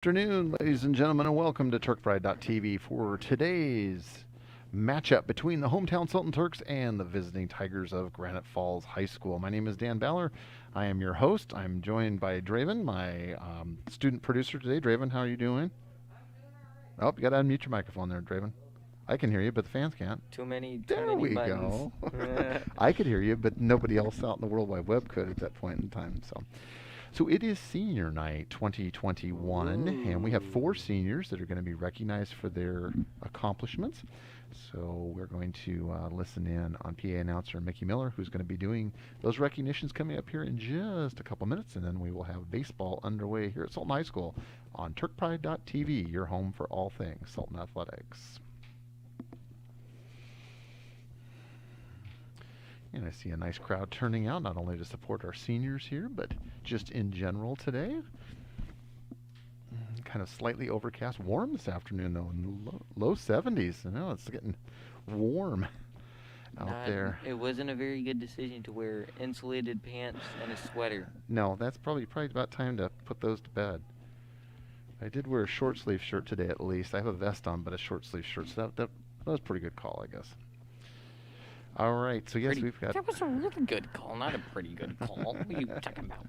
Afternoon, ladies and gentlemen, and welcome to TurkPride.tv for today's matchup between the hometown Sultan Turks and the visiting Tigers of Granite Falls High School. My name is Dan Baller. I am your host. I'm joined by Draven, my student producer today. Draven, how are you doing? Oh, you got to unmute your microphone there, Draven. I can hear you, but the fans can't. Too There many we buttons. go. I could hear you, but nobody else out in the World Wide Web could at that point in time. So it is senior night 2021, and we have four Ooh. seniors that are going to be recognized for their accomplishments. So we're going to listen in on PA announcer Mickey Miller, who's going to be doing those recognitions coming up here in just a couple minutes, and then we will have baseball underway here at Sultan High School on TurkPride.tv, your home for all things Sultan Athletics. And I see a nice crowd turning out, not only to support our seniors here, but just in general today. Kind of slightly overcast, warm this afternoon though, in the low 70s. You know, it's getting warm out Not. there. It wasn't a very good decision to wear insulated pants and a sweater. No, that's probably about time to put those to bed. I did wear a short sleeve shirt today at least. I have a vest on, but a short sleeve shirt. So that was a pretty good call, I guess. All right, so yes, Pretty. we've got That was a really good call, not a pretty good call. What are you talking about?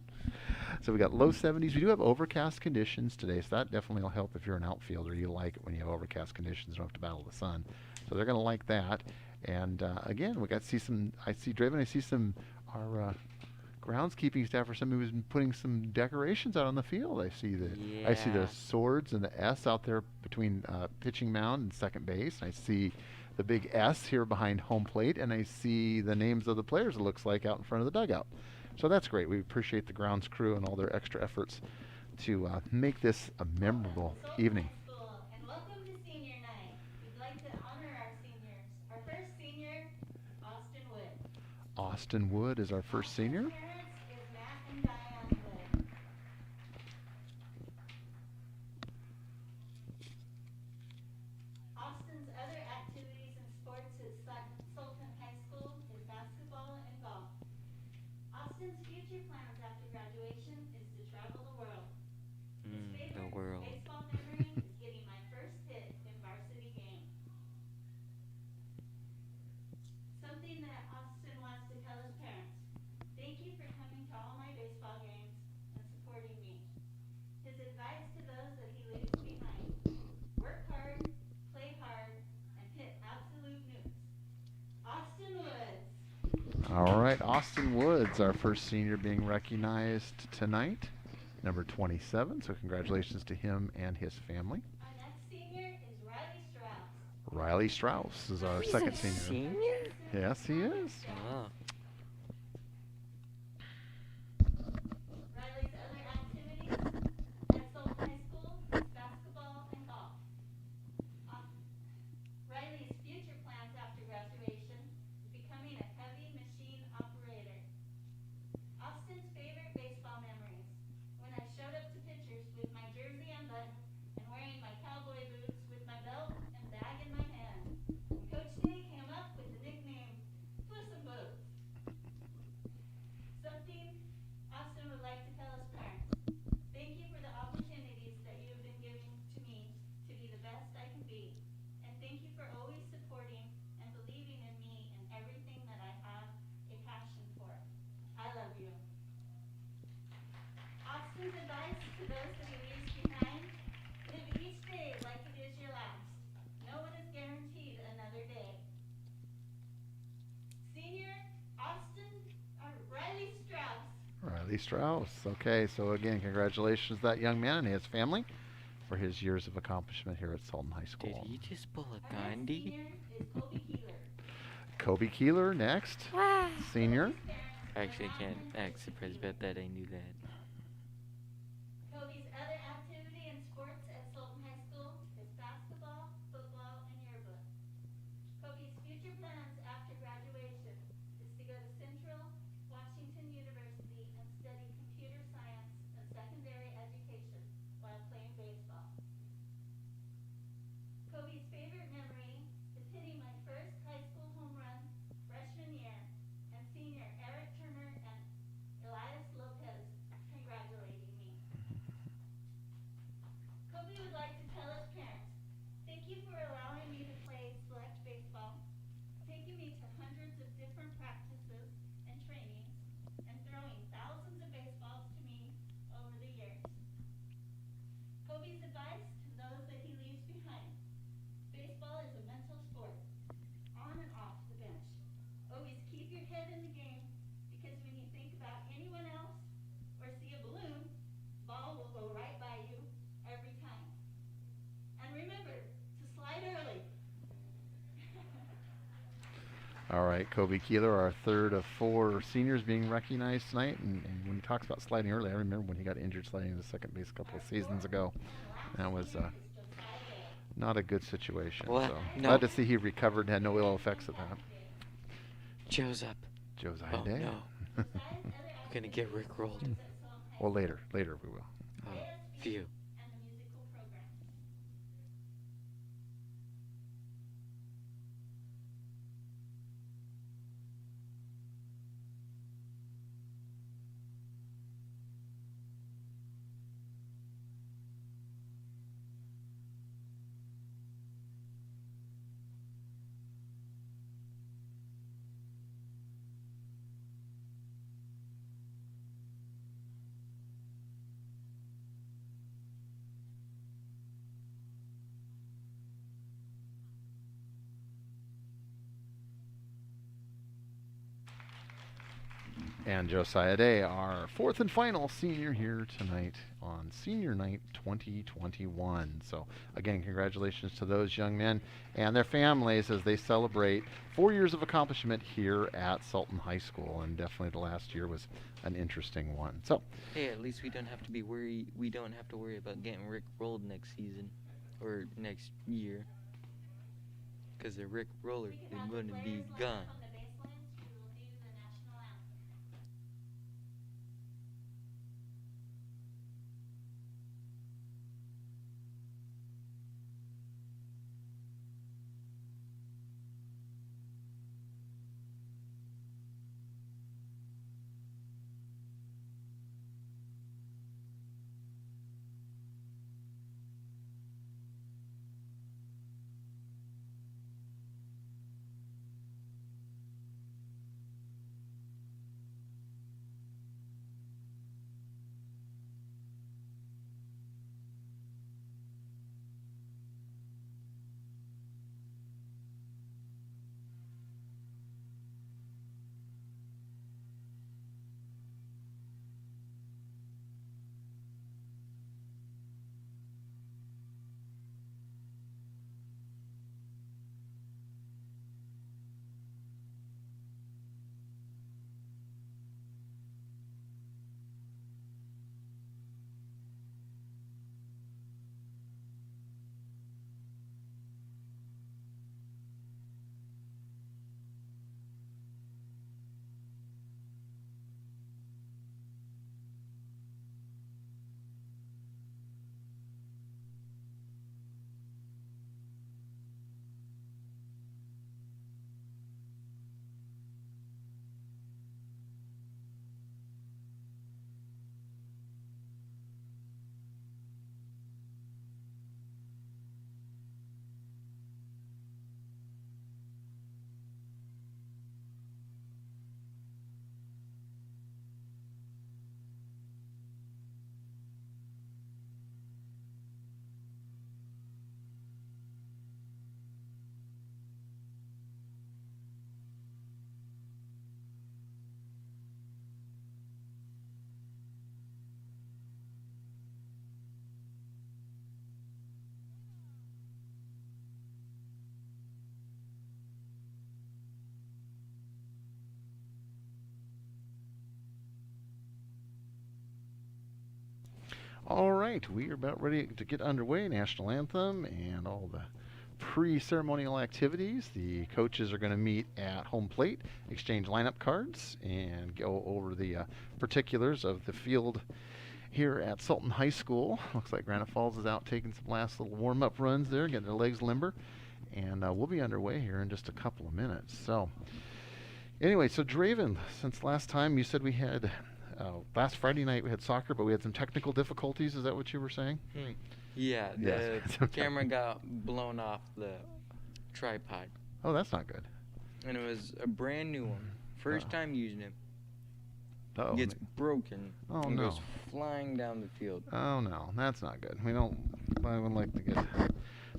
so we got low 70s. We do have overcast conditions today, so that definitely will help if you're an outfielder. You like it when you have overcast conditions. You don't have to battle the sun, so they're going to like that. And again, we got to see some. I see Draven. I see some our groundskeeping staff or somebody who's been putting some decorations out on the field. I see the Yeah. swords and the S out there between pitching mound and second base. I see the big S here behind home plate, and I see the names of the players. It looks like out in front of the dugout. So that's great. We appreciate the grounds crew and all their extra efforts to make this a Welcome memorable to Sultan evening. High School and welcome to senior night. We'd like to honor our seniors. Our first senior, Austin Wood. Austin Wood is our first Austin's senior. parents is Matt and Diane Wood. Austin's other activities and sports at Sultan High School is basketball and golf. Austin's future plans after graduation is to travel the world. His The favorite world. baseball memory is getting my first hit in varsity game. Something that Austin wants to tell his parents. Thank you for coming to all my baseball games and supporting me. His advice to those that he leaves behind. Work hard, play hard, and hit absolute nukes. Austin Woods. All right, Austin Woods, our first senior being recognized tonight, number 27. So congratulations to him and his family. Our next senior is Riley Strauss. Riley Strauss is our He's second a senior. senior? Yes, he is. Oh. Riley's other activities at Sultan High School is basketball and golf. Riley's future plans after graduation is becoming a heavy machine operator. Austin's favorite baseball memories. When I showed up to pitchers with my jersey unbuttoned and wearing my cowboy boots with my belt and bag in my hand. And Coach Day came up with the nickname Puss in Boots. Something Austin would like to tell his parents. Thank you for the opportunities that you have been giving to me to be the best I can be. And thank you for always supporting and believing in me and everything that I have a passion for. I love you. Austin's advice to those that he leaves behind. Live each day like it is your last. No one is guaranteed another day. Senior Austin Riley Strauss. Riley Strauss. Okay, so again, congratulations to that young man and his family for his years of accomplishment here at Sultan High Did School. he just pull a Our next Gandhi? senior is Kobe Keeler. Kobe Keeler next, senior. Kobe's parents are Actually, I can't Matt and act Christy surprised Keeler. about that. I knew that. Kobe's other activity and sports at Sultan High School is basketball, football, and yearbook. Kobe's future plans after graduation is to go to Central Washington University and study computer science and secondary education while playing baseball. Kobe's favorite memory is hitting my first high school home run freshman year and senior Eric Turner and Elias Lopez Kobe's advice to those that he leaves behind. Baseball is a mental sport, on and off the bench. Always keep your head in the game, because when you think about anyone else or see a balloon, ball will go right by you every time. And remember to slide early. All right, Kobe Keeler, our third of four seniors being recognized tonight. And when he talks about sliding early, I remember when he got injured sliding into second base a couple of seasons ago. That was not a good situation. What? So No. glad to see he recovered and had no ill effects of that. Joe's up. Josiah Oh, Day. no. We're going to get Rick rolled. Well, later we will. Oh, phew. And the musical programs. And Josiah Day, our fourth and final senior here tonight on Senior Night 2021. So, again, congratulations to those young men and their families as they celebrate 4 years of accomplishment here at Sultan High School. And definitely the last year was an interesting one. So, Hey, at least we don't have to worry about getting Rick rolled next season or next year. Because the Rick roller We is can have going the to be players line gone. up on the baselines. We will do the national anthem. all right, we are about ready to get underway. National anthem and all the pre-ceremonial activities. The coaches are going to meet at home plate, exchange lineup cards, and go over the particulars of the field here at Sultan High School. Looks like Granite Falls is out taking some last little warm-up runs there, getting their legs limber. And we'll be underway here in just a couple of minutes. So, anyway, so Draven, since last time you said we had, last Friday night we had soccer, but we had some technical difficulties. Is that what you were saying? Yeah, Yes. the camera got blown off the tripod. Oh, that's not good. And it was a brand new one. First time using it. Oh, Gets broken Oh, and no. goes flying down the field. Oh no, that's not good. We don't I would like to get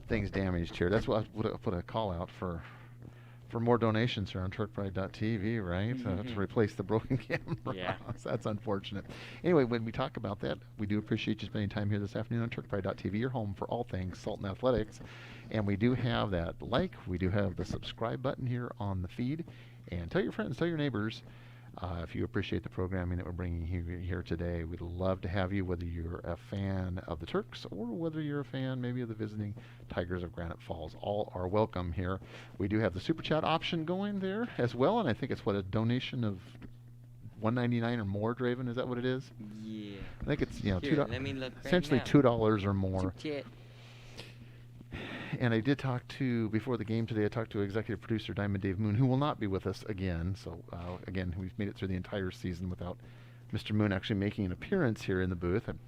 things damaged here. That's why I put a call out for more donations here on TurkPride.tv, right? To replace the broken camera. Yeah. So that's unfortunate. Anyway, when we talk about that, we do appreciate you spending time here this afternoon on TurkPride.tv, your home for all things Sultan Athletics. And we do have that like, we do have the subscribe button here on the feed. And tell your friends, tell your neighbors, if you appreciate the programming that we're bringing here today. We'd love to have you, whether you're a fan of the Turks or whether you're a fan maybe of the visiting Tigers of Granite Falls. All are welcome here. We do have the Super Chat option going there as well, and I think it's, a donation of $1.99 or more, Draven? Is that what it is? Yeah. I think it's, Here, $2, let me look right essentially now. $2 or more. Super chat. And I did talk to, before the game today, I talked to executive producer Diamond Dave Moon, who will not be with us again. So, again, we've made it through the entire season without Mr. Moon actually making an appearance here in the booth. And,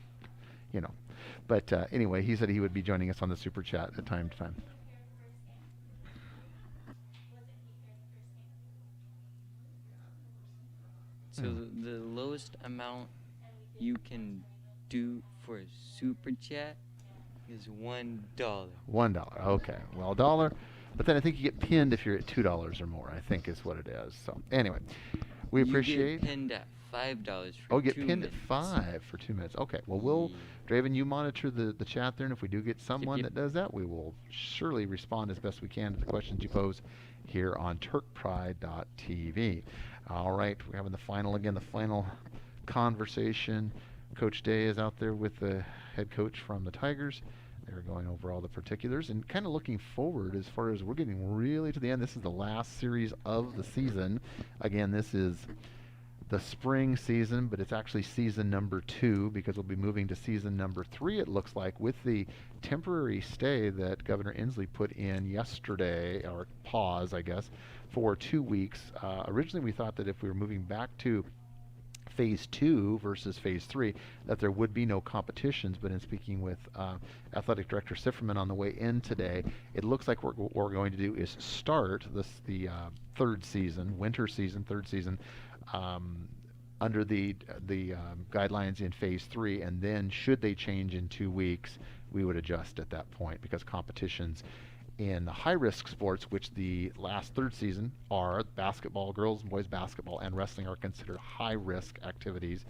But anyway, he said he would be joining us on the Super Chat at time to time. So the lowest amount you can do for a super chat is $1. $1. Okay. Well, $1. But then I think you get pinned if you're at $2 or more, I think is what it is. So anyway, we appreciate. You get pinned at $5 for get 2 pinned minutes. at 5 for 2 minutes. Okay. Well, Draven, you monitor the chat there, and if we do get someone Yep. that does that, we will surely respond as best we can to the questions you pose here on TurkPride.tv. All right, we're having the final conversation. Coach Day is out there with the head coach from the Tigers. They're going over all the particulars and kind of looking forward as far as we're getting really to the end. This is the last series of the season. Again, this is the spring season, but it's actually season number 2 because we'll be moving to season number 3, it looks like, with the temporary stay that Governor Inslee put in yesterday, or pause, I guess, for 2 weeks. Originally, we thought that if we were moving back to Phase 2 versus Phase 3, that there would be no competitions. But in speaking with Athletic Director Sifferman on the way in today, it looks like what we're going to do is start the third season, winter season, third season, under the guidelines in Phase 3, and then should they change in 2 weeks, we would adjust at that point, because competitions in the high-risk sports, which the last third season are basketball, girls and boys basketball, and wrestling are considered high-risk activities.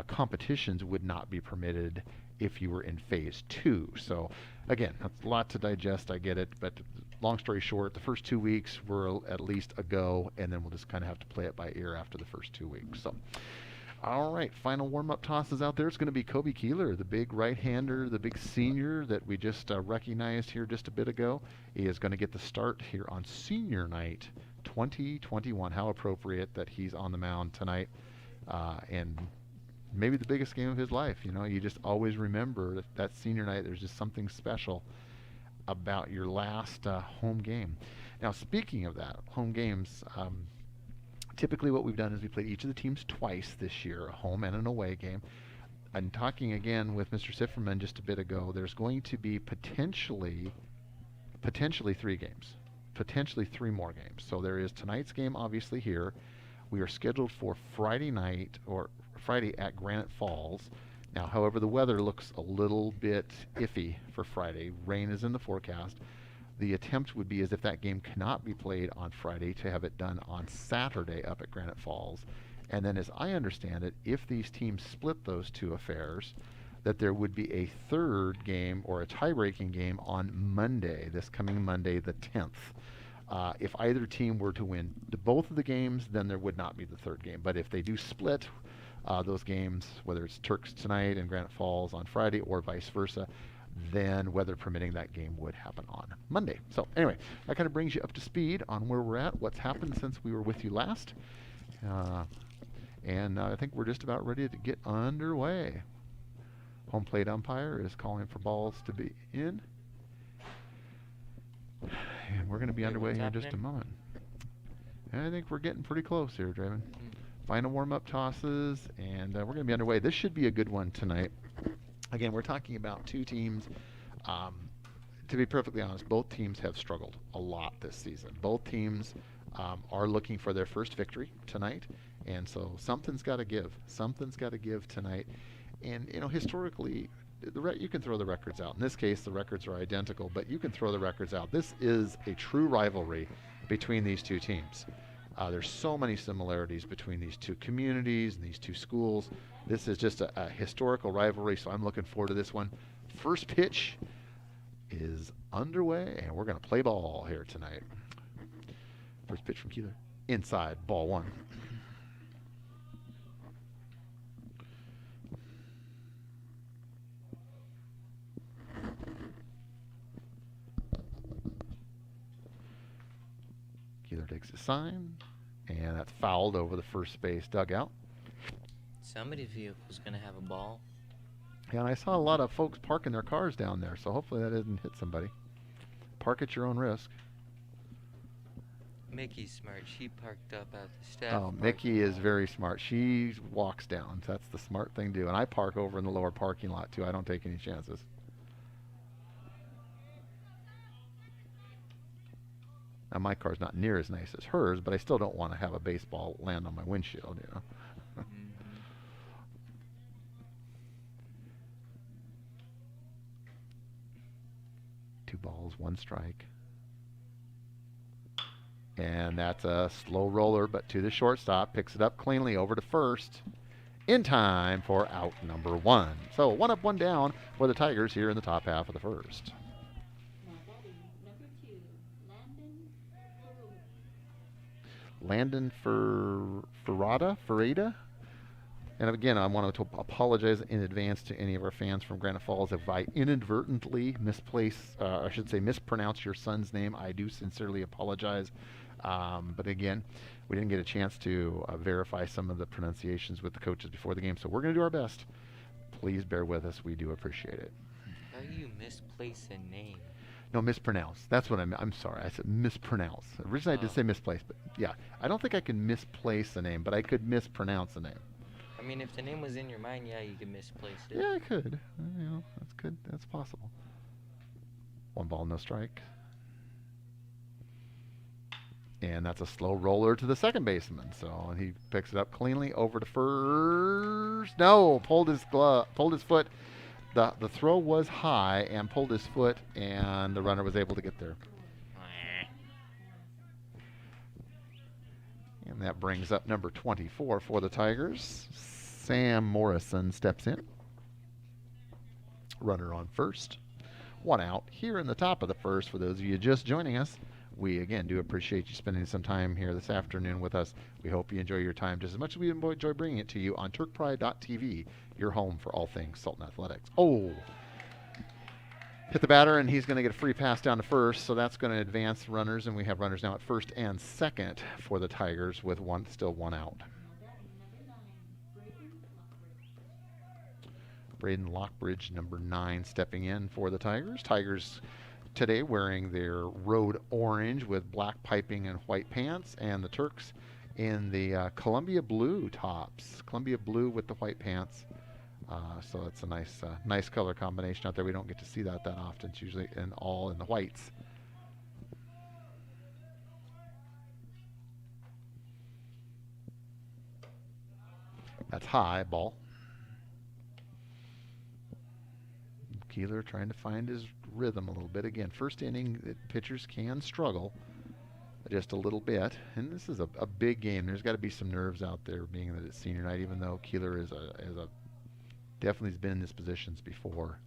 Competitions would not be permitted if you were in Phase 2. So, again, that's a lot to digest, I get it, but long story short, the first 2 weeks were at least a go, and then we'll just kind of have to play it by ear after the first 2 weeks. So, all right, final warm-up tosses out there. It's going to be Kobe Keeler, the big right-hander, the big senior that we just recognized here just a bit ago. He is going to get the start here on Senior Night 2021. How appropriate that he's on the mound tonight, and maybe the biggest game of his life. You just always remember that Senior Night. There's just something special about your last home game. Now, speaking of that, home games, typically what we've done is we played each of the teams twice this year, a home and an away game. I'm talking again with Mr. Sifferman just a bit ago. There's going to be potentially 3 games, potentially 3 more games. So there is tonight's game, obviously, here. We are scheduled for Friday night, or Friday at Granite Falls. Now, however, the weather looks a little bit iffy for Friday. Rain is in the forecast. The attempt would be, as if that game cannot be played on Friday, to have it done on Saturday up at Granite Falls. And then, as I understand it, if these teams split those 2 affairs, that there would be a third game or a tie-breaking game on Monday, this coming Monday, the 10th. If either team were to win both of the games, then there would not be the third game. But if they do split those games, whether it's Turks tonight and Granite Falls on Friday or vice versa, then weather permitting, that game would happen on Monday. So anyway, that kind of brings you up to speed on where we're at, what's happened since we were with you last. And I think we're just about ready to get underway. Home plate umpire is calling for balls to be in. And we're going to be underway here in just a moment. And I think we're getting pretty close here, Draven. Final warm-up tosses, and we're going to be underway. This should be a good one tonight. Again, we're talking about 2 teams. To be perfectly honest, both teams have struggled a lot this season. Both teams are looking for their first victory tonight, and so something's got to give. Something's got to give tonight. And, historically, you can throw the records out. In this case, the records are identical, but you can throw the records out. This is a true rivalry between these two teams. There's so many similarities between these two communities and these two schools. This is just a historical rivalry, so I'm looking forward to this one. First pitch is underway, and we're going to play ball here tonight. First pitch from Keeler. Inside, ball one. Keeler takes his sign, and that's fouled over the first base dugout. Somebody's vehicle's going to have a ball. And I saw a lot of folks parking their cars down there, so hopefully that doesn't hit somebody. Park at your own risk. Mickey's smart. She parked up at the staff. Oh, Mickey is very smart. She walks down. That's the smart thing to do. And I park over in the lower parking lot, too. I don't take any chances. Now, my car's not near as nice as hers, but I still don't want to have a baseball land on my windshield, you know. Two balls, one strike. And that's a slow roller, but to the shortstop. Picks it up cleanly over to first in time for out number one. So 1 up, 1 down for the Tigers here in the top half of the first. Now batting number 2, Landon Ferrada. And again, I want to apologize in advance to any of our fans from Granite Falls if I inadvertently mispronounce your son's name. I do sincerely apologize. But again, we didn't get a chance to verify some of the pronunciations with the coaches before the game, so we're going to do our best. Please bear with us. We do appreciate it. How do you misplace a name? No, mispronounce. That's what I'm sorry. I said mispronounce. Originally I did say misplace, but yeah. I don't think I can misplace a name, but I could mispronounce a name. I mean, if the name was in your mind, yeah, you could misplace it. Yeah, I could. That's good. That's possible. 1 ball, no strike. And that's a slow roller to the second baseman. So he picks it up cleanly over to first. No, pulled his foot. The throw was high and pulled his foot, and the runner was able to get there. And that brings up number 24 for the Tigers. Sam Morrison steps in. Runner on first. 1 out here in the top of the first. For those of you just joining us, we again do appreciate you spending some time here this afternoon with us. We hope you enjoy your time just as much as we enjoy bringing it to you on TurkPride.tv, your home for all things Sultan Athletics. Oh! Hit the batter, and he's going to get a free pass down to first, so that's going to advance runners, and we have runners now at first and second for the Tigers with still one out. Braden Lockbridge, number 9, stepping in for the Tigers. Tigers today wearing their road orange with black piping and white pants, and the Turks in the Columbia blue tops. Columbia blue with the white pants. So it's a nice color combination out there. We don't get to see that often. It's usually all in the whites. That's high ball. Keeler trying to find his rhythm a little bit. Again, first inning, pitchers can struggle just a little bit. And this is a big game. There's got to be some nerves out there being that it's senior night, even though Keeler definitely has been in these positions before.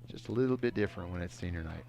Just a little bit different when it's senior night.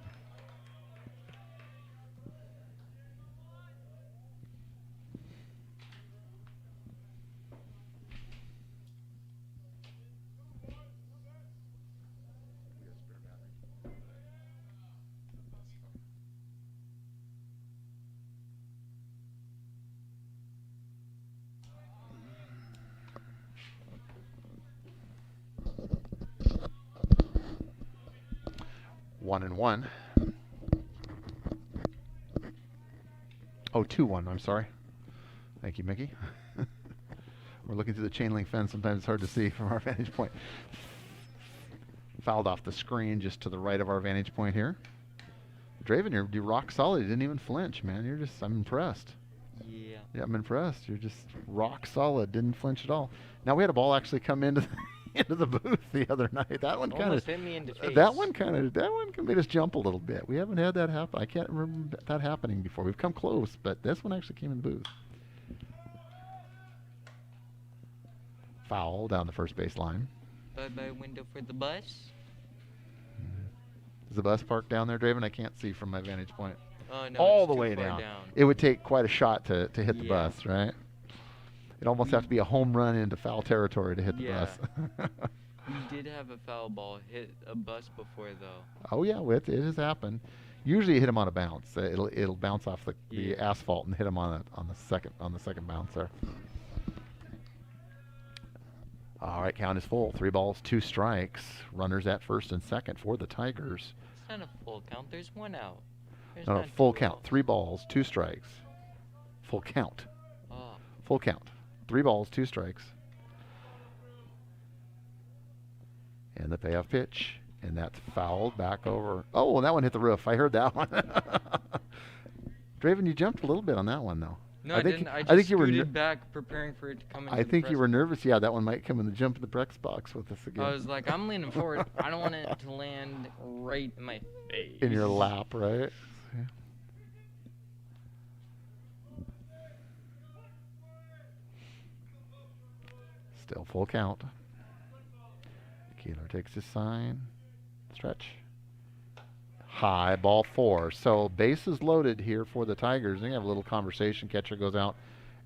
One and one. Oh, 2-1. I'm sorry. Thank you, Mickey. We're looking through the chain link fence. Sometimes it's hard to see from our vantage point. Fouled off the screen just to the right of our vantage point here. Draven, you're rock solid. You didn't even flinch, man. I'm impressed. Yeah. Yeah, I'm impressed. You're just rock solid. Didn't flinch at all. Now, we had a ball actually come into into the booth the other night. That one kind Almost of hit me in the face. that one made us jump a little bit. We haven't had that happen. I can't remember that happening before. We've come close, but this one actually came in the booth. Foul down the first base line. Bye-bye window for the bus. Is the bus parked down there, Draven? I can't see from my vantage point. Oh, no, All it's the too way far down. It would take quite a shot to hit the Yeah. bus, right? It'd almost have to be a home run into foul territory to hit the Yeah. bus. We did have a foul ball hit a bus before, though. Oh yeah, it has happened. Usually you hit him on a bounce. It'll bounce off the Yeah. asphalt and hit him on the second bounce there. All right, count is full. 3 balls, 2 strikes. Runners at first and second for the Tigers. It's not a full count. There's 1 out. There's No, not full 2 count. outs. 3 balls, 2 strikes. Full count. Oh, Full count. 3 balls, 2 strikes. And the payoff pitch. And that's fouled back over. Oh, and that one hit the roof. I heard that one. Draven, you jumped a little bit on that one, though. no, I think didn't. you- I I just think you were scooted back, preparing for it to come into I the think you press were box. nervous. Yeah, that one might come in the jump in the press box with us again. I was like, I'm leaning forward. I don't want it to land right in my face. In your lap, right? Yeah. Still full count. Keeler takes his sign. Stretch. High, ball 4. So bases loaded here for the Tigers. They have a little conversation. Catcher goes out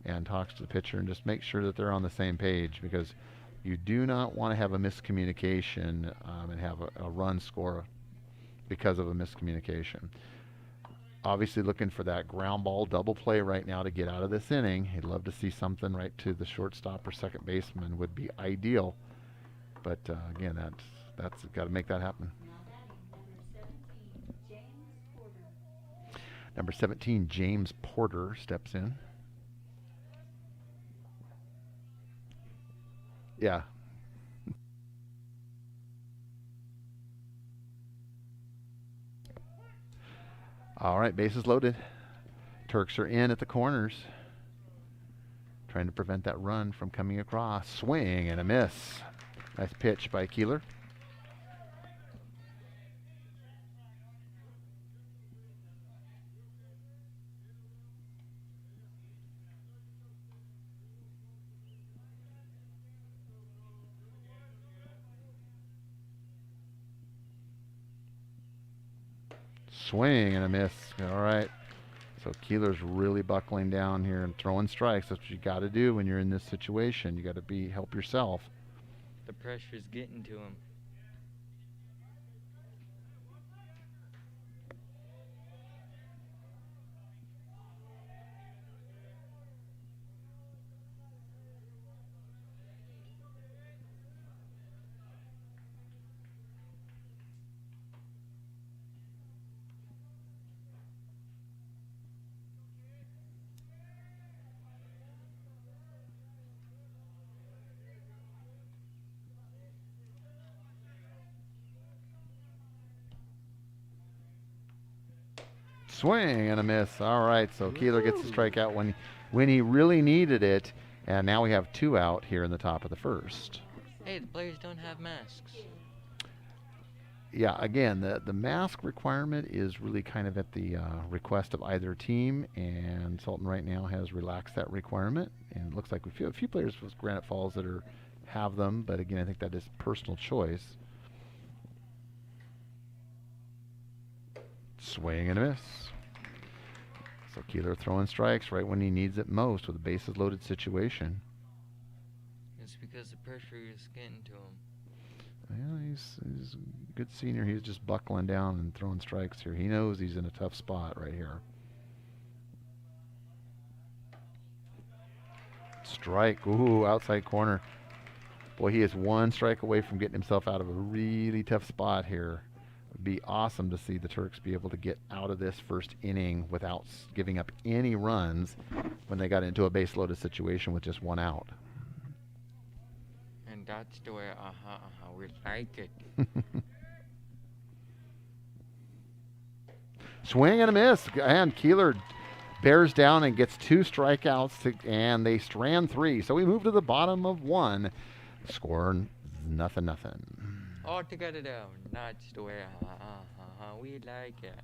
and talks to the pitcher and just make sure that they're on the same page, because you do not want to have a miscommunication and have a run score because of a miscommunication. Obviously looking for that ground ball double play right now to get out of this inning. He'd love to see something right to the shortstop or second baseman would be ideal. But again, that's got to make that happen. Number 17, James Porter steps in. Yeah. All right, bases loaded. Turks are in at the corners, trying to prevent that run from coming across. Swing and a miss. Nice pitch by Keeler. Swing and a miss. All right. So Keeler's really buckling down here and throwing strikes. That's what you got to do when you're in this situation. You got to help yourself. The pressure's getting to him. Swing and a miss. All right, so Keeler gets the strikeout when he really needed it, and now we have 2 out here in the top of the first. Hey, the players don't have masks. Yeah, again, the mask requirement is really kind of at the request of either team, and Sultan right now has relaxed that requirement, and it looks like we feel a few players with Granite Falls that have them, but again, I think that is personal choice. Swing and a miss. So Keeler throwing strikes right when he needs it most with a bases loaded situation. It's because the pressure is getting to him. Well, he's a good senior. He's just buckling down and throwing strikes here. He knows he's in a tough spot right here. Strike. Ooh, outside corner. Boy, he is 1 strike away from getting himself out of a really tough spot here. It'd be awesome to see the Turks be able to get out of this first inning without giving up any runs when they got into a base loaded situation with just 1 out. And that's the way, we like it. Swing and a miss, and Keeler bears down and gets 2 strikeouts, and they strand 3. So we move to the bottom of 1. Score Nothing. All together down, not the way we like it.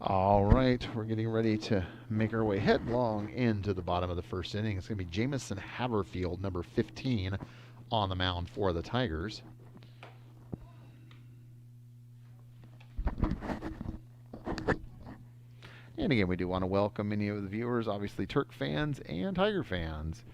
All right, we're getting ready to make our way headlong into the bottom of the first inning. It's going to be Jamison Haverfield, number 15, on the mound for the Tigers. And again, we do want to welcome many of the viewers, obviously Turk fans and Tiger fans,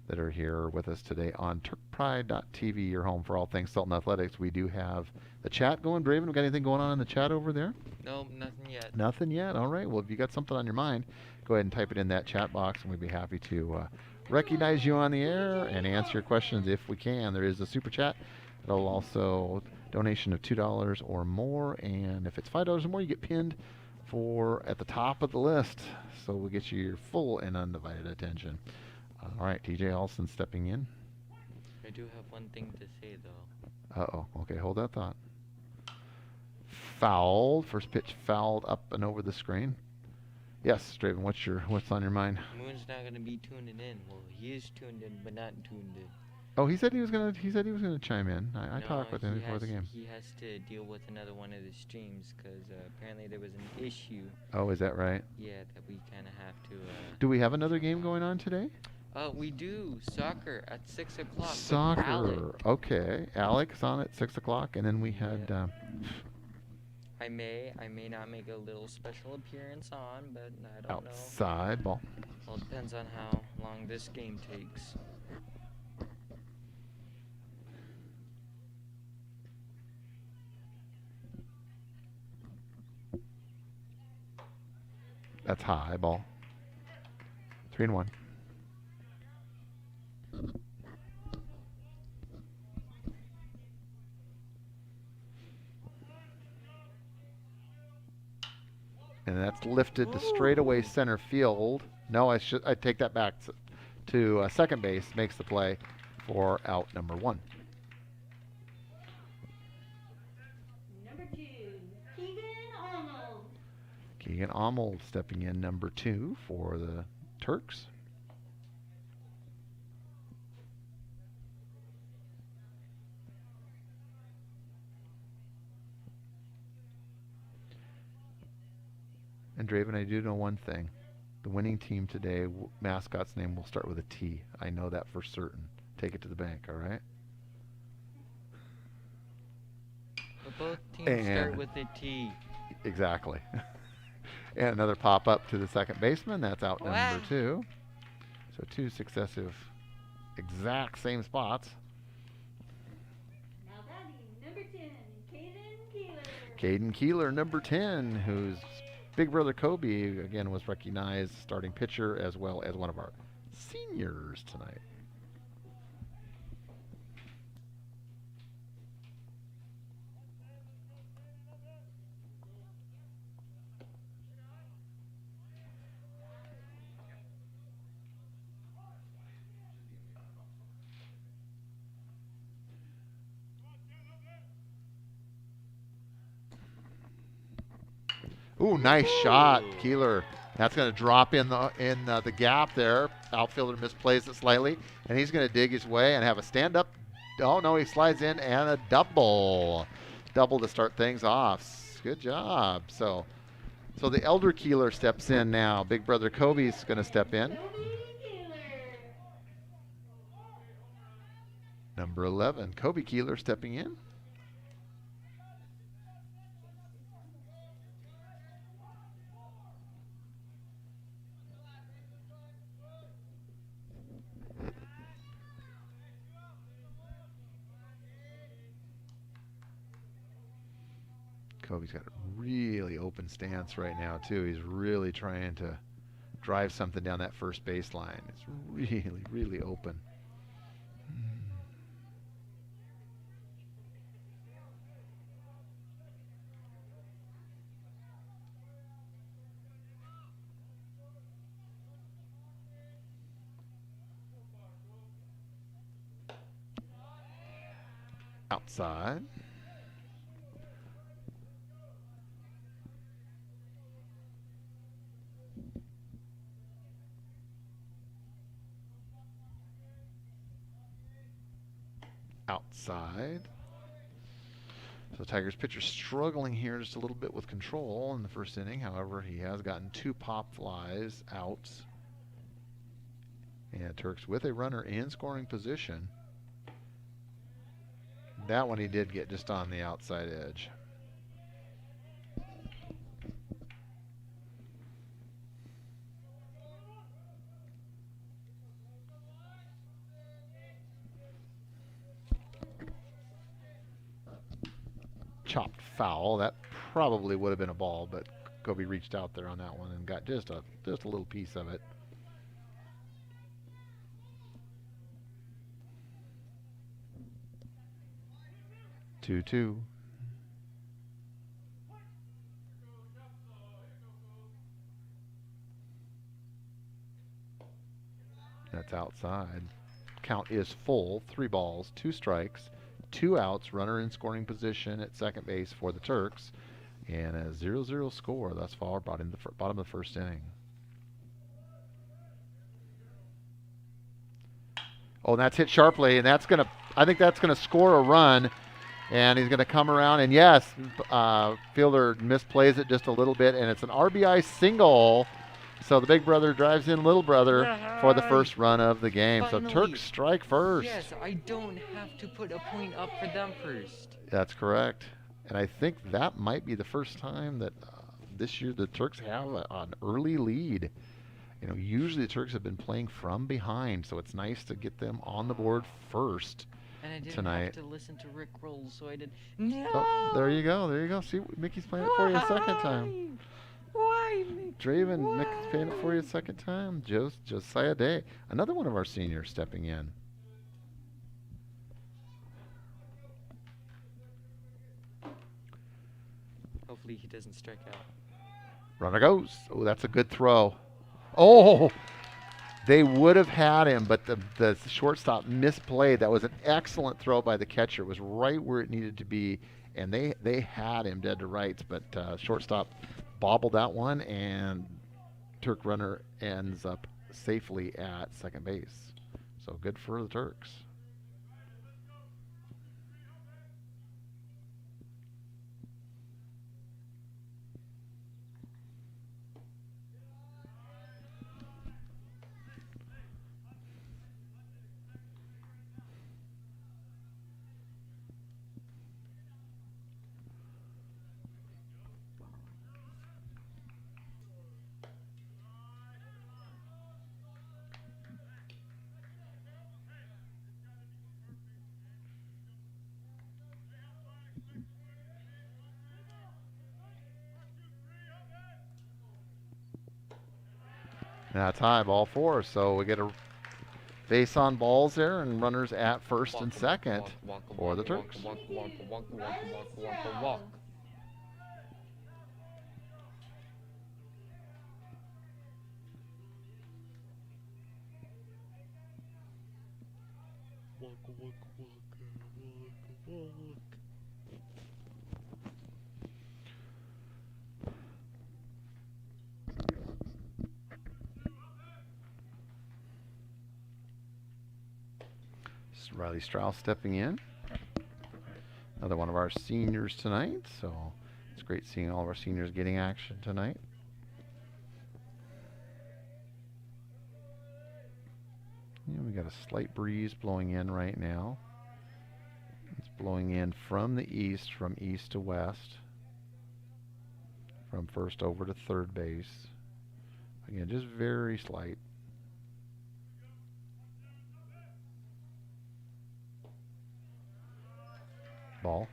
that are here with us today on TurkPride.tv, your home for all things Sultan Athletics. We do have the chat going. Draven, we got anything going on in the chat over there? No, nothing yet. Nothing yet? All right. Well, if you got something on your mind, go ahead and type it in that chat box, and we'd be happy to recognize you on the air and answer your questions if we can. There is a super chat. It'll also donation of $2 or more, and if it's $5 or more, you get pinned for at the top of the list. So we'll get you your full and undivided attention. All right, TJ Olson stepping in. I do have one thing to say, though. Uh-oh. Okay, hold that thought. Fouled. First pitch fouled up and over the screen. Yes, Draven, what's on your mind? Moon's not going to be tuning in. Well, he is tuned in, but not tuned in. Oh, he said he was gonna chime in. I No, talked with him before the game. He has to deal with another one of the streams because apparently there was an issue. Oh, is that right? Yeah, that we kind of have to. Do we have another game going on today? We do soccer at 6 o'clock. Soccer. Okay, Alex on at 6 o'clock, and then we had. I may not make a little special appearance on, but I don't know. Outside ball. Well, it depends on how long this game takes. That's high ball. 3-1. And that's lifted to straightaway center field. No, I take that back to second base. Makes the play for out number 1. Number 2, Keegan Arnold. Keegan Arnold stepping in number 2 for the Turks. And Draven, I do know one thing. The winning team today, mascot's name will start with a T. I know that for certain. Take it to the bank, all right? But both teams start with a T. Exactly. And another pop-up to the second baseman. That's out number 2. So 2 successive exact same spots. Now batting, number 10, Caden Keeler. Caden Keeler, number 10, whose big brother Kobe, again, was recognized starting pitcher as well as one of our seniors tonight. Ooh, nice shot, Keeler. That's going to drop in the gap there. Outfielder misplays it slightly, and he's going to dig his way and have a stand-up. Oh, no, he slides in and a double. Double to start things off. Good job. So the elder Keeler steps in now. Big brother Kobe's going to step in. Number 11, Kobe Keeler stepping in. Kobe's got a really open stance right now, too. He's really trying to drive something down that first baseline. It's really, really open. Outside. Outside. So Tigers pitcher struggling here just a little bit with control in the first inning. However, he has gotten 2 pop flies out. And Turks with a runner in scoring position. That one he did get just on the outside edge. Chopped foul. That probably would have been a ball, but Kobe reached out there on that one and got just a little piece of it. Two. That's outside. Count is full. 3 balls, 2 strikes, 2 outs. Runner in scoring position at second base for the Turks, and a 0-0 score thus far. Brought in the bottom of the first inning. Oh, and that's hit sharply, and that's gonna. I think that's gonna score a run. And he's going to come around, and yes, fielder misplays it just a little bit, and it's an RBI single. So the big brother drives in little brother for the first run of the game. Finally. So Turks strike first. Yes, I don't have to put a point up for them first. That's correct. And I think that might be the first time that this year the Turks have an early lead. You know, usually the Turks have been playing from behind, so it's nice to get them on the board first. And I didn't tonight. have to listen to Rick Rolls, so I did. No! Oh, there you go. See, Mickey's playing it for you a second time. Why, Mickey? Draven, Why? Mickey's playing it for you a second time. Josiah Day, another one of our seniors stepping in. Hopefully he doesn't strike out. Runner goes. Oh, that's a good throw. Oh! They would have had him, but the shortstop misplayed. That was an excellent throw by the catcher. It was right where it needed to be, and they had him dead to rights, but shortstop bobbled that one, and Turk runner ends up safely at second base. So good for the Turks. That's high, ball 4. So we get a base on balls there and runners at first and second for the Turks. Walk. Riley Strauss stepping in. Another one of our seniors tonight. So it's great seeing all of our seniors getting action tonight. Yeah, we got a slight breeze blowing in right now. Blowing in from the east, from east to west, from first over to third base. Again, just very slight. Ball.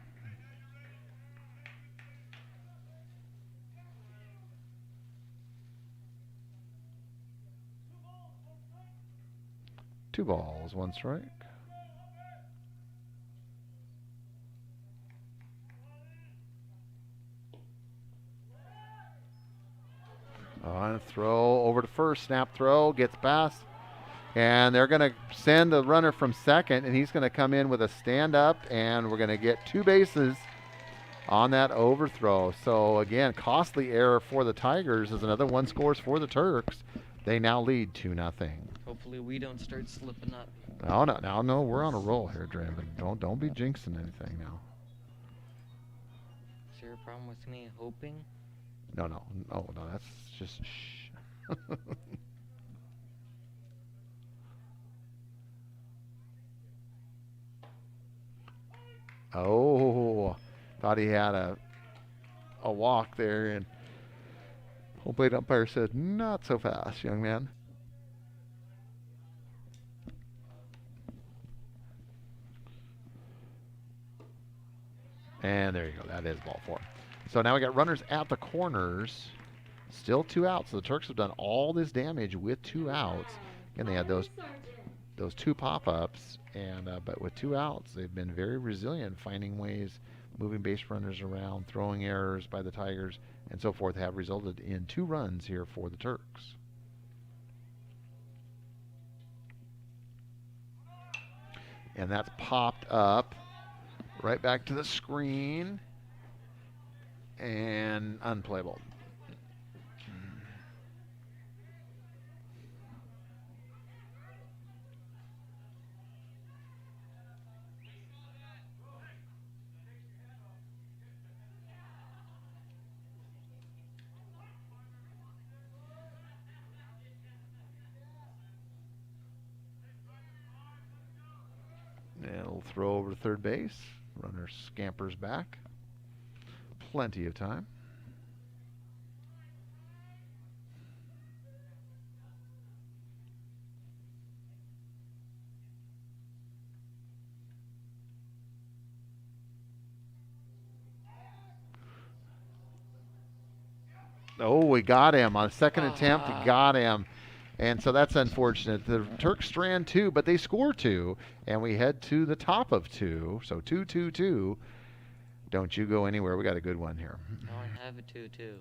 Two balls, one strike. On a throw over to first, snap throw, gets past. And they're going to send the runner from second, and he's going to come in with a stand-up, and we're going to get two bases on that overthrow. So, again, costly error for the Tigers as another one scores for the Turks. They now lead 2-0. Hopefully we don't start slipping up. No, we're on a roll here, Draven. Don't be jinxing anything now. Is there a problem with me hoping? No, that's just shh. Oh, thought he had a walk there, and home plate umpire said, "Not so fast, young man." And there you go. That is ball four. So now we got runners at the corners. Still 2 outs. So the Turks have done all this damage with 2 outs. And they had those 2 pop-ups, and but with 2 outs, they've been very resilient, finding ways, moving base runners around, throwing errors by the Tigers, and so forth, have resulted in 2 runs here for the Turks. And that's popped up right back to the screen and unplayable. It'll throw over to third base. Runner scampers back. Plenty of time. Oh, we got him. On a second attempt, we got him. And so that's unfortunate. The Turks strand 2, but they score 2, and we head to the top of 2. So 2-2-2. Don't you go anywhere. We got a good one here. I have a 2-2.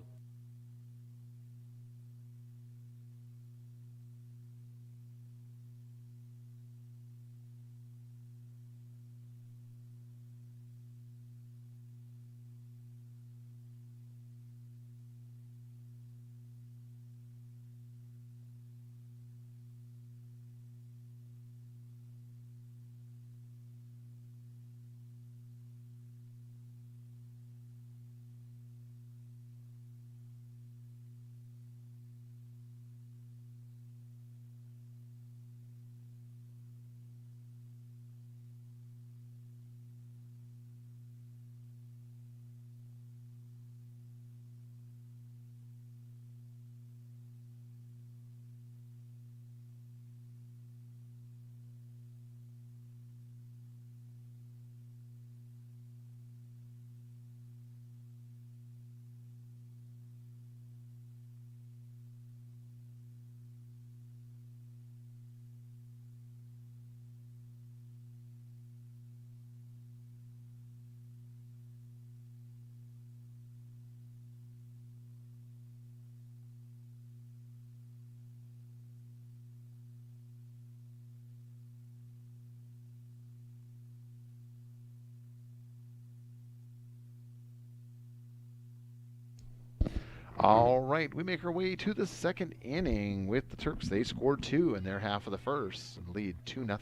All right, we make our way to the second inning with the Turks. They scored 2 in their half of the first and lead 2-0.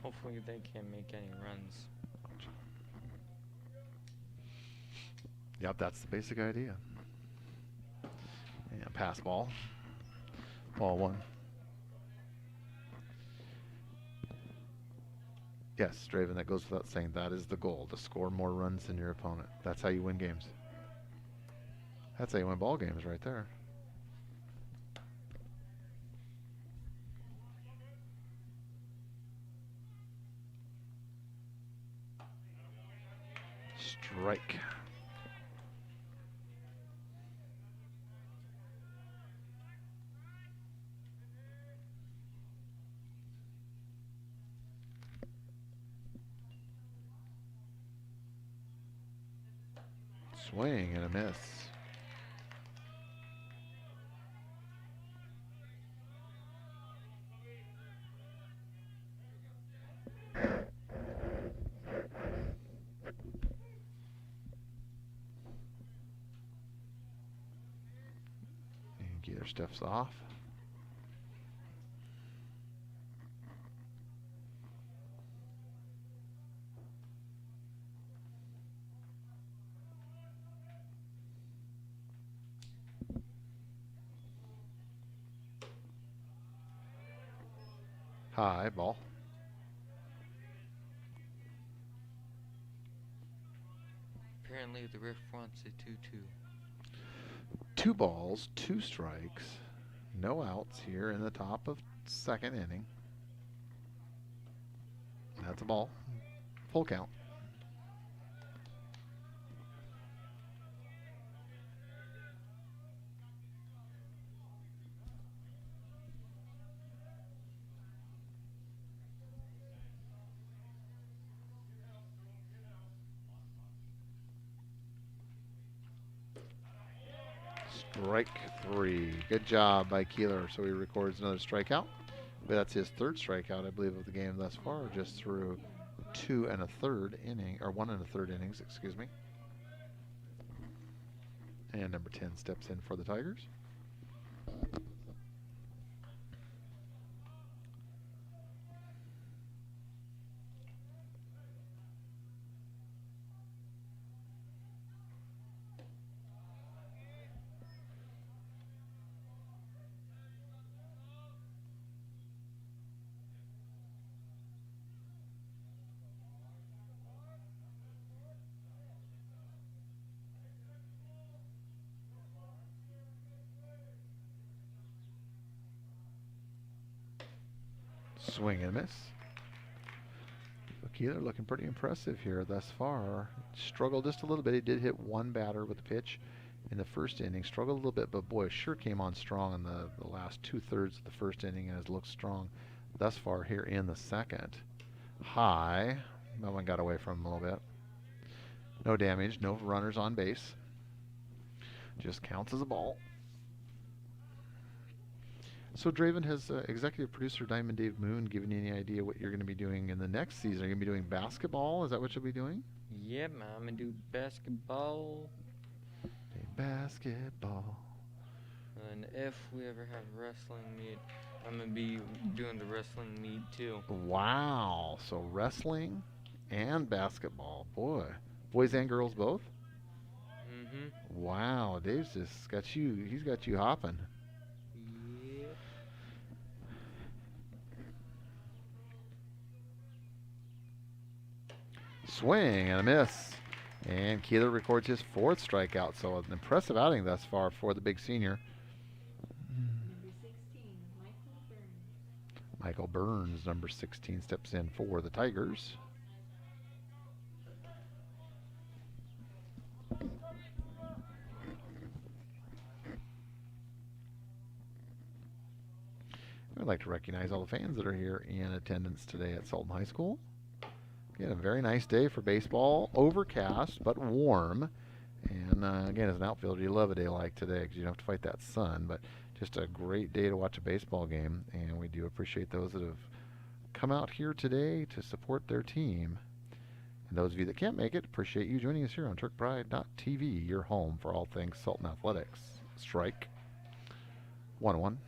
Hopefully they can't make any runs. Yep, that's the basic idea. And pass ball. Ball 1. Yes, Draven, that goes without saying. That is the goal, to score more runs than your opponent. That's how you win games. That's how you win ball games right there. Strike. Swing and a miss. And Keeler steps off. High ball. Apparently the ref wants a 2-2. 2 balls, 2 strikes, no outs here in the top of second inning. That's a ball. Full count. Strike 3. Good job by Keeler. So he records another strikeout. But that's his 3rd strikeout, I believe, of the game thus far, just through 2 1/3 inning, or 1 1/3 innings, excuse me. And number 10 steps in for the Tigers. Swing and a miss. Keeler looking pretty impressive here thus far. Struggled just a little bit. He did hit one batter with the pitch in the first inning. Struggled a little bit, but boy, sure came on strong in the last 2/3 of the first inning and has looked strong thus far here in the second. High. That one got away from him a little bit. No damage, no runners on base. Just counts as a ball. So Draven, has executive producer Diamond Dave Moon given you any idea what you're going to be doing in the next season? Are you going to be doing basketball? Is that what you'll be doing? Yep, I'm gonna do basketball. Basketball. And if we ever have a wrestling meet, I'm gonna be doing the wrestling meet too. Wow. So wrestling and basketball. Boy. Boys and girls both? Mm-hmm. Wow. Dave's just got you, he's got you hopping. Yep. Swing and a miss. And Keeler records his 4th strikeout. So an impressive outing thus far for the big senior. Number 16, Michael Burns. Michael Burns, number 16, steps in for the Tigers. I'd like to recognize all the fans that are here in attendance today at Sultan High School. Again, a very nice day for baseball. Overcast, but warm. And again, as an outfielder, you love a day like today because you don't have to fight that sun. But just a great day to watch a baseball game. And we do appreciate those that have come out here today to support their team. And those of you that can't make it, appreciate you joining us here on TurkPride.tv, your home for all things Sultan Athletics. Strike. 1-1.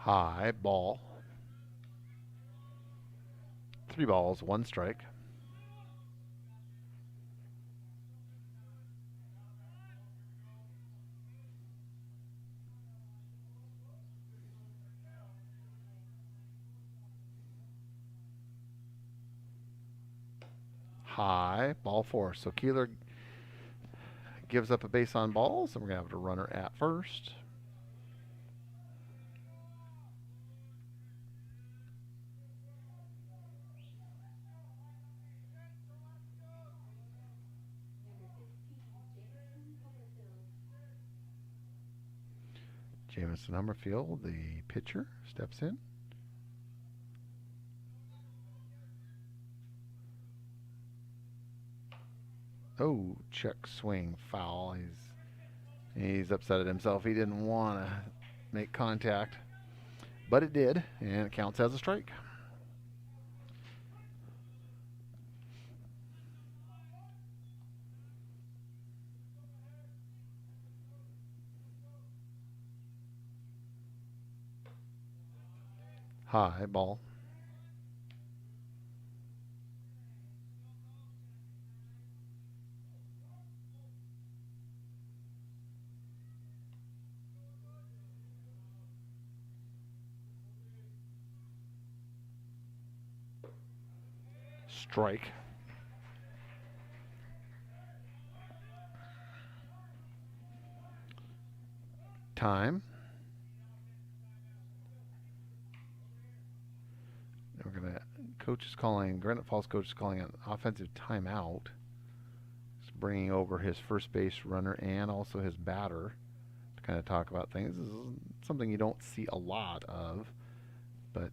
High ball. 3 balls, 1 strike. High ball 4. So Keeler gives up a base on balls, and we're going to have a runner at first. Jamison Hummerfield, the pitcher, steps in. Oh, check swing, foul. He's upset at himself. He didn't want to make contact, but it did, and it counts as a strike. High ball. Strike. Time. We're going to, Granite Falls coach is calling an offensive timeout. He's bringing over his first base runner and also his batter to kind of talk about things. This is something you don't see a lot of, but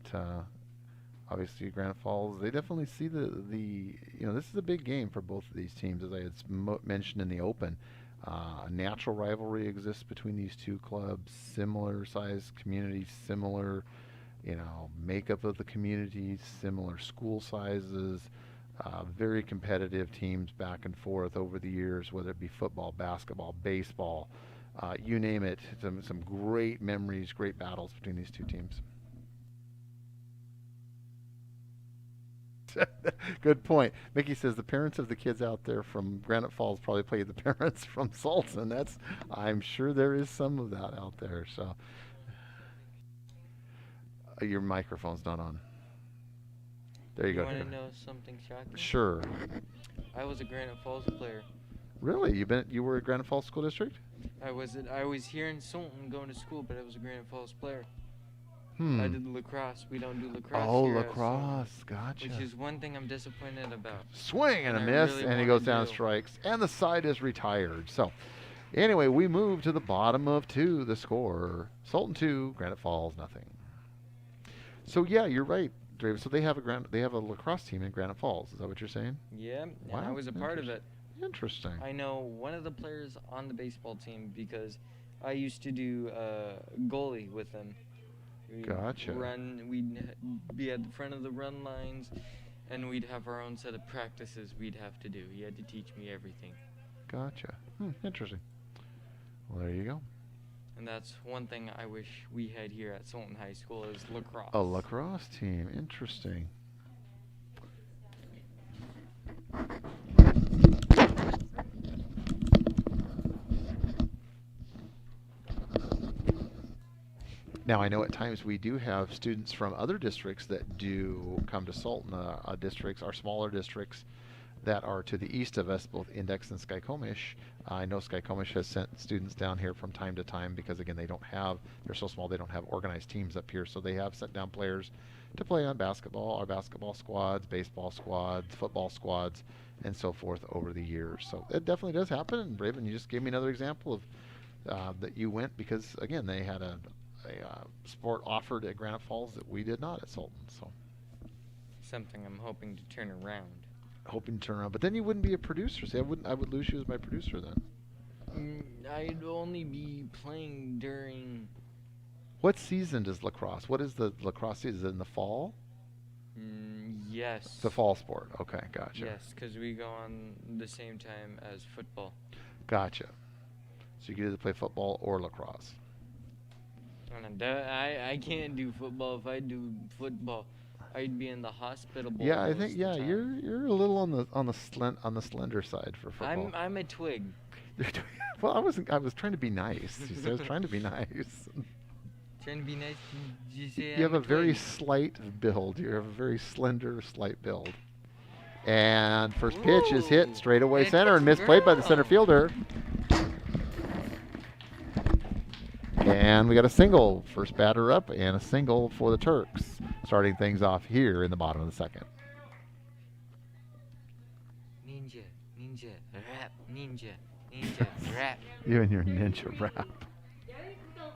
obviously Granite Falls, they definitely see this is a big game for both of these teams, as I had mentioned in the open. A natural rivalry exists between these two clubs, similar sized communities, similar makeup of the communities, similar school sizes, very competitive teams back and forth over the years, whether it be football, basketball, baseball, you name it. Some great memories, great battles between these two teams. Good point. Mickey says the parents of the kids out there from Granite Falls probably played the parents from Sultan. I'm sure there is some of that out there. So your microphone's not on. There you go. You want to know something shocking? Sure. I was a Granite Falls player. Really? You were at Granite Falls School District? I was here in Sultan going to school, but I was a Granite Falls player. Hmm. I did lacrosse. We don't do lacrosse Oh, here at lacrosse. Sultan, Gotcha. which is one thing I'm disappointed about. Swing and a I miss, really and he wanna goes down do. strikes, and the side is retired. So, anyway, we move to the bottom of 2. The score: Sultan 2, Granite Falls nothing. So yeah, you're right, Dave. So they have a lacrosse team in Granite Falls. Is that what you're saying? Yeah, Wow, and I was a part of it. Interesting. I know one of the players on the baseball team because I used to do goalie with them. We'd Gotcha. We'd be at the front of the run lines, and we'd have our own set of practices we'd have to do. He had to teach me everything. Gotcha. Interesting. Well, there you go. And that's one thing I wish we had here at Sultan High School is lacrosse. A lacrosse team. Interesting. Now, I know at times we do have students from other districts that do come to Sultan districts, our smaller districts that are to the east of us, both Index and Skykomish. I know Skykomish has sent students down here from time to time because, again, they're so small, they don't have organized teams up here. So they have sent down players to play on basketball, our basketball squads, baseball squads, football squads, and so forth over the years. So it definitely does happen. And Raven, you just gave me another example of that you went because, again, they had a sport offered at Granite Falls that we did not at Sultan. So Something I'm hoping to turn around. Hoping to turn around, but then you wouldn't be a producer. See, I would lose you as my producer then. I'd only be playing during. What season does lacrosse? What is the lacrosse season? Is it in the fall? Yes. It's a fall sport. Okay, gotcha. Yes, because we go on the same time as football. Gotcha. So you can either play football or lacrosse. I can't do football. If I do football, I'd be in the hospital. Yeah, I most think of the time. you're a little on the slender side for football. I'm a twig. Well, I was trying to be nice. She says trying to be nice. Trying to be nice. Did you say You I'm have a very twig? slight build. You have a very slender, slight build. And first pitch is hit Ooh, straight away and it center and touched the misplayed by the center ground. fielder. And we got a single. First batter up and a single for the Turks, starting things off here in the bottom of the second. Ninja, ninja, rap, ninja, ninja, rap. You and your ninja rap. Derek Stiltner.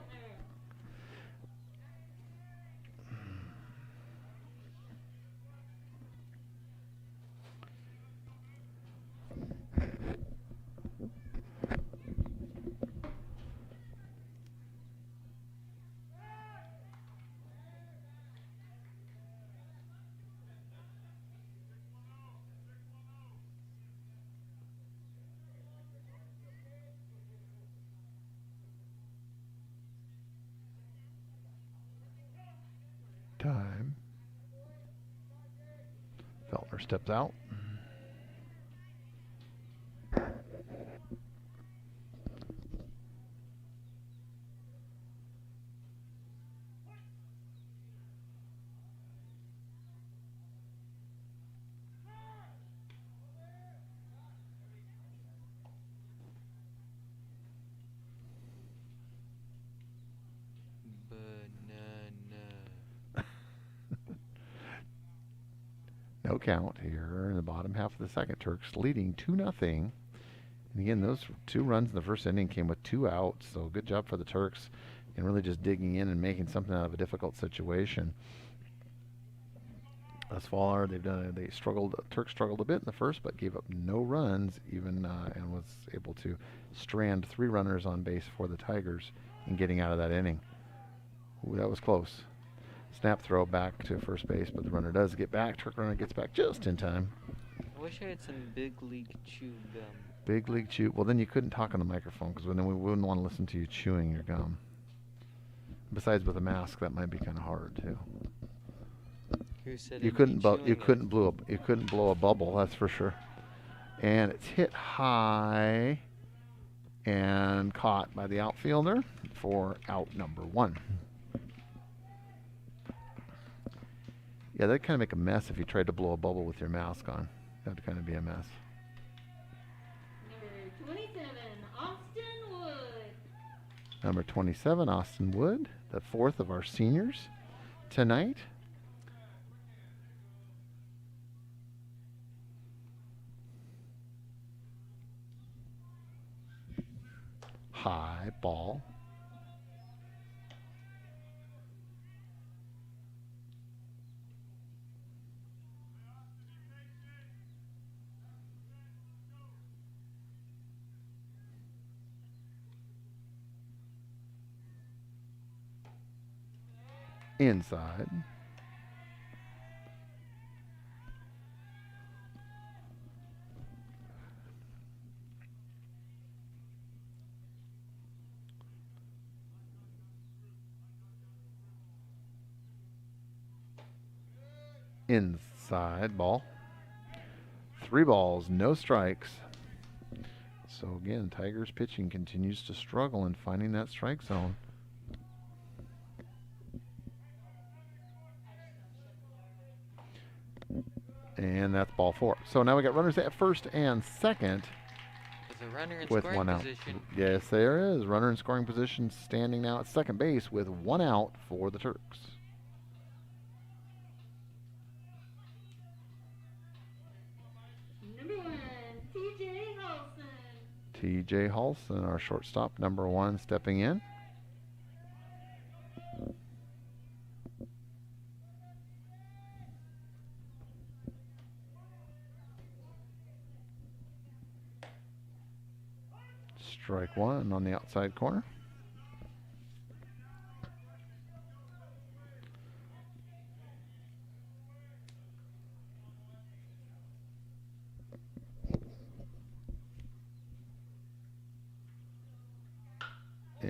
Time. Feltner steps out. Banana. No count here in the bottom half of the second. Turks leading 2-0. And again, those 2 runs in the first inning came with 2 outs. So good job for the Turks in really just digging in and making something out of a difficult situation. Thus far, Turks struggled a bit in the first, but gave up no runs even and was able to strand 3 runners on base for the Tigers in getting out of that inning. Ooh, that was close. Snap throw back to first base, but the runner does get back. Turk runner gets back just in time. I wish I had some big league chew gum. Big league chew. Well, then you couldn't talk on the microphone because then we wouldn't want to listen to you chewing your gum. Besides, with a mask, that might be kind of hard too. Who said You I'd be couldn't chewing it? you couldn't blow a bubble, that's for sure. And it's hit high and caught by the outfielder for out number 1. Yeah, that'd kind of make a mess if you tried to blow a bubble with your mask on. That'd kind of be a mess. Number 27, Austin Wood. Number 27, Austin Wood, the 4th of our seniors tonight. High ball. Inside. Inside ball. 3 balls, no strikes. So again, Tigers pitching continues to struggle in finding that strike zone. And that's ball 4. So now we got runners at first and second There's a runner in with scoring 1 out. position. Yes, there is. Runner in scoring position standing now at second base with 1 out for the Turks. Number 1, TJ Halson. TJ Halson, our shortstop, number 1, stepping in. Strike 1 on the outside corner.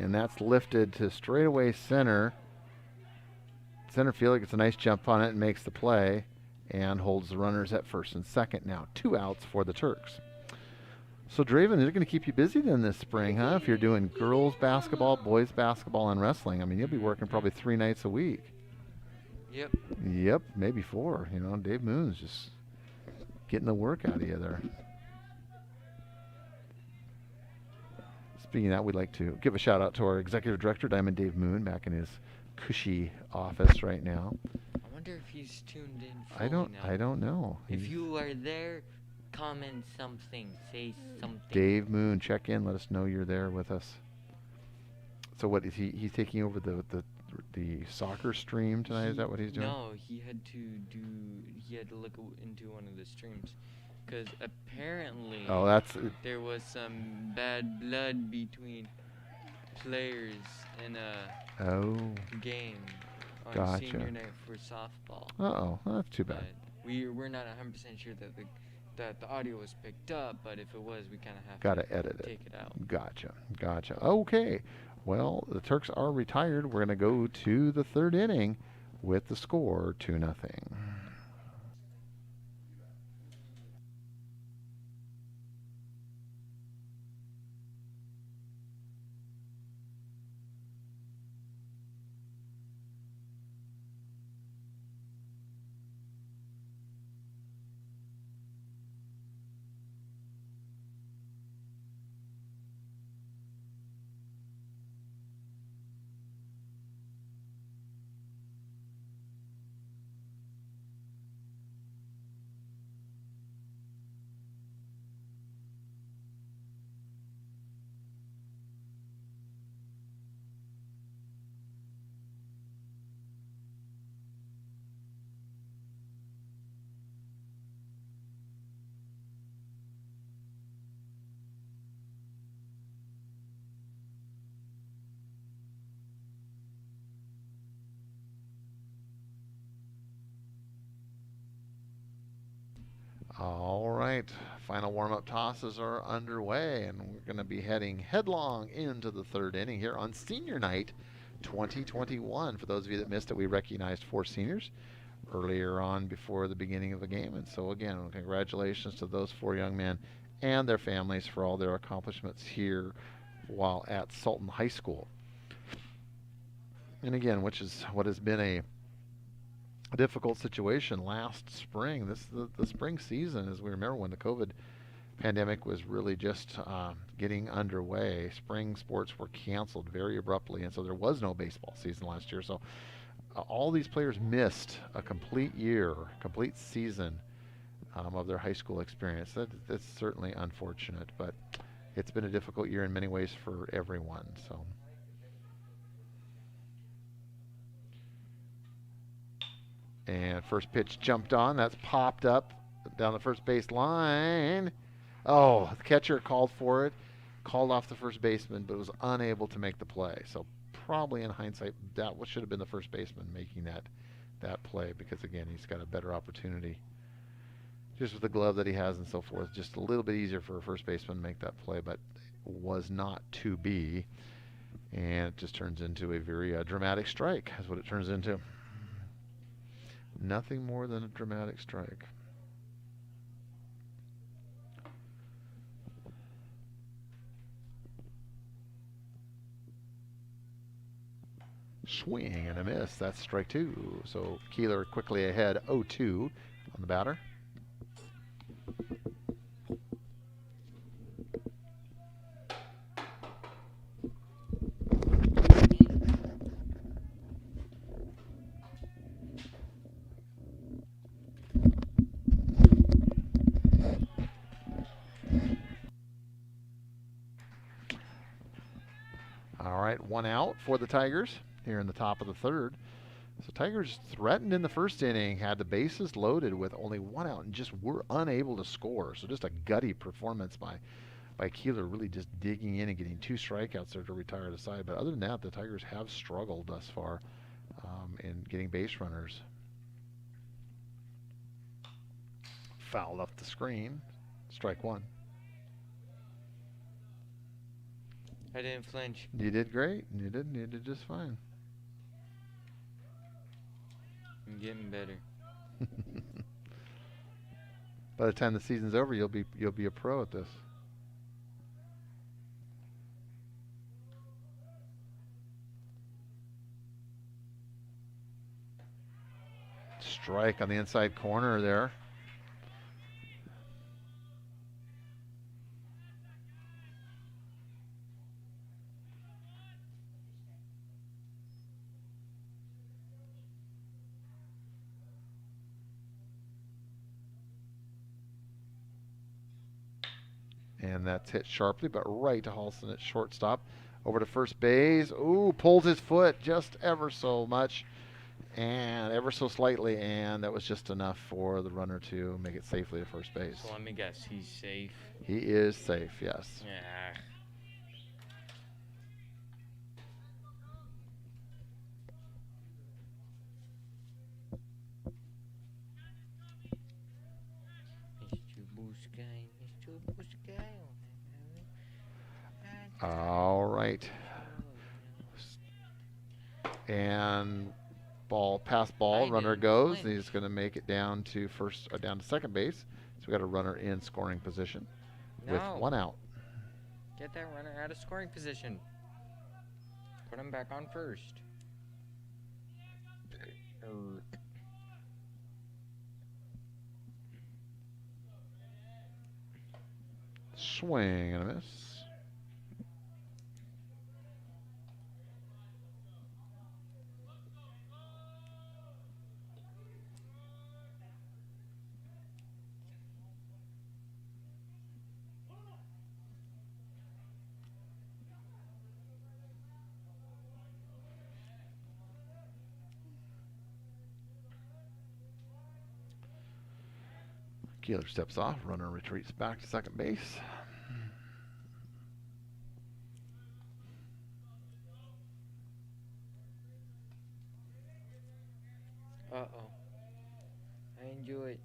And that's lifted to straightaway center. Center field gets a nice jump on it and makes the play and holds the runners at first and second now. 2 outs for the Turks. So, Draven, they're going to keep you busy then this spring, huh? If you're doing girls basketball, boys basketball, and wrestling. I mean, you'll be working probably 3 nights a week. Yep. Yep, maybe 4. You know, Dave Moon's just getting the work out of you there. Speaking of that, we'd like to give a shout out to our executive director, Diamond Dave Moon, back in his cushy office right now. I wonder if he's tuned in. I don't know. If you are there, comment something. Say something. Dave Moon, check in. Let us know you're there with us. So what is he? He's taking over the soccer stream tonight. Is that what he's doing? No, he had to look into one of the streams, because apparently there was some bad blood between players in a game on senior night for softball. Well, that's too bad. But we're not 100% sure that the audio was picked up, but if it was, we kind of have to edit take it out. Gotcha. Okay. Well, the Turks are retired. We're going to go to the 3rd inning with the score 2-0. All right, final warm-up tosses are underway, and we're going to be heading headlong into the 3rd inning here on Senior Night 2021. For those of you that missed it, we recognized 4 seniors earlier on before the beginning of the game, and so again, congratulations to those 4 young men and their families for all their accomplishments here while at Sultan High School. And again, which is what has been a difficult situation last spring. The spring season, as we remember, when the COVID pandemic was really just getting underway, spring sports were canceled very abruptly, and so there was no baseball season last year. So all these players missed a complete season of their high school experience. That's certainly unfortunate, but it's been a difficult year in many ways for everyone. So. And first pitch jumped on. That's popped up down the first base line. Oh, the catcher called for it, called off the first baseman, but was unable to make the play. So probably in hindsight, that should have been the first baseman making that play, because again, he's got a better opportunity. Just with the glove that he has and so forth, just a little bit easier for a first baseman to make that play, but was not to be. And it just turns into a very dramatic strike, is what it turns into. Nothing more than a dramatic strike. Swing and a miss. That's strike 2. So Keeler quickly ahead 0-2 on the batter. All right, 1 out for the Tigers here in the top of the 3rd. So Tigers threatened in the first inning, had the bases loaded with only 1 out, and just were unable to score. So just a gutty performance by Keeler, really just digging in and getting 2 strikeouts there to retire the side. But other than that, the Tigers have struggled thus far in getting base runners. Fouled off the screen. Strike 1. I didn't flinch. You did great. You did just fine. I'm getting better. By the time the season's over, you'll be a pro at this. Strike on the inside corner there. And that's hit sharply, but right to Halston at shortstop. Over to first base. Ooh, pulls his foot just ever so much. And ever so slightly, and that was just enough for the runner to make it safely to first base. So let me guess, he's safe. He is safe, yes. Yeah. All right. And pass ball, runner goes. He's going to make it down to down to second base. So we got a runner in scoring position with one out. Get that runner out of scoring position. Put him back on first. Swing and a miss. Keeler steps off. Runner retreats back to second base. Uh-oh. I enjoy it.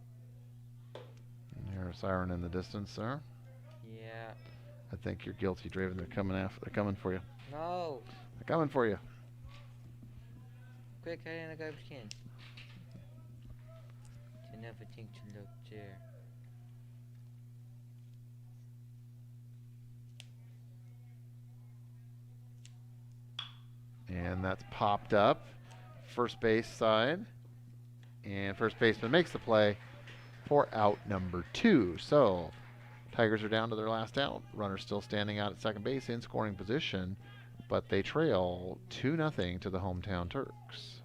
There's a siren in the distance there. Yeah. I think you're guilty, Draven. They're coming for you. No. They're coming for you. Quick, hide in the garbage can. You never think to look there. And that's popped up. First base side. And first baseman makes the play for out number 2. So Tigers are down to their last out. Runner still standing out at second base in scoring position, but they trail 2-0 to the hometown Turks.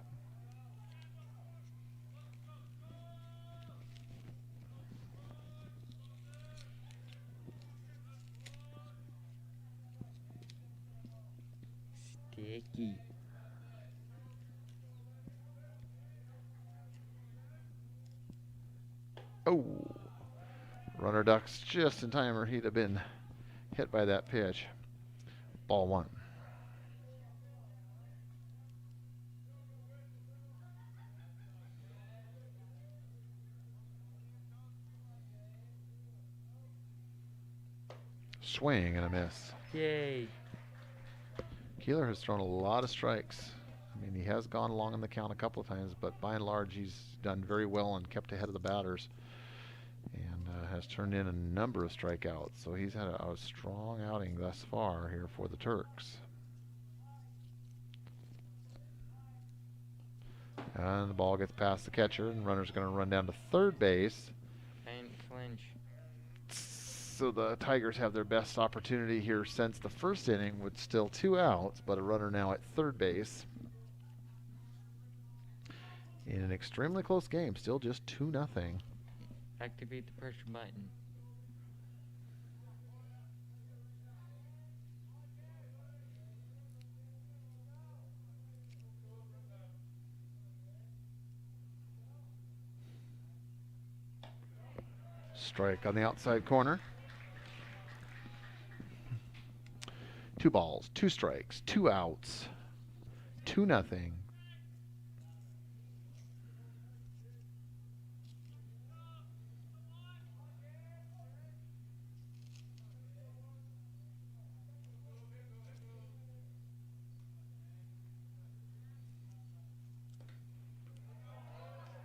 Sticky. Oh, runner ducks just in time or he'd have been hit by that pitch. Ball 1. Swing and a miss. Yay. Keeler has thrown a lot of strikes. I mean, he has gone long in the count a couple of times, but by and large, he's done very well and kept ahead of the batters and has turned in a number of strikeouts. So he's had a strong outing thus far here for the Turks. And the ball gets past the catcher, and the runner's going to run down to third base. And clinch. So the Tigers have their best opportunity here since the first inning with still 2 outs, but a runner now at third base. In an extremely close game, still just 2-0. Activate the pressure button. Strike on the outside corner. 2 balls, 2 strikes, 2 outs, 2-0.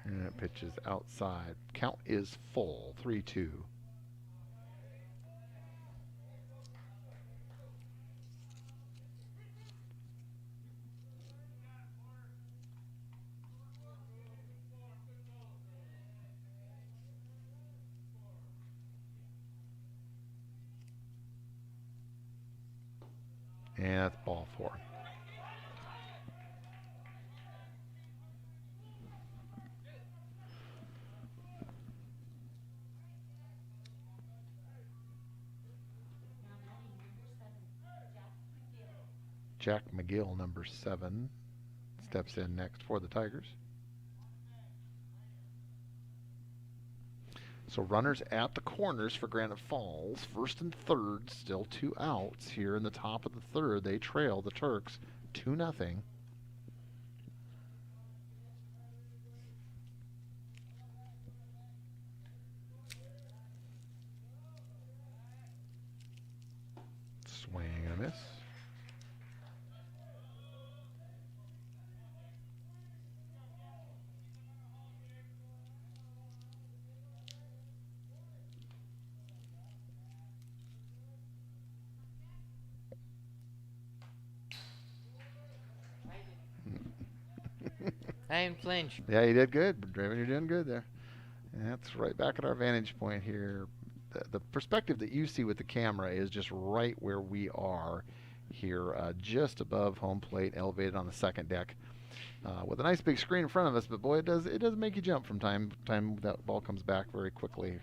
And it pitches outside. Count is full, 3-2. And that's ball 4. Jack McGill, number 7, steps in next for the Tigers. So runners at the corners for Granite Falls. First and third, still 2 outs here in the top of the third. They trail the Turks 2-0. Swing and a miss. I didn't flinch. Yeah, you did good. Draven, you're doing good there. And that's right back at our vantage point here. The perspective that you see with the camera is just right where we are here, just above home plate, elevated on the second deck, with a nice big screen in front of us. But boy, it does make you jump from time to time. That ball comes back very quickly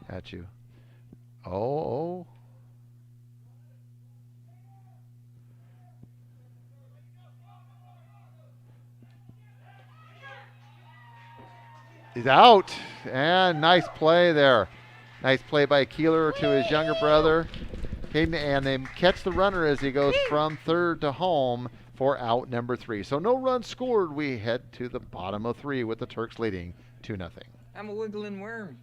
at you. Oh. He's out, and nice play there. Nice play by Keeler to his younger brother, Caden, and they catch the runner as he goes from third to home for out number 3. So no runs scored. We head to the bottom of 3 with the Turks leading 2-0. I'm a wiggling worm.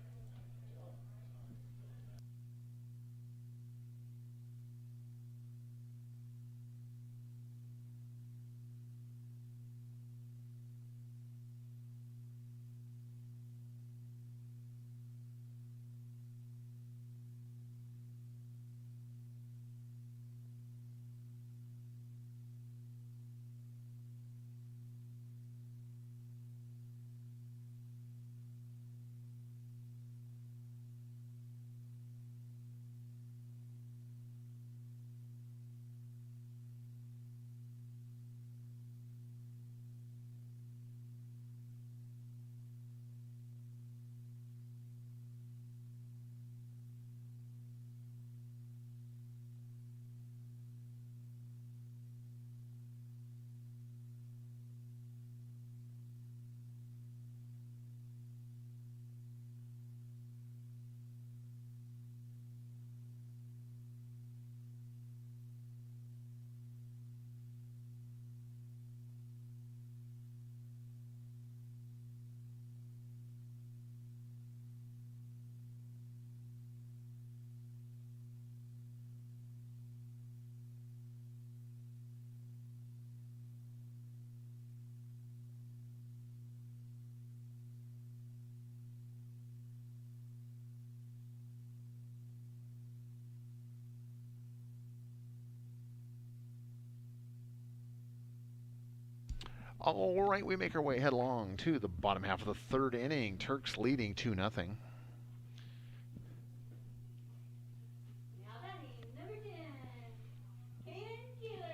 All right, we make our way headlong to the bottom half of the third inning. Turks leading 2-0. Now batting,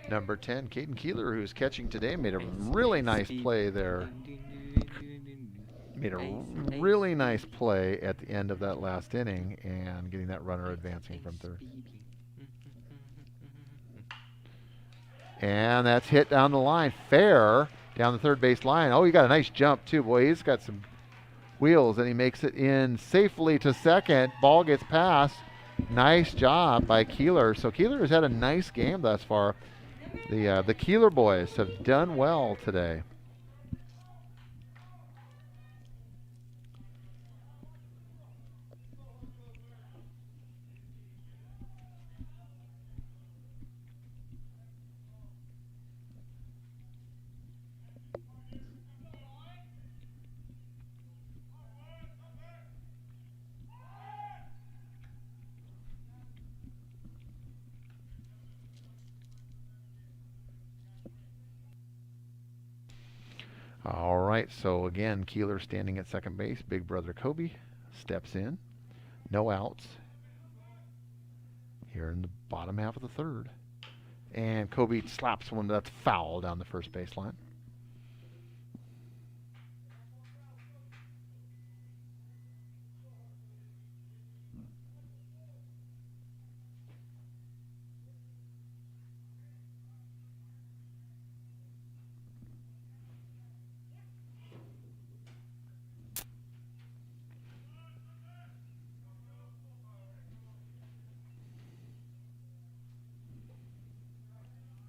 Number 10, Caden Keeler, who's catching today, made a really nice play there. Made a really nice play at the end of that last inning and getting that runner advancing from third. And that's hit down the line. Fair down the third base line. Oh, he got a nice jump too. Boy, he's got some wheels, and he makes it in safely to second. Ball gets past. Nice job by Keeler. So Keeler has had a nice game thus far. The Keeler boys have done well today. All right, so again, Keeler standing at second base. Big brother Kobe steps in. No outs here in the bottom half of the third. And Kobe slaps one that's foul down the first baseline.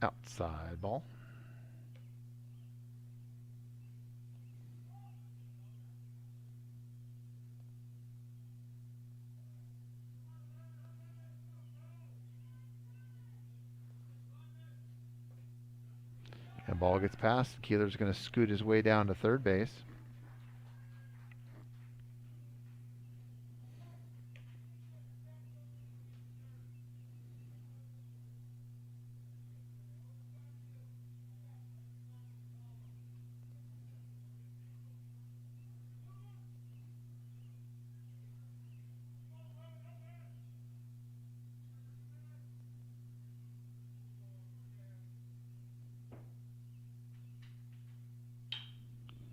Outside ball. And ball gets past. Keeler's going to scoot his way down to third base.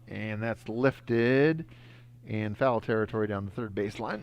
And that's lifted in foul territory down the third baseline.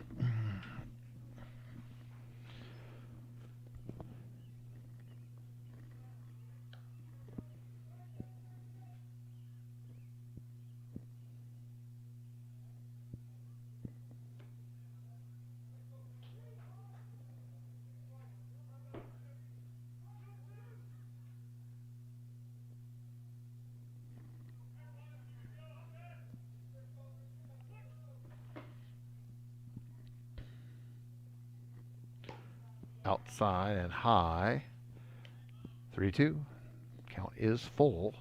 Outside and high. 3-2. Count is full.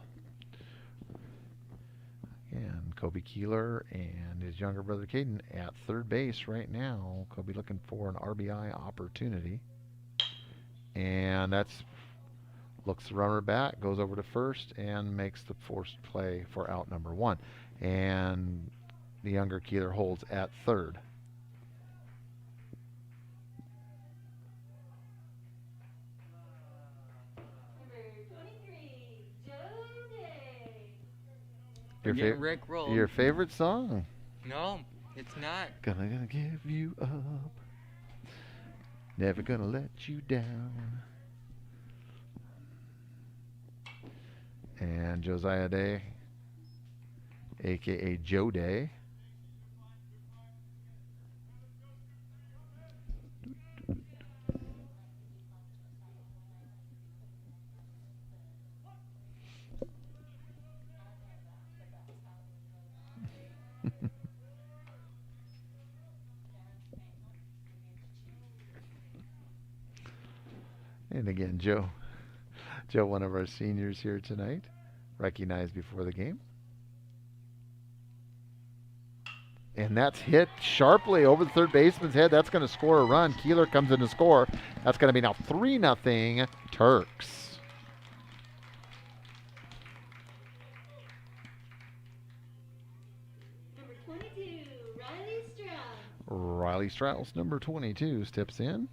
And Kobe Keeler and his younger brother Caden at third base right now. Kobe looking for an RBI opportunity. And that's looks the runner back, goes over to first, and makes the forced play for out number one. And the younger Keeler holds at third. Your favorite song? No, it's not. Gonna give you up. Never gonna let you down. And Josiah Day, a.k.a. Joe Day. And again, Joe, one of our seniors here tonight, recognized before the game. And that's hit sharply over the third baseman's head. That's going to score a run. Keeler comes in to score. That's going to be now 3-0 Turks. Number 22, Riley Strauss. Riley Strauss, number 22, steps in.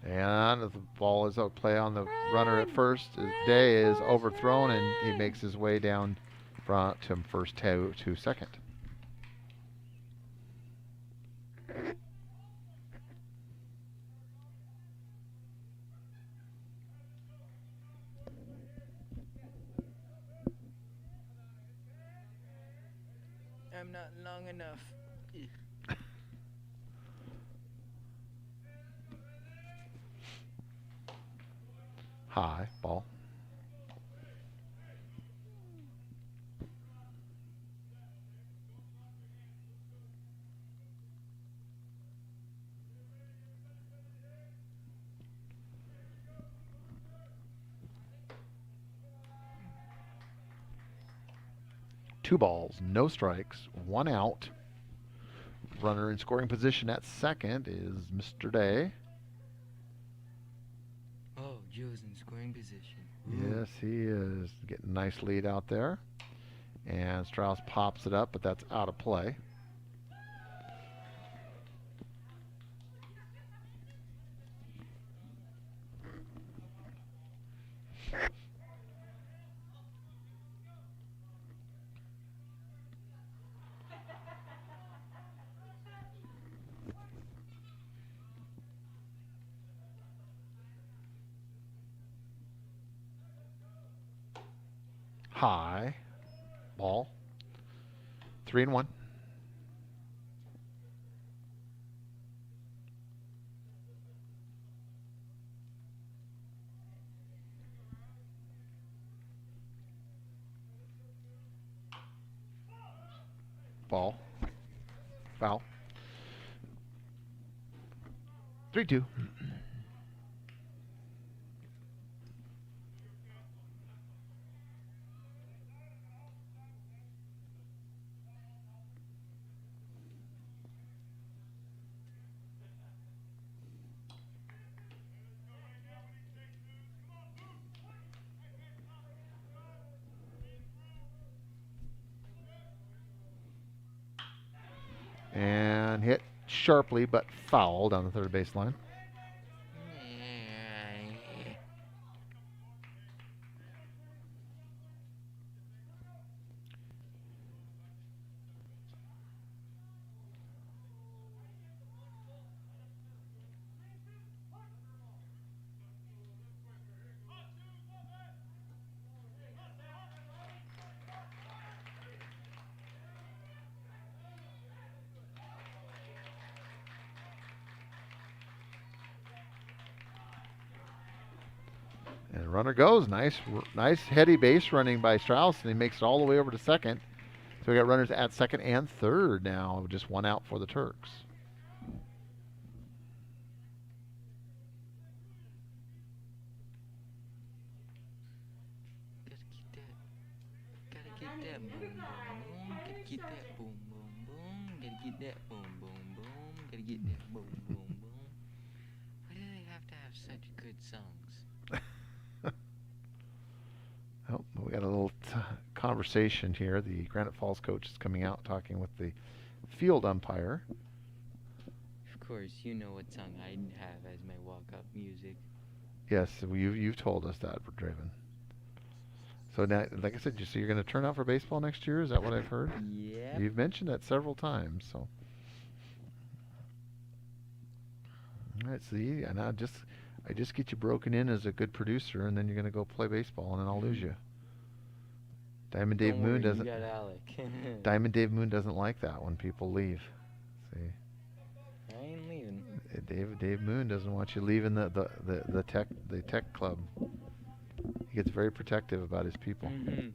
And the ball is out play on the runner at first. Day is overthrown, and he makes his way down from first to second. I'm not long enough. High. Ball. Two balls, no strikes, one out. Runner in scoring position at second is Mr. Day. Oh, Joe's in scoring position. Ooh. Yes, he is. Getting a nice lead out there. And Strauss pops it up, but that's out of play. High. Ball. 3-1. Ball. Foul. 3-2. And hit sharply, but fouled on the third baseline. And runner goes. Nice heady base running by Strauss, and he makes it all the way over to second. So we got runners at second and third now, just one out for the Turks. Gotta get that boom boom boom. Gotta get that boom boom boom. Gotta get that boom boom boom. Gotta get that boom boom boom. Why do they have to have such good songs? Oh, we got a little conversation here. The Granite Falls coach is coming out talking with the field umpire. Of course, you know what song I'd have as my walk-up music. Yes, you've told us that, Draven. So now, like I said, so you're going to turn out for baseball next year? Is that what I've heard? Yeah. You've mentioned that several times. So, all right. See, and I just get you broken in as a good producer, and then you're going to go play baseball, and then I'll lose you. Diamond Dave Moon doesn't. You got Alec. Diamond Dave Moon doesn't like that when people leave. See. I ain't leaving. Dave Moon doesn't want you leaving the tech club. He gets very protective about his people. Mm-hmm.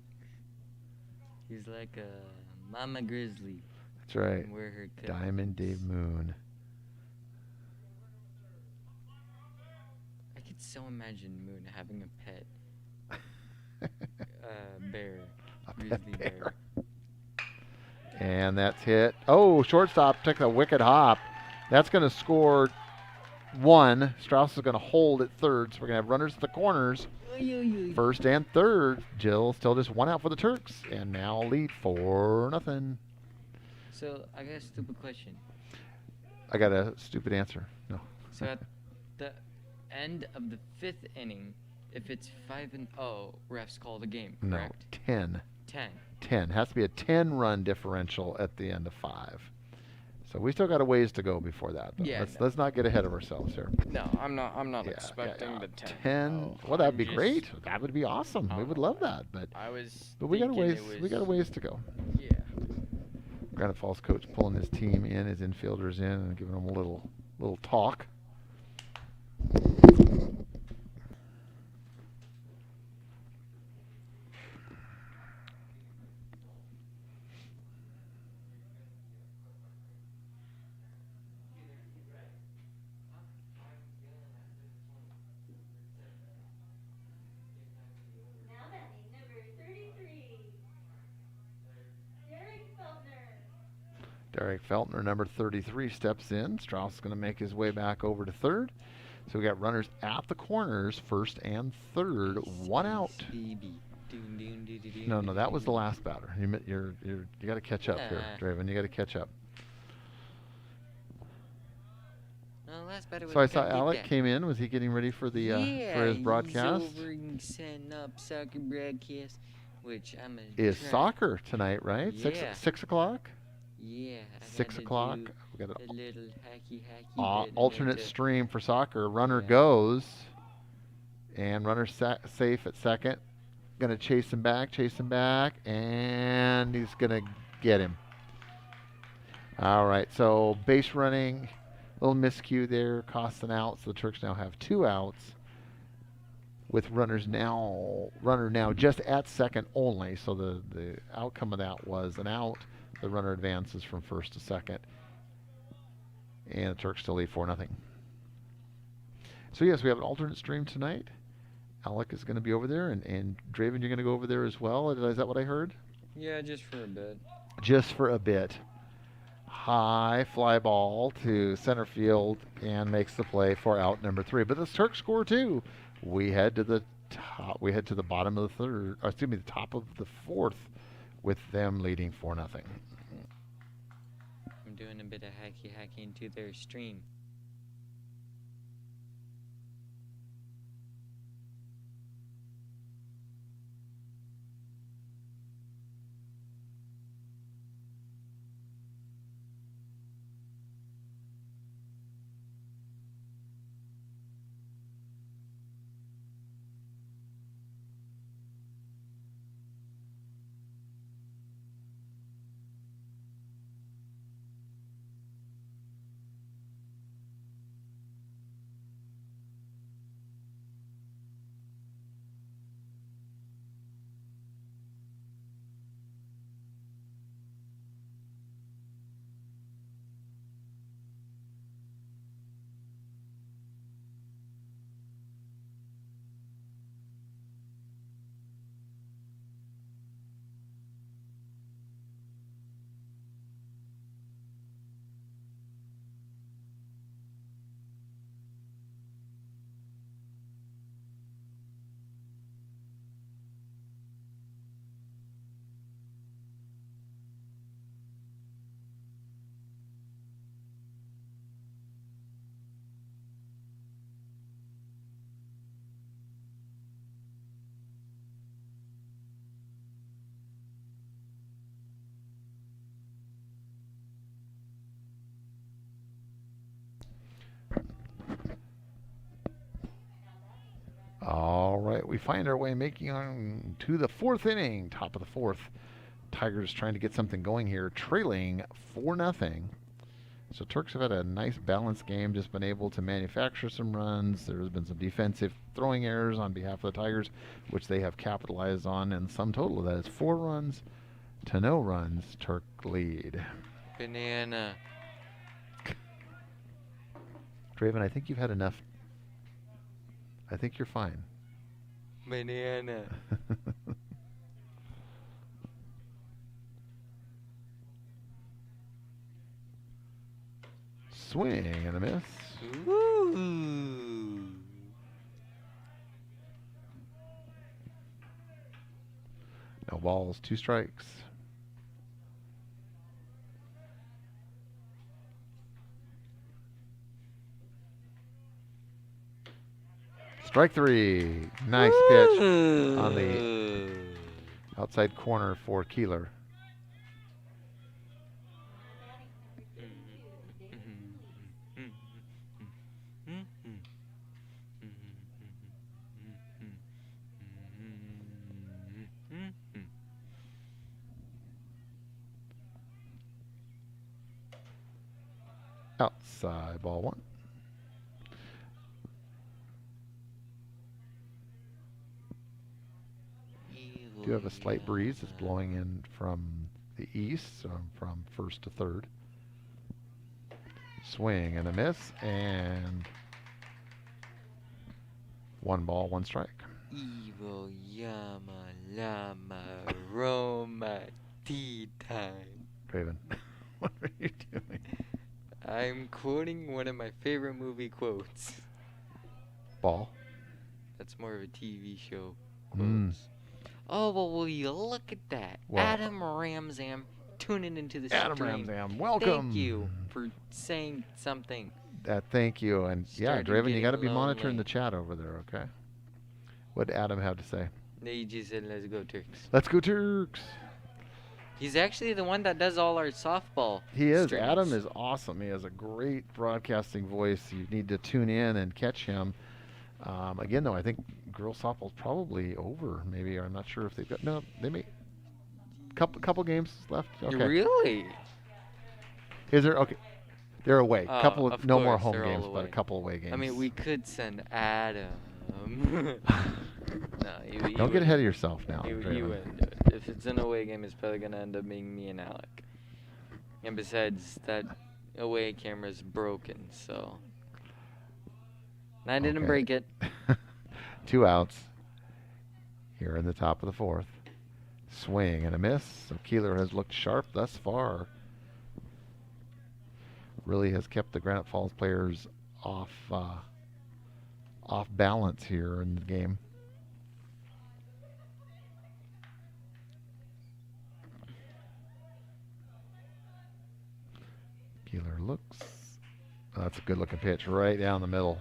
He's like a mama grizzly. That's right. Wear her cups. Diamond Dave Moon. I could so imagine Moon having a pet. Bear. Grizzly bear. And that's hit. Oh, shortstop took a wicked hop. That's going to score one. Strauss is going to hold at third, so we're going to have runners at the corners. First and third. Jill still just one out for the Turks, and now lead 4-0. So I got a stupid question. I got a stupid answer. No. So at the end of the 5th inning, if it's 5-0, refs call the game, correct? No, 10. 10. Has to be a 10-run differential at the end of 5. So we still got a ways to go before that. Yeah, let's not get ahead of ourselves here. No, I'm not expecting the 10. 10. Well, that'd be great. That would be awesome. We would love that. But we got a ways. We got a ways to go. Yeah. Granite Falls coach pulling his team in, his infielders in, and giving them a little talk. Derek Feltner, number 33, steps in. Strauss is going to make his way back over to third. So we got runners at the corners, first and third, one out. No, that was the last batter. You got to catch up here, Draven. You got to catch up. No, last batter was so I saw Alec came in. Was he getting ready for the for his broadcast? He's over setting up soccer broadcast, which I'm is soccer tonight, right? Yeah. 6 o'clock. Yeah. 6 o'clock. We got a little hacky alternate stream for soccer. Runner goes, and runner safe at second. Gonna chase him back, and he's gonna get him. All right, so base running, little miscue there, costs an out. So the Turks now have 2 outs, with runner now just at second only. So the outcome of that was an out. The runner advances from first to second, and the Turks still lead 4-0. So yes, we have an alternate stream tonight. Alec is going to be over there, and Draven, you're going to go over there as well. Is that what I heard? Yeah, just for a bit. Just for a bit. High fly ball to center field and makes the play for out number 3. But the Turks score 2. We head to the top. We head to the bottom of the third. The top of the 4th, with them leading 4-0. I'm doing a bit of hacky into their stream. All right, we find our way making on to the 4th inning, top of the 4th. Tigers trying to get something going here, trailing 4-0. So Turks have had a nice balanced game, just been able to manufacture some runs. There's been some defensive throwing errors on behalf of the Tigers, which they have capitalized on, and sum total of that is 4 runs to no runs. Turk lead. Banana. Draven, I think you've had enough. I think you're fine. Banana. Swing and a miss. Ooh. No balls, 2 strikes. Strike 3. Nice pitch on the outside corner for Keeler. Outside, ball 1. Do have a slight breeze that's blowing in from the east, so from first to third. Swing and a miss, and 1 ball, 1 strike. Evil Yama Lama Roma tea time. Raven, what are you doing? I'm quoting one of my favorite movie quotes. Ball. That's more of a TV show Mm. quotes. Oh, well, will you look at that? Well, Adam Ramzam tuning into the Adam stream. Ramzam, welcome. Thank you for saying something. Thank you. And yeah, Started Draven, you got to be getting monitoring lonely. the chat over there, okay? What did Adam have to say? They just said, let's go Turks. Let's go Turks. He's actually the one that does all our softball He is. streams. Adam is awesome. He has a great broadcasting voice. You need to tune in and catch him. Again, though, I think girls softball's probably over. Maybe I'm not sure if they've got. No, they may. Couple games left. Okay. Really? Is there? Okay. They're away. Of no course, more home they're all games, but a away. couple away games. I mean, we could send Adam. No, you Don't get ahead of yourself now. You Draven. wouldn't do it. If it's an away game, it's probably going to end up being me and Alec. And besides, that away camera's broken, so. And I didn't Okay. break it. 2 outs here in the top of the 4th. Swing and a miss. So Keeler has looked sharp thus far. Really has kept the Granite Falls players off balance here in the game. Keeler looks. Oh, that's a good looking pitch right down the middle.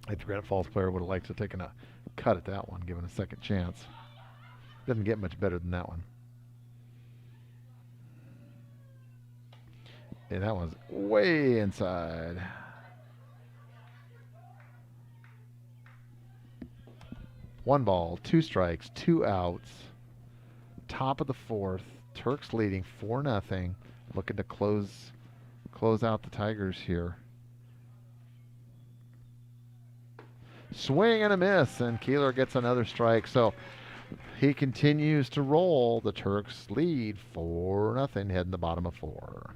I think the Granite Falls player would have liked to have taken a cut at that one, given a second chance. Doesn't get much better than that one. And that one's way inside. One ball, 2 strikes, 2 outs. Top of the 4th. Turks leading 4-0. Looking to close out the Tigers here. Swing and a miss, and Keeler gets another strike. So he continues to roll. The Turks lead 4-0, heading the bottom of 4.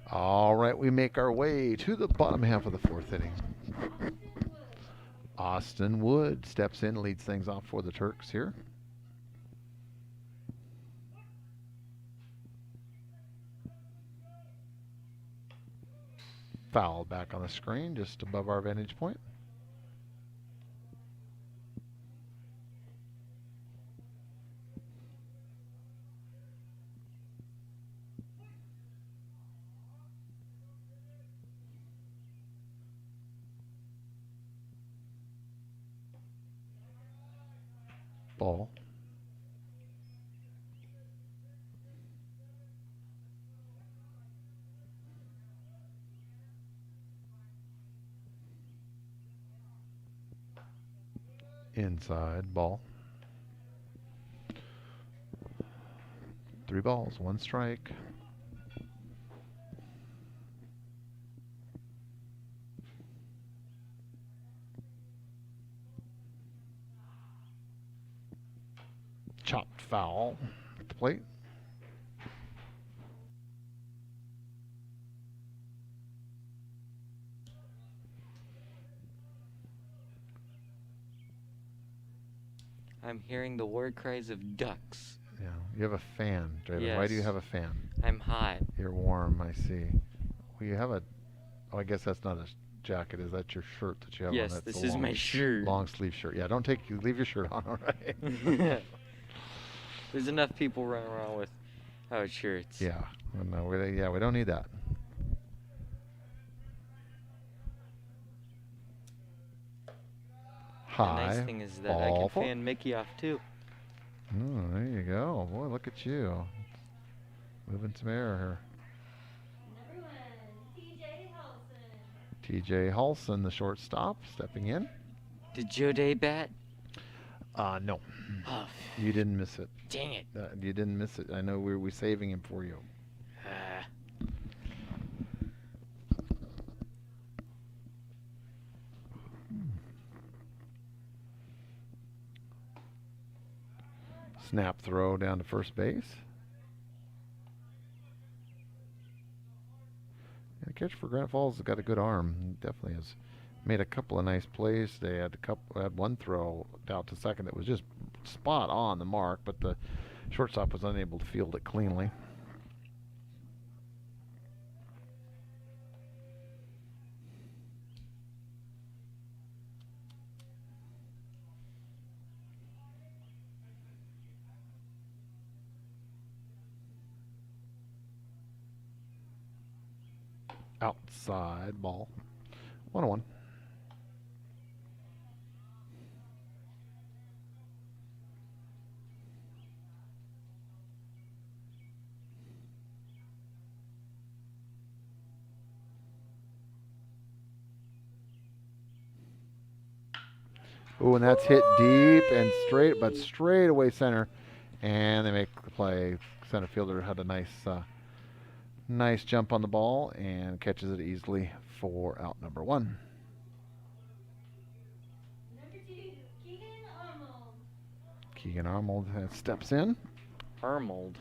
All right, we make our way to the bottom half of the 4th inning. Austin Wood steps in, leads things off for the Turks here. Foul back on the screen, just above our vantage point. Ball. Inside, ball. 3 balls, 1 strike. Chopped foul at the plate. I'm hearing the war cries of ducks Yeah. You have a fan, Draven. Yes. Why do you have a fan? I'm hot. You're warm, I see. Well, you have a... Oh, I guess that's not a jacket. Is that your shirt that you have on? Yes, That's this a is my shirt. long sleeve shirt. Yeah, don't take... Leave your shirt on, all right? There's enough people running around without shirts. Yeah. Well, no, we don't need that. High. The nice thing is that I can fan Mickey off too. Oh, there you go. Boy, look at you. Moving some air here. Number 1, TJ Halson. TJ Halson, the shortstop, stepping in. Did Joe Day bat? No. Oh, You didn't miss it. dang it. You didn't miss it. I know we're saving him for you. Snap throw down to first base. And the catcher for Granite Falls has got a good arm. He definitely has made a couple of nice plays. They had one throw out to second that was just spot on the mark, but the shortstop was unable to field it cleanly. Outside ball. 1-1. Ooh, and that's hit deep and straight away center, and they make the play. Center fielder had a nice jump on the ball and catches it easily for out number 1. Number 2, Keegan Arnold. Keegan Arnold steps in. Arnold.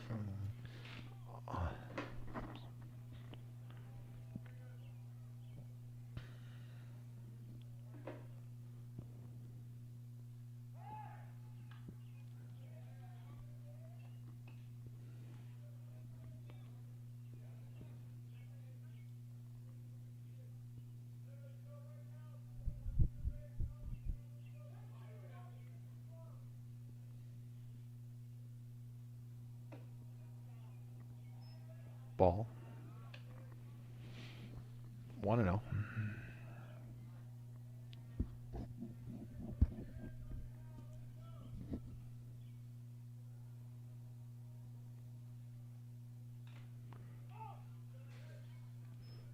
Ball. 1-0.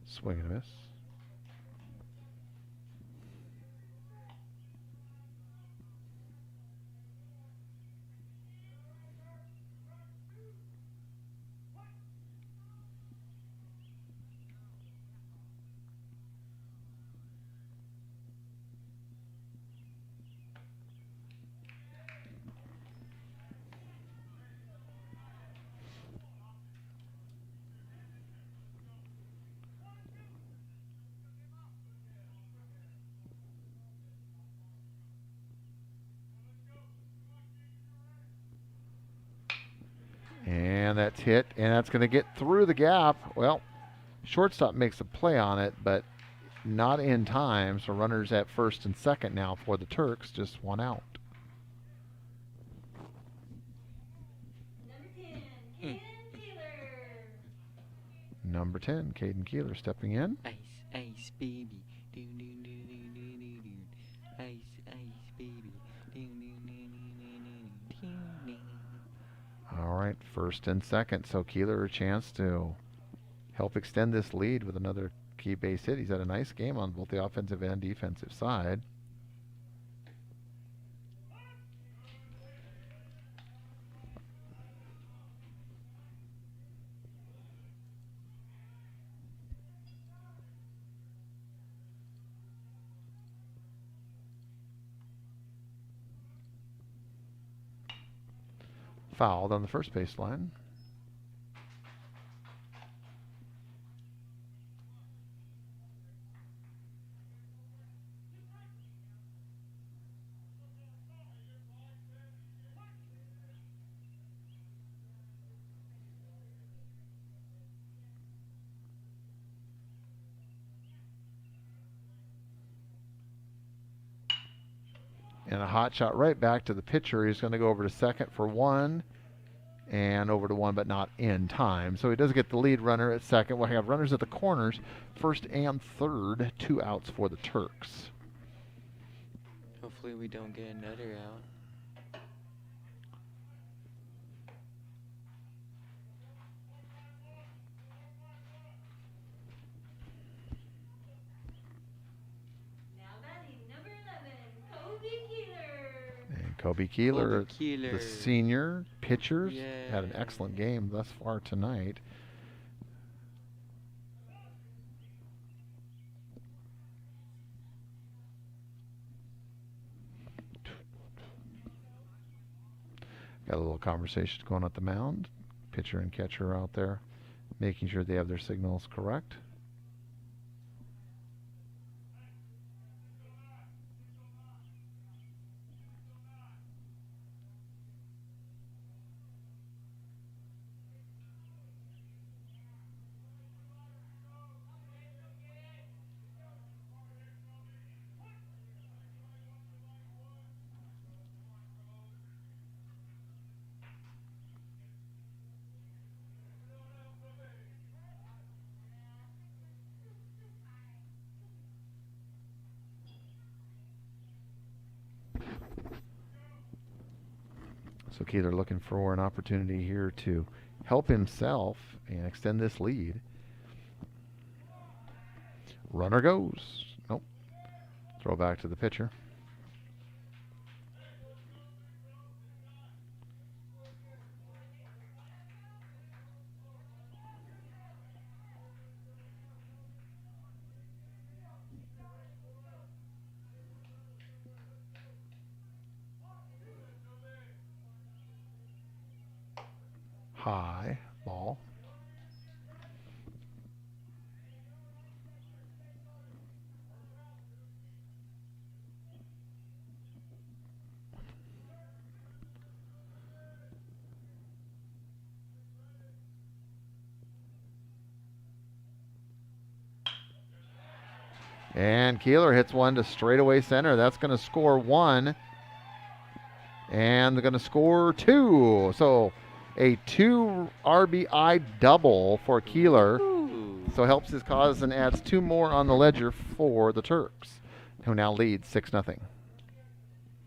Swing and a miss. And that's hit, and that's going to get through the gap. Well, shortstop makes a play on it, but not in time. So runners at first and second now for the Turks, just one out. Number 10, Caden Keeler. Number 10, Caden Keeler stepping in. Ice, ice, baby. Do, do, do, do, do, do, do. Ice, ice, baby. Do, do, do, do, do, do, do. All right, first and second. So Keeler a chance to help extend this lead with another key base hit. He's had a nice game on both the offensive and defensive side. Fouled on the first baseline. And a hot shot right back to the pitcher. He's going to go over to second for one and over to one, but not in time. So he does get the lead runner at second. We'll have runners at the corners, first and third, 2 outs for the Turks. Hopefully we don't get another out. Kobe Keeler, the senior pitcher, had an excellent game thus far tonight. Got a little conversation going at the mound. Pitcher and catcher out there making sure they have their signals correct. So Keeler looking for an opportunity here to help himself and extend this lead. Runner goes. Nope. Throw back to the pitcher. High ball. And Keeler hits one to straightaway center. That's going to score one. And they're going to score two. So a 2 RBI double for Keeler. Ooh. So helps his cause and adds 2 more on the ledger for the Turks, who now lead 6-0.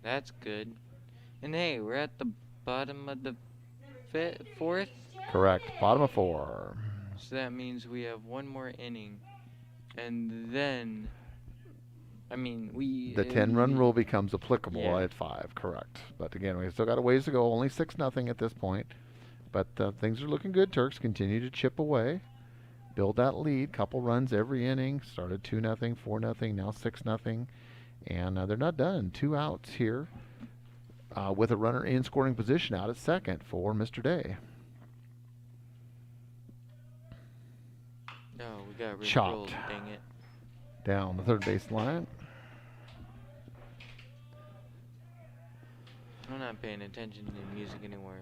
That's good. And hey, we're at the bottom of the fourth. Correct. Bottom of 4. So that means we have one more inning. And then, I mean, the 10-run rule becomes applicable Yeah. at 5, correct. But again, we've still got a ways to go. Only 6-0 at this point. But things are looking good. Turks continue to chip away, build that lead. Couple runs every inning. Started 2-0, 4-0, now 6-0. And they're not done. 2 outs here with a runner in scoring position out at second for Mr. Day. No, we got Chopped. rickrolled, dang it. Down the third base line. I'm not paying attention to music anymore.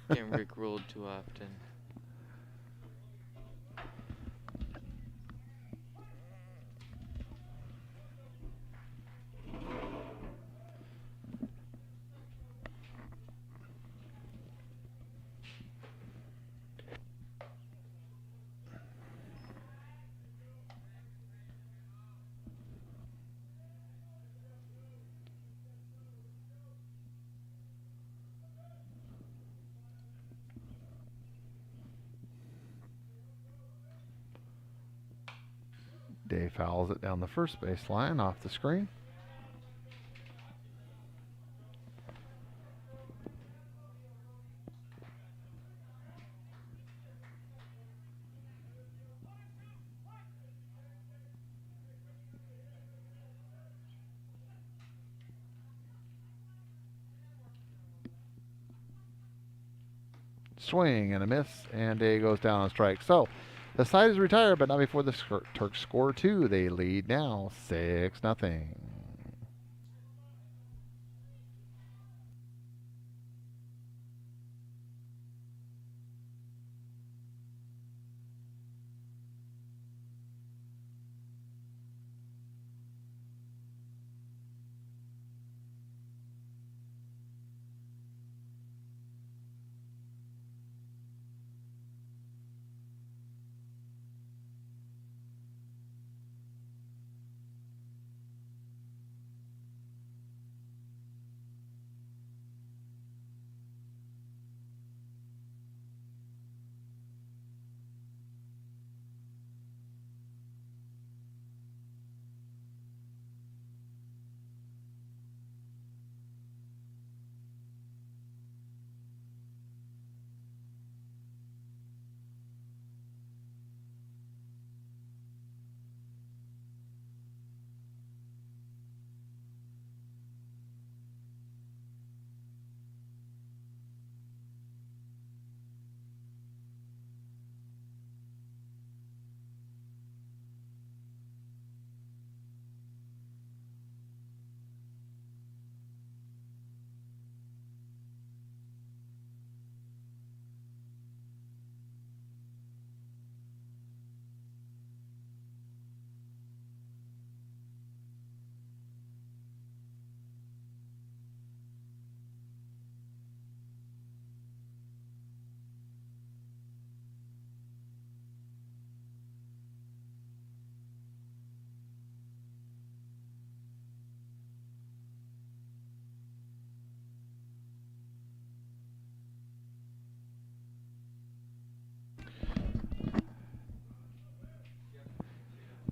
Getting rickrolled too often. Day fouls it down the first base line off the screen. Swing and a miss, and Day goes down on strike. So the side is retired, but not before the Turks score 2. They lead now 6-0.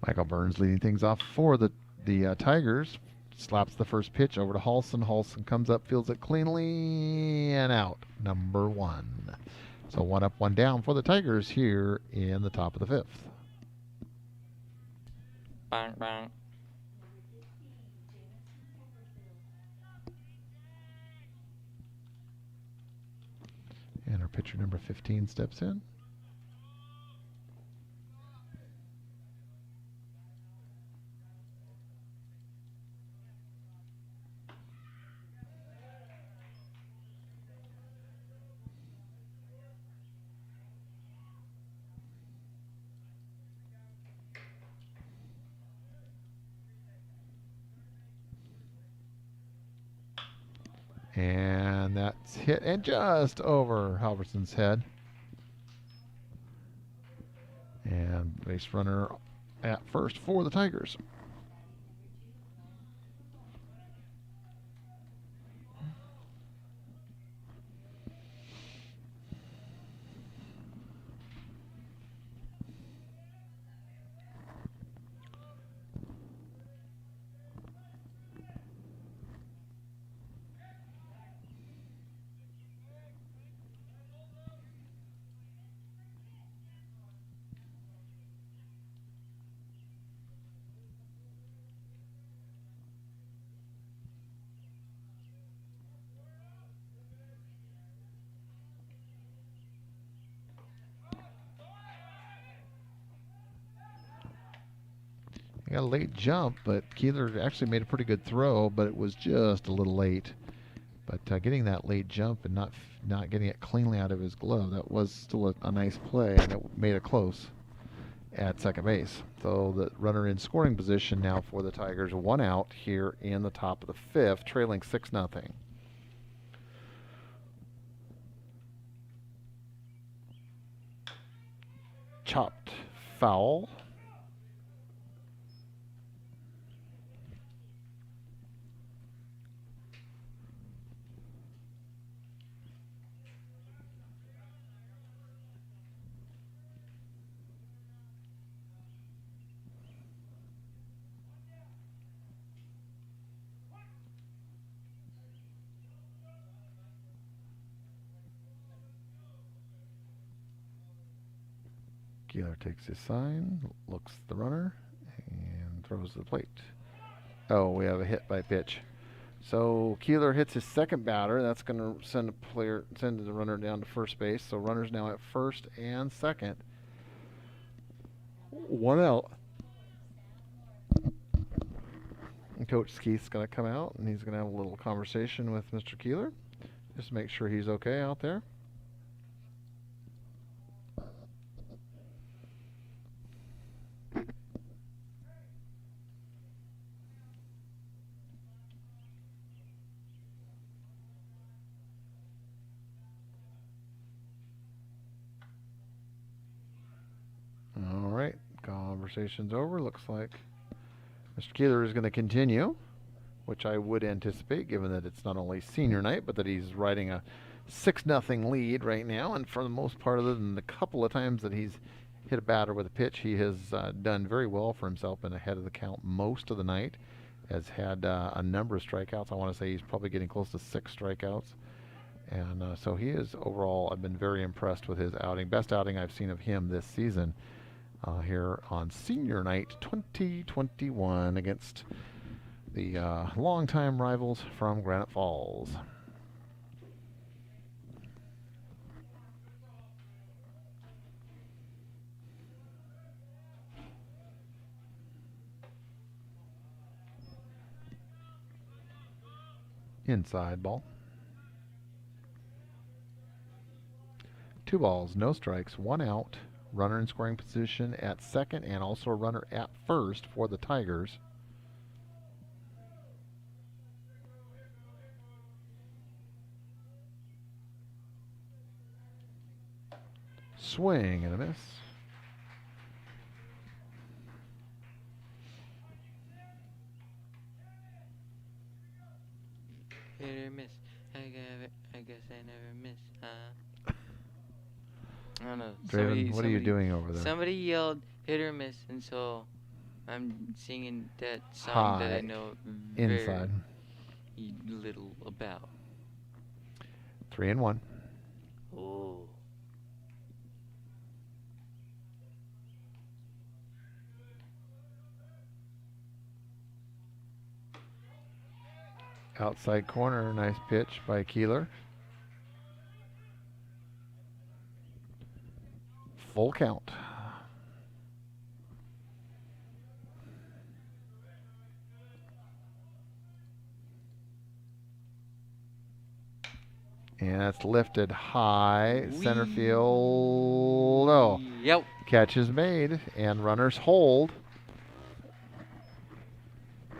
Michael Burns leading things off for the Tigers. Slaps the first pitch over to Halson. Halson comes up, fields it cleanly, and out. Number 1. So 1 up, 1 down for the Tigers here in the top of the 5th. Bang, bang. And our pitcher number 15 steps in. And that's hit and just over Halverson's head. And base runner at first for the Tigers. Got a late jump, but Keeler actually made a pretty good throw, but it was just a little late. But getting that late jump and not getting it cleanly out of his glove, that was still a nice play, and it made it close at second base. So the runner in scoring position now for the Tigers, 1 out here in the top of the 5th, trailing 6-0. Chopped foul. Keeler takes his sign, looks at the runner, and throws to the plate. Oh, we have a hit by pitch. So Keeler hits his second batter. That's going to send the runner down to first base. So runner's now at first and second. 1 out. And Coach Keith's going to come out, and he's going to have a little conversation with Mr. Keeler. Just to make sure he's okay out there. All right, conversation's over. Looks like Mr. Keeler is going to continue, which I would anticipate given that it's not only senior night, but that he's riding a 6-0 lead right now. And for the most part, other than the couple of times that he's hit a batter with a pitch, he has done very well for himself and ahead of the count most of the night. Has had a number of strikeouts. I want to say he's probably getting close to 6 strikeouts. And so he is overall, I've been very impressed with his outing. Best outing I've seen of him this season here on Senior Night 2021 against the longtime rivals from Granite Falls. Inside ball. 2 balls, no strikes, 1 out. Runner in scoring position at second and also a runner at first for the Tigers. Swing and a miss. Hit or miss. I guess I never miss, huh? I don't know. Draven, what are you doing over there? Somebody yelled hit or miss, and so I'm singing that song that I know inside. very little about. 3-1. Oh. Outside corner, nice pitch by Keeler. Full count. And that's lifted high. Center field. Oh. Yep. Catch is made, and runners hold.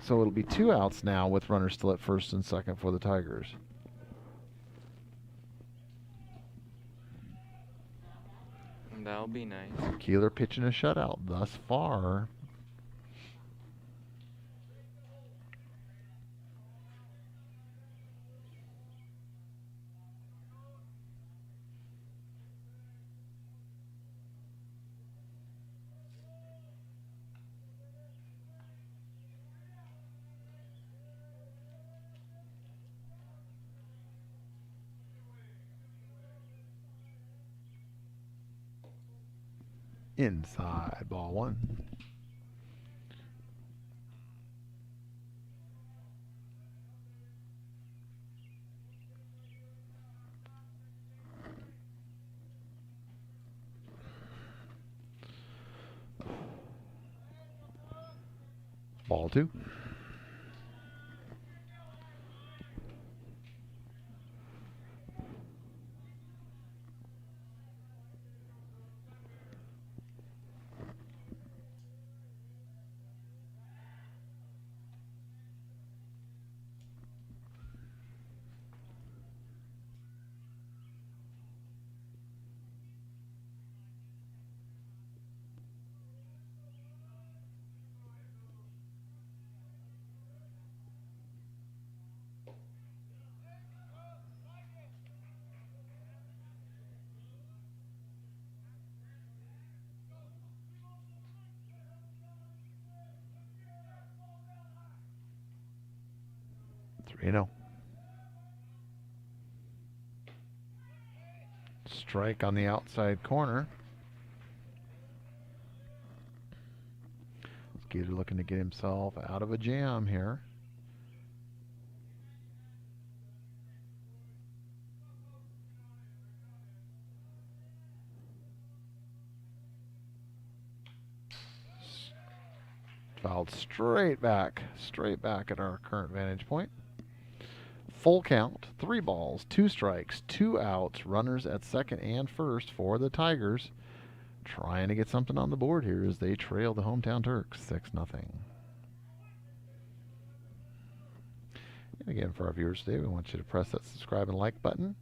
So it'll be 2 outs now with runners still at first and second for the Tigers. That'll be nice. Keeler pitching a shutout thus far. Inside, ball 1. Ball 2. Strike on the outside corner. Skeeter looking to get himself out of a jam here. Fouled straight back at our current vantage point. Full count, 3 balls, 2 strikes, 2 outs, runners at second and first for the Tigers. Trying to get something on the board here as they trail the hometown Turks 6-0. And again, for our viewers today, we want you to press that subscribe and like button.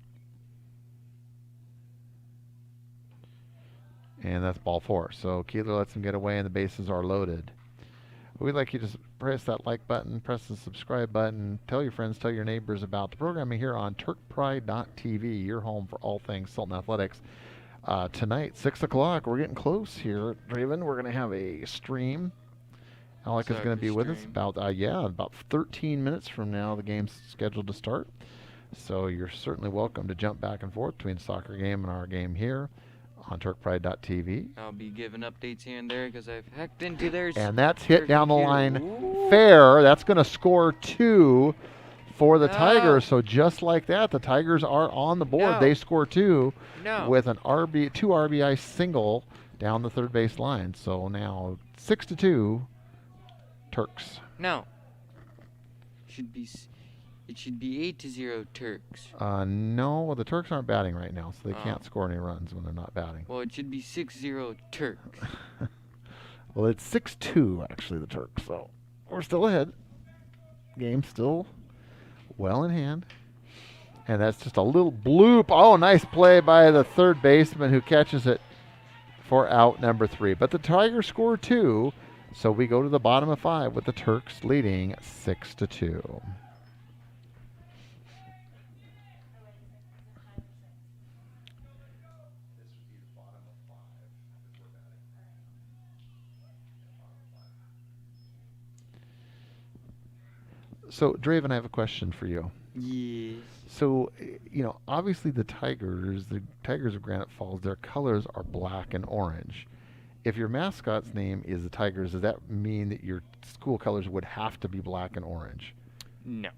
And that's ball 4. So Keeler lets him get away and the bases are loaded. We'd like you to press that like button, press the subscribe button, tell your friends, tell your neighbors about the programming here on TurkPride.tv, your home for all things Sultan Athletics. Tonight, 6 o'clock, we're getting close here, Raven. We're going to have a stream. Alec is going to be with us about 13 minutes from now. The game's scheduled to start. So you're certainly welcome to jump back and forth between the soccer game and our game here on TurkPride.tv. I'll be giving updates here and there because I've hacked into theirs. And that's hit down the line. Ooh. Fair. That's going to score 2 for the Tigers. So just like that, the Tigers are on the board. No. They score 2 with an 2 RBI single down the third base line. So now 6-2 Turks. No. It should be 8-0 Turks. No, well, the Turks aren't batting right now, so they can't score any runs when they're not batting. Well, it should be 6-0 Turks. Well, it's 6-2, actually, the Turks, so we're still ahead. Game still well in hand. And that's just a little bloop. Oh, nice play by the third baseman who catches it for out number 3. But the Tigers score 2, so we go to the bottom of 5 with the Turks leading 6-2. So, Draven, I have a question for you. Yes. So, obviously the Tigers of Granite Falls, their colors are black and orange. If your mascot's name is the Tigers, does that mean that your school colors would have to be black and orange? No.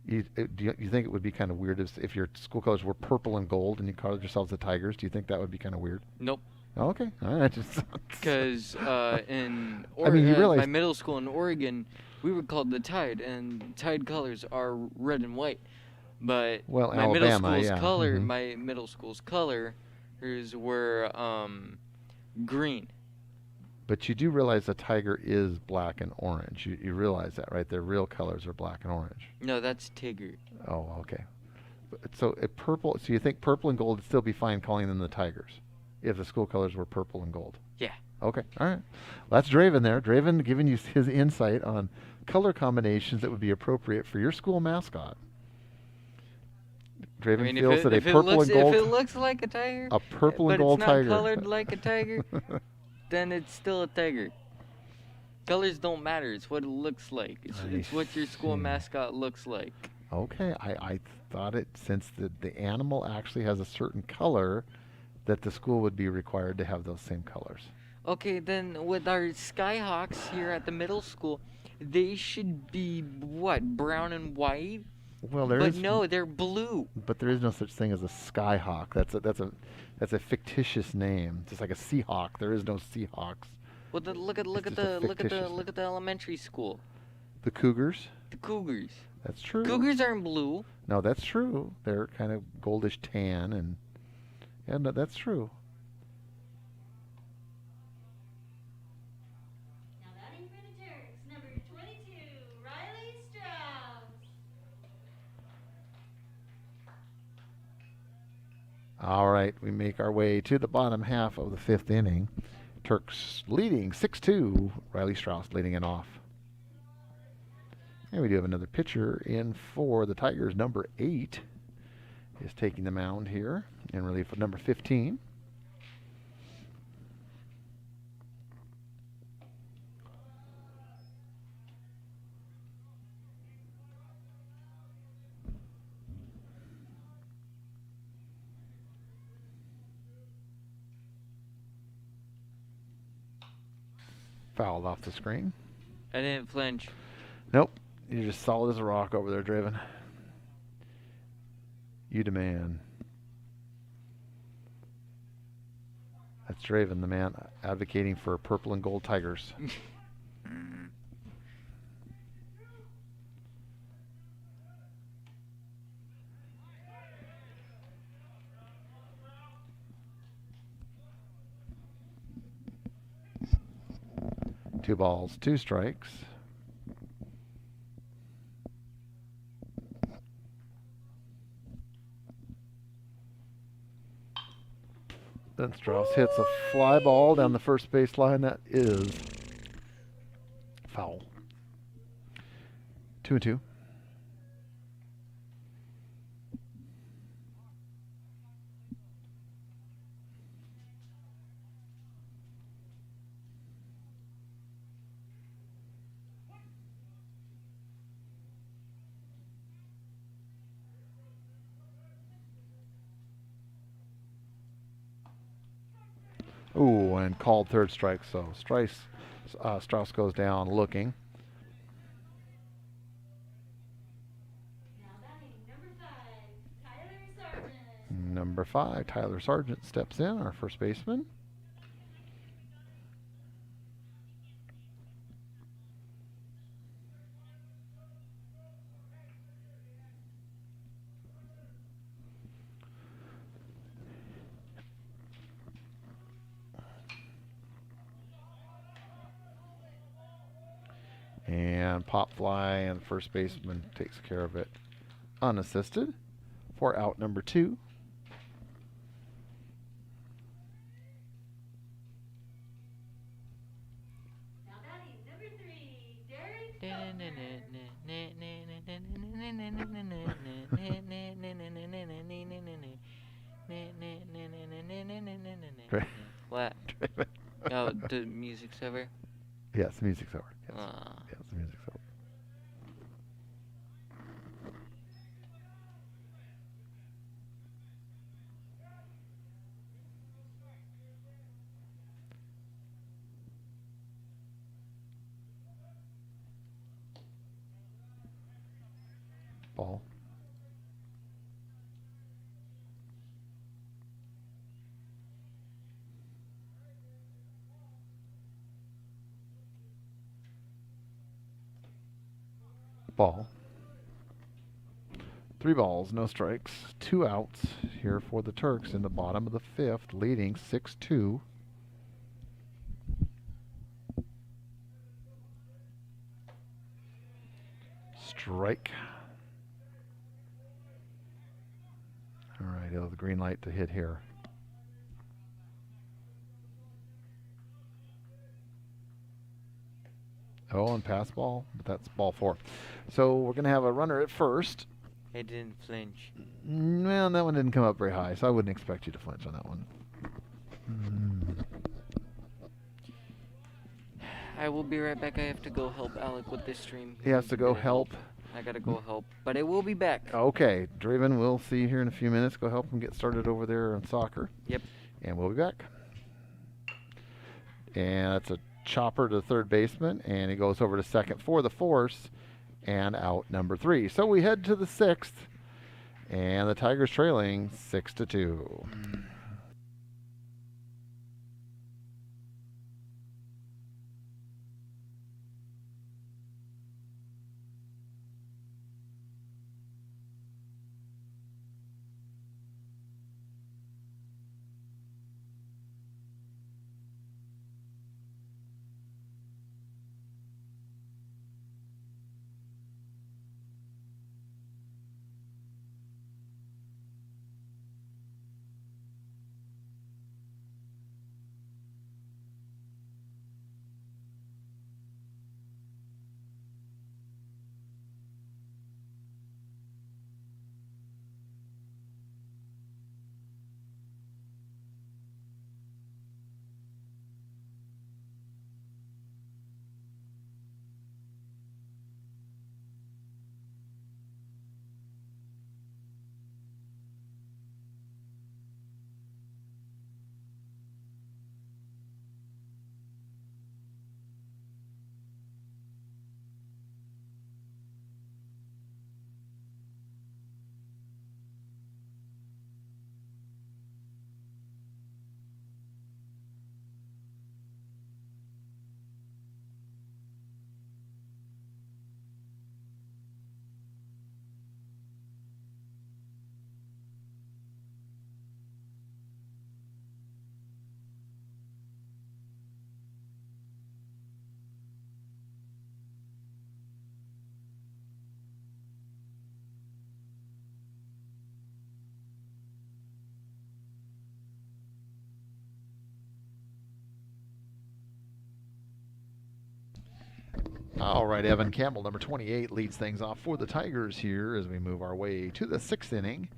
Do you think it would be kind of weird if your school colors were purple and gold and you called yourselves the Tigers? Do you think that would be kind of weird? Nope. Oh, okay. All right. Because in you realize my middle school in Oregon, we were called the Tide, and Tide colors are red and white. But well, my Alabama, middle school's color, Mm-hmm. my middle school's colors were green. But you do realize the tiger is black and orange. You realize that, right? Their real colors are black and orange. No, that's Tigger. Oh, okay. So you think purple and gold would still be fine calling them the Tigers if the school colors were purple and gold? Yeah. Okay. All right. Well, that's Draven there. Draven giving you his insight on color combinations that would be appropriate for your school mascot. Draven feels that a purple and gold. If it looks like a tiger, a purple and gold tiger, tiger. but it's not colored like a tiger, then it's still a tiger. Colors don't matter. It's what it looks like. It's what your school mascot looks like. Okay, I thought since the animal actually has a certain color, that the school would be required to have those same colors. Okay, then with our Skyhawks here at the middle school, they should be what, brown and white? Well, no, they're blue. But there is no such thing as a skyhawk. That's a fictitious name, just like a seahawk. There is no seahawks. Well, then look at the elementary school. The Cougars. The Cougars. That's true. Cougars aren't blue. No, that's true. They're kind of goldish tan no, that's true. Now batting for the Turks, number 22, Riley Strauss. All right, we make our way to the bottom half of the fifth inning. Turks leading 6-2. Riley Strauss leading it off. And we do have another pitcher in for the Tigers. Number 8 is taking the mound here in relief of number 15. Fouled off the screen. I didn't flinch. Nope. You're just solid as a rock over there, Draven. You demand. That's Draven, the man advocating for purple and gold Tigers. Two balls, two strikes. Then Strauss hits a fly ball down the first base line. That is foul. 2-2. Ooh, and called third strike. So Strauss goes down looking. Now batting number 5, Tyler Sargent. Number 5, Tyler Sargent steps in, our first baseman. And pop fly, and the first baseman takes care of it unassisted for out number 2. Now batting number 3, Derek Feldner. What? Oh, the music's over? Yes, the music's over. Yes, Aw. yes, the music's over. Ball. Ball. 3 balls, no strikes, 2 outs here for the Turks in the bottom of the 5th, leading 6-2. Strike. All right, he'll have the green light to hit here. Oh, and pass ball, but that's ball 4. So we're going to have a runner at first. It didn't flinch. Well, that one didn't come up very high, so I wouldn't expect you to flinch on that one. I will be right back. I have to go help Alec with this stream. He has to go help. I gotta go help, but I will be back. Okay, Draven, we'll see you here in a few minutes. Go help him get started over there on soccer. Yep. And we'll be back. And that's a chopper to third baseman, and he goes over to second for the force, and out number 3. So we head to the 6th, and the Tigers trailing 6-2. All right, Evan Campbell, number 28, leads things off for the Tigers here as we move our way to the 6th inning.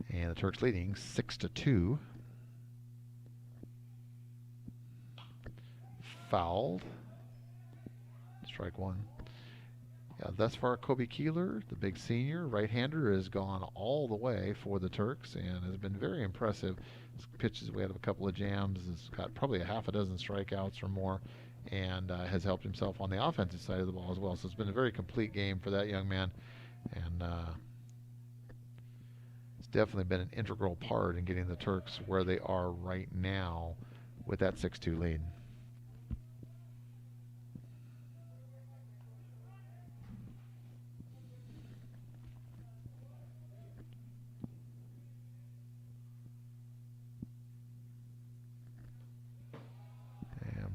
And the Turks leading 6-2. Fouled. Strike 1. Yeah, thus far, Kobe Keeler, the big senior, right-hander, has gone all the way for the Turks and has been very impressive. His pitches, we had a couple of jams, has got probably a half a dozen strikeouts or more, and has helped himself on the offensive side of the ball as well. So it's been a very complete game for that young man, and it's definitely been an integral part in getting the Turks where they are right now with that 6-2 lead.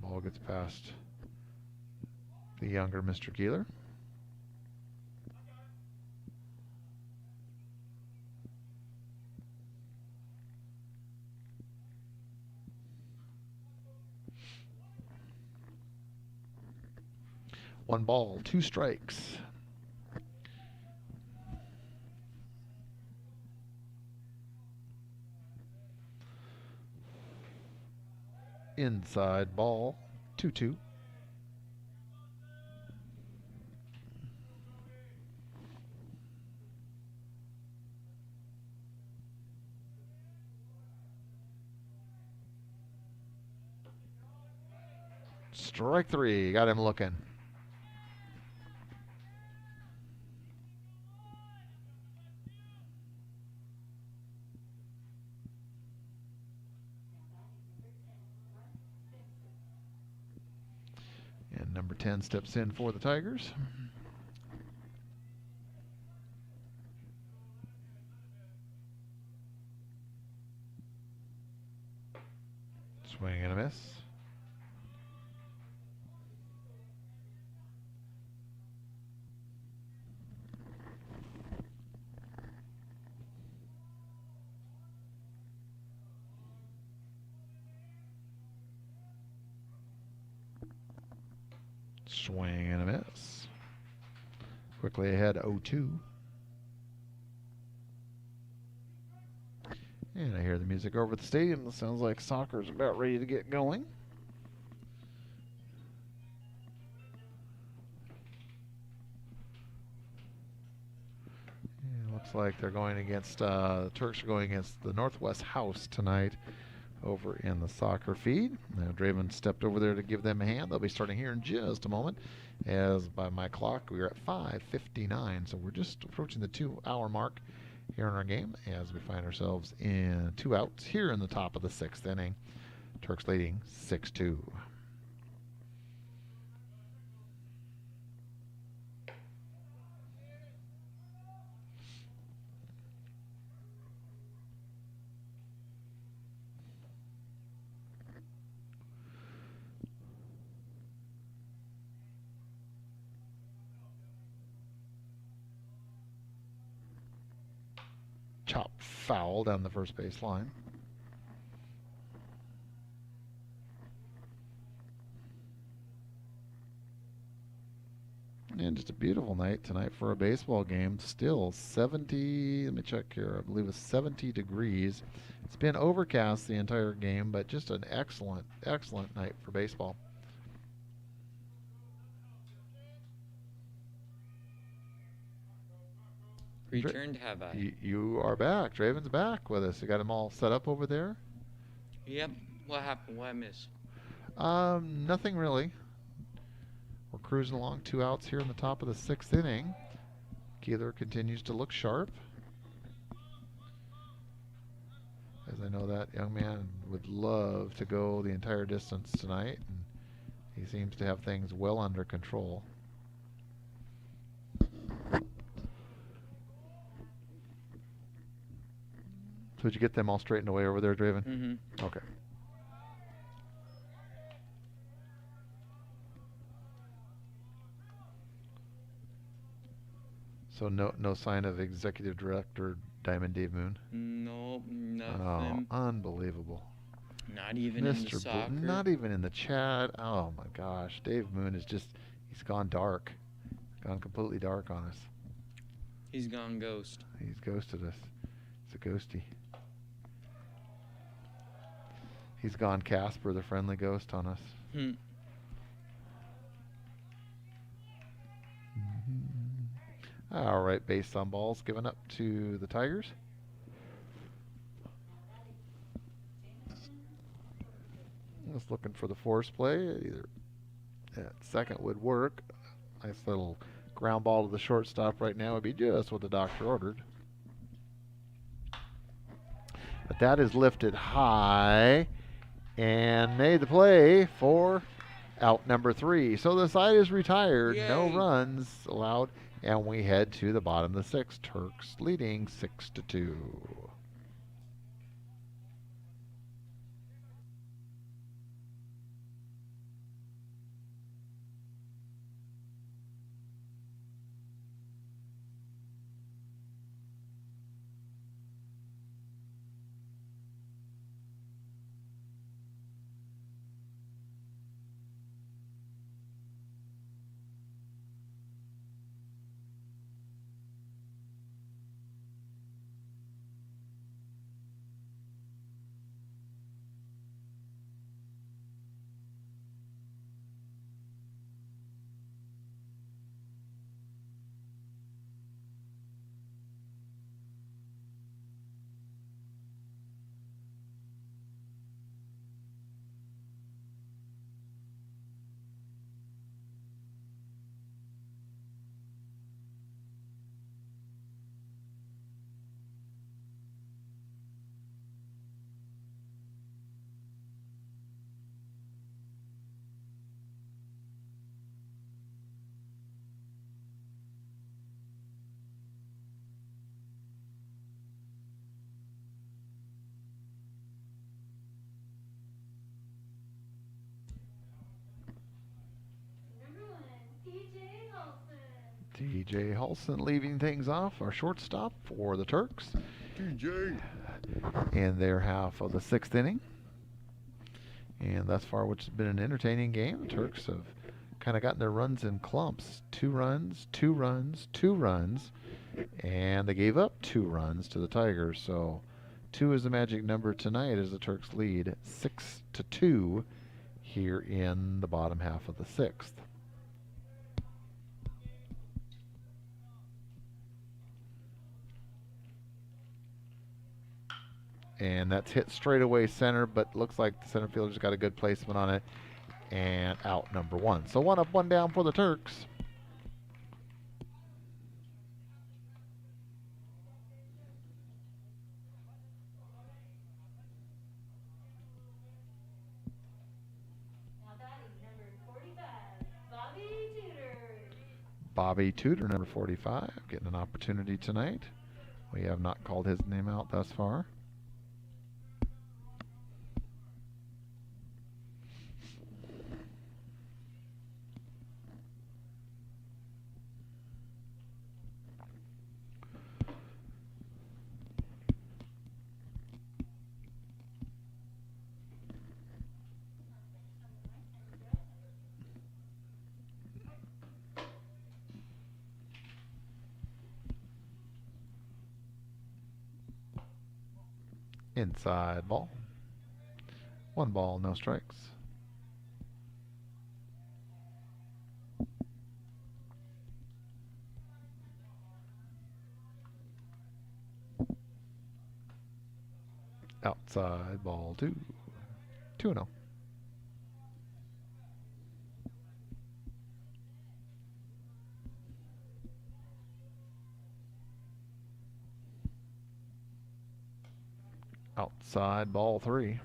Ball gets past the younger Mr. Keeler. One ball, 2 strikes. Inside ball, 2-2. Strike 3, got him looking. And number 10 steps in for the Tigers. Swing and a miss. Swing and a miss. Quickly ahead 0-2. And I hear the music over at the stadium. It sounds like soccer's about ready to get going. And looks like they're going against, the Turks are going against the Northwest House tonight over in the soccer feed. Now Draven stepped over there to give them a hand. They'll be starting here in just a moment. As by my clock, we are at 5:59, so we're just approaching the 2-hour mark here in our game as we find ourselves in 2 outs here in the top of the 6th inning. Turks leading 6-2. Chop foul down the first base line. And just a beautiful night tonight for a baseball game. Still 70, let me check here, I believe it's 70 degrees. It's been overcast the entire game, but just an excellent, excellent night for baseball. Returned, have I? You are back. Draven's back with us. You got him all set up over there? Yep. What happened? What I missed? Nothing really. We're cruising along, 2 outs here in the top of the 6th inning. Keeler continues to look sharp. As I know that young man would love to go the entire distance tonight, and he seems to have things well under control. So did you get them all straightened away over there, Draven? Mm-hmm. Okay. So no sign of Executive Director Diamond Dave Moon? Nope, nothing. Oh, unbelievable. Not even in the soccer. Not even in the chat. Oh my gosh, Dave Moon is he's gone dark. Gone completely dark on us. He's gone ghost. He's ghosted us. He's a ghosty. He's gone Casper, the friendly ghost, on us. All right, base on balls given up to the Tigers. Just looking for the force play. Either at second would work. Nice little ground ball to the shortstop right now would be just what the doctor ordered. But that is lifted high and made the play for out number 3. So the side is retired. Yay. No runs allowed. And we head to the bottom of the 6th. Turks leading 6-2. TJ Halson leaving things off, our shortstop for the Turks. TJ. In their half of the 6th inning. And thus far, which has been an entertaining game, the Turks have kind of gotten their runs in clumps. 2 runs, 2 runs, 2 runs. And they gave up 2 runs to the Tigers. So 2 is the magic number tonight as the Turks lead 6-2 here in the bottom half of the 6th. And that's hit straight away center, but looks like the center fielder's got a good placement on it. And out number 1. So 1 up, 1 down for the Turks. Now batting number 45, Bobby Tudor. Bobby Tudor, number 45, getting an opportunity tonight. We have not called his name out thus far. Inside ball. 1 ball, no strikes. Outside ball 2. 2-0. Outside ball 3.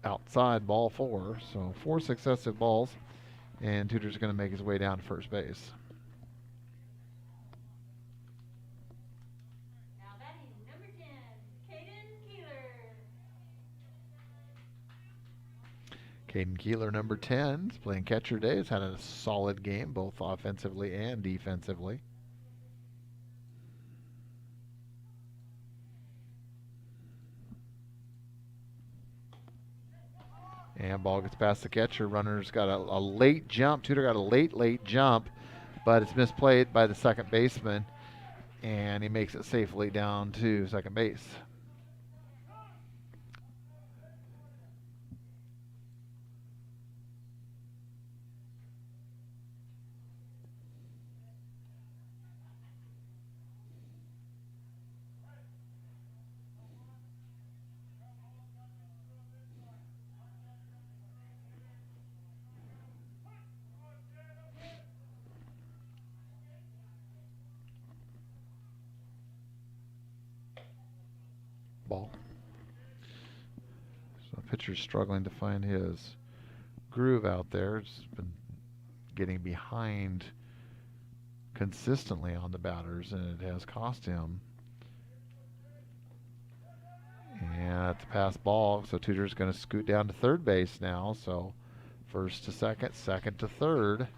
Outside ball 4. So 4 successive balls, and Tudor's going to make his way down to first base. Now batting number 10, Caden Keeler. Caden Keeler, number 10, is playing catcher today. Has had a solid game, both offensively and defensively. And ball gets past the catcher. Runner's got a late jump. Tudor got a late jump, but it's misplayed by the second baseman, and he makes it safely down to second base. Ball. So the pitcher's struggling to find his groove out there. It's been getting behind consistently on the batters, and it has cost him. And it's a pass ball, so Tudor's going to scoot down to third base now. So first to second, second to third.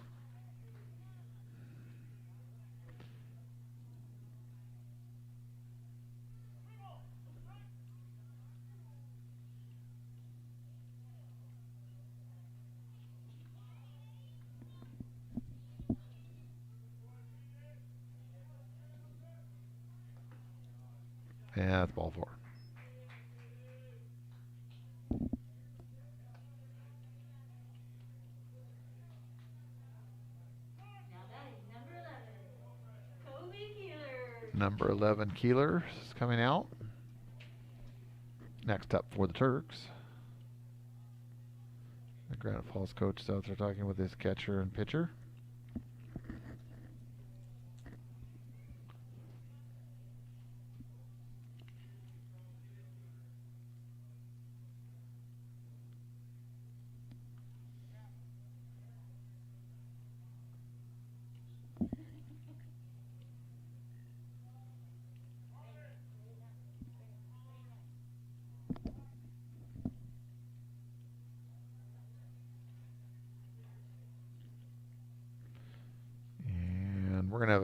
And that's ball 4. Now batting number 11, Kobe Keeler. Number 11, Keeler, is coming out. Next up for the Turks. The Granite Falls coach is out there talking with his catcher and pitcher.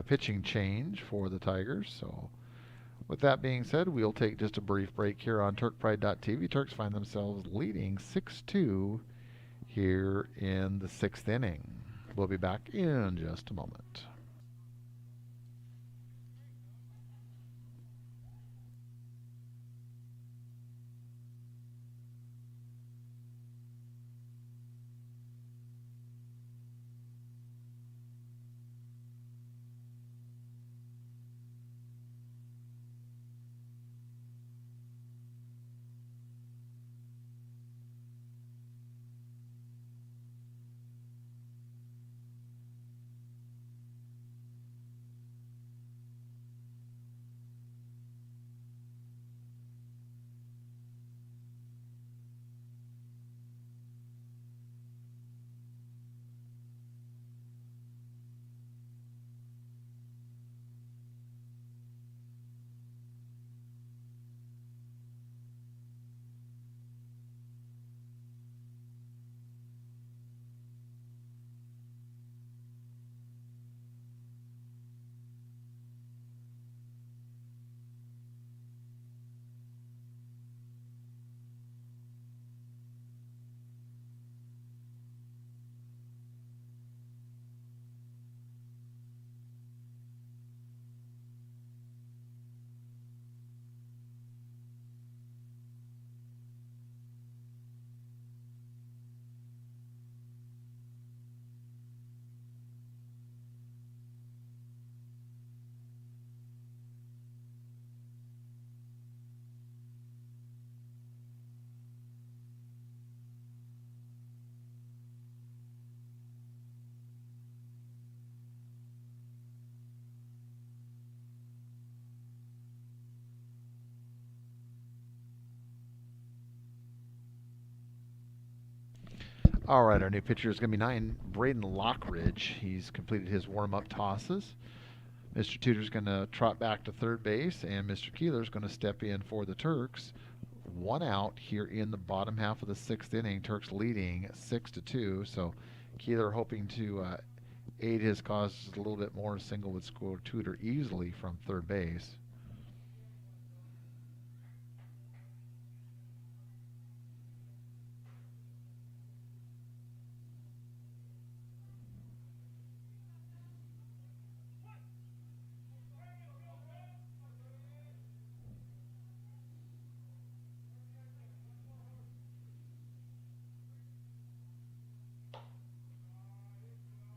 pitching change for the Tigers. So with that being said, we'll take just a brief break here on TurkPride.tv. Turks find themselves leading 6-2 here in the 6th inning. We'll be back in just a moment. All right, our new pitcher is going to be 9, Braden Lockridge. He's completed his warm-up tosses. Mr. Tudor's going to trot back to third base, and Mr. Keeler's going to step in for the Turks. 1 out here in the bottom half of the 6th inning. Turks leading 6-2. So Keeler hoping to aid his cause a little bit more. Single would score Tudor easily from third base.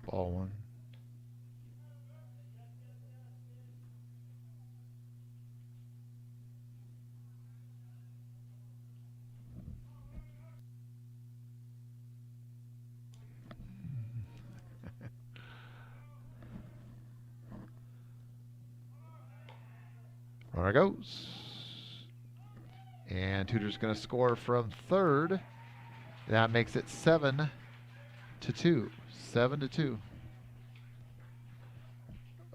Ball 1. Runner goes. And Tudor's going to score from third. That makes it 7-2. 7-2.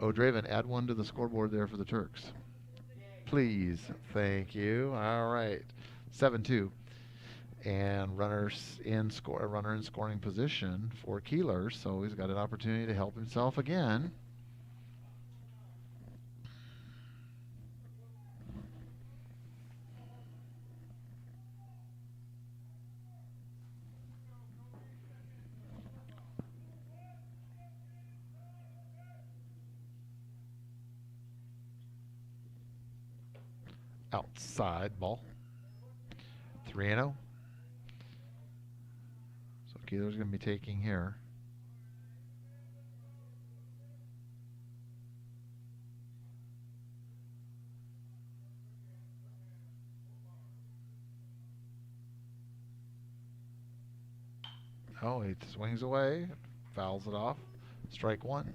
O'Draven, add 1 to the scoreboard there for the Turks. Please. Thank you. All right. 7-2. And runner in scoring position for Keeler, so he's got an opportunity to help himself again. Outside ball. 3-0. So Keeler's going to be taking here. Oh, he swings away, fouls it off. Strike 1.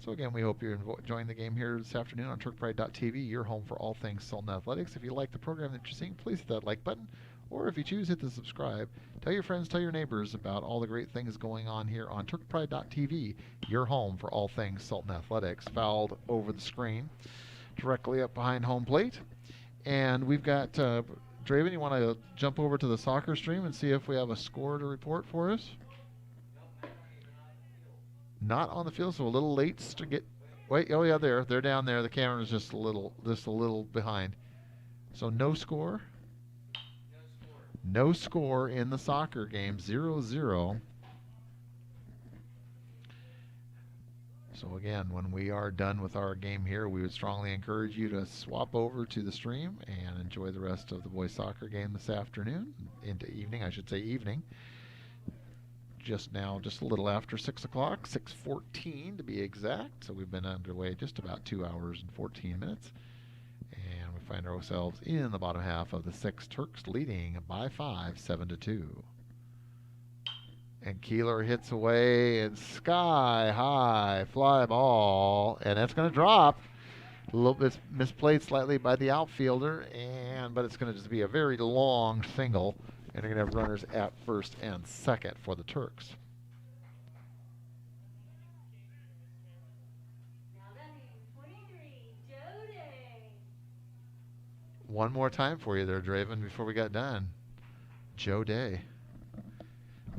So again, we hope you're enjoying the game here this afternoon on TurkPride.tv, your home for all things Sultan Athletics. If you like the program that you're seeing, please hit that like button. Or if you choose, hit the subscribe. Tell your friends, tell your neighbors about all the great things going on here on TurkPride.tv, your home for all things Sultan Athletics. Fouled over the screen, directly up behind home plate. And we've got Draven, you want to jump over to the soccer stream and see if we have a score to report for us? Not on the field, so a little late to get. Wait, oh yeah, they're down there. The camera's just a little behind. So no score. No score in the soccer game. 0-0. So again, when we are done with our game here, we would strongly encourage you to swap over to the stream and enjoy the rest of the boys soccer game this afternoon, into evening, I should say evening. Just now, just a little after 6 o'clock, 6:14 to be exact. So we've been underway just about 2 hours and 14 minutes. And we find ourselves in the bottom half of the sixth, Turks leading by 5, 7-2. And Keeler hits away, and sky high fly ball, and that's going to drop. A little bit misplayed slightly by the outfielder, but it's going to just be a very long single, and they're going to have runners at first and second for the Turks. Now batting 23, Joe Day. One more time for you there, Draven, before we got done. Joe Day.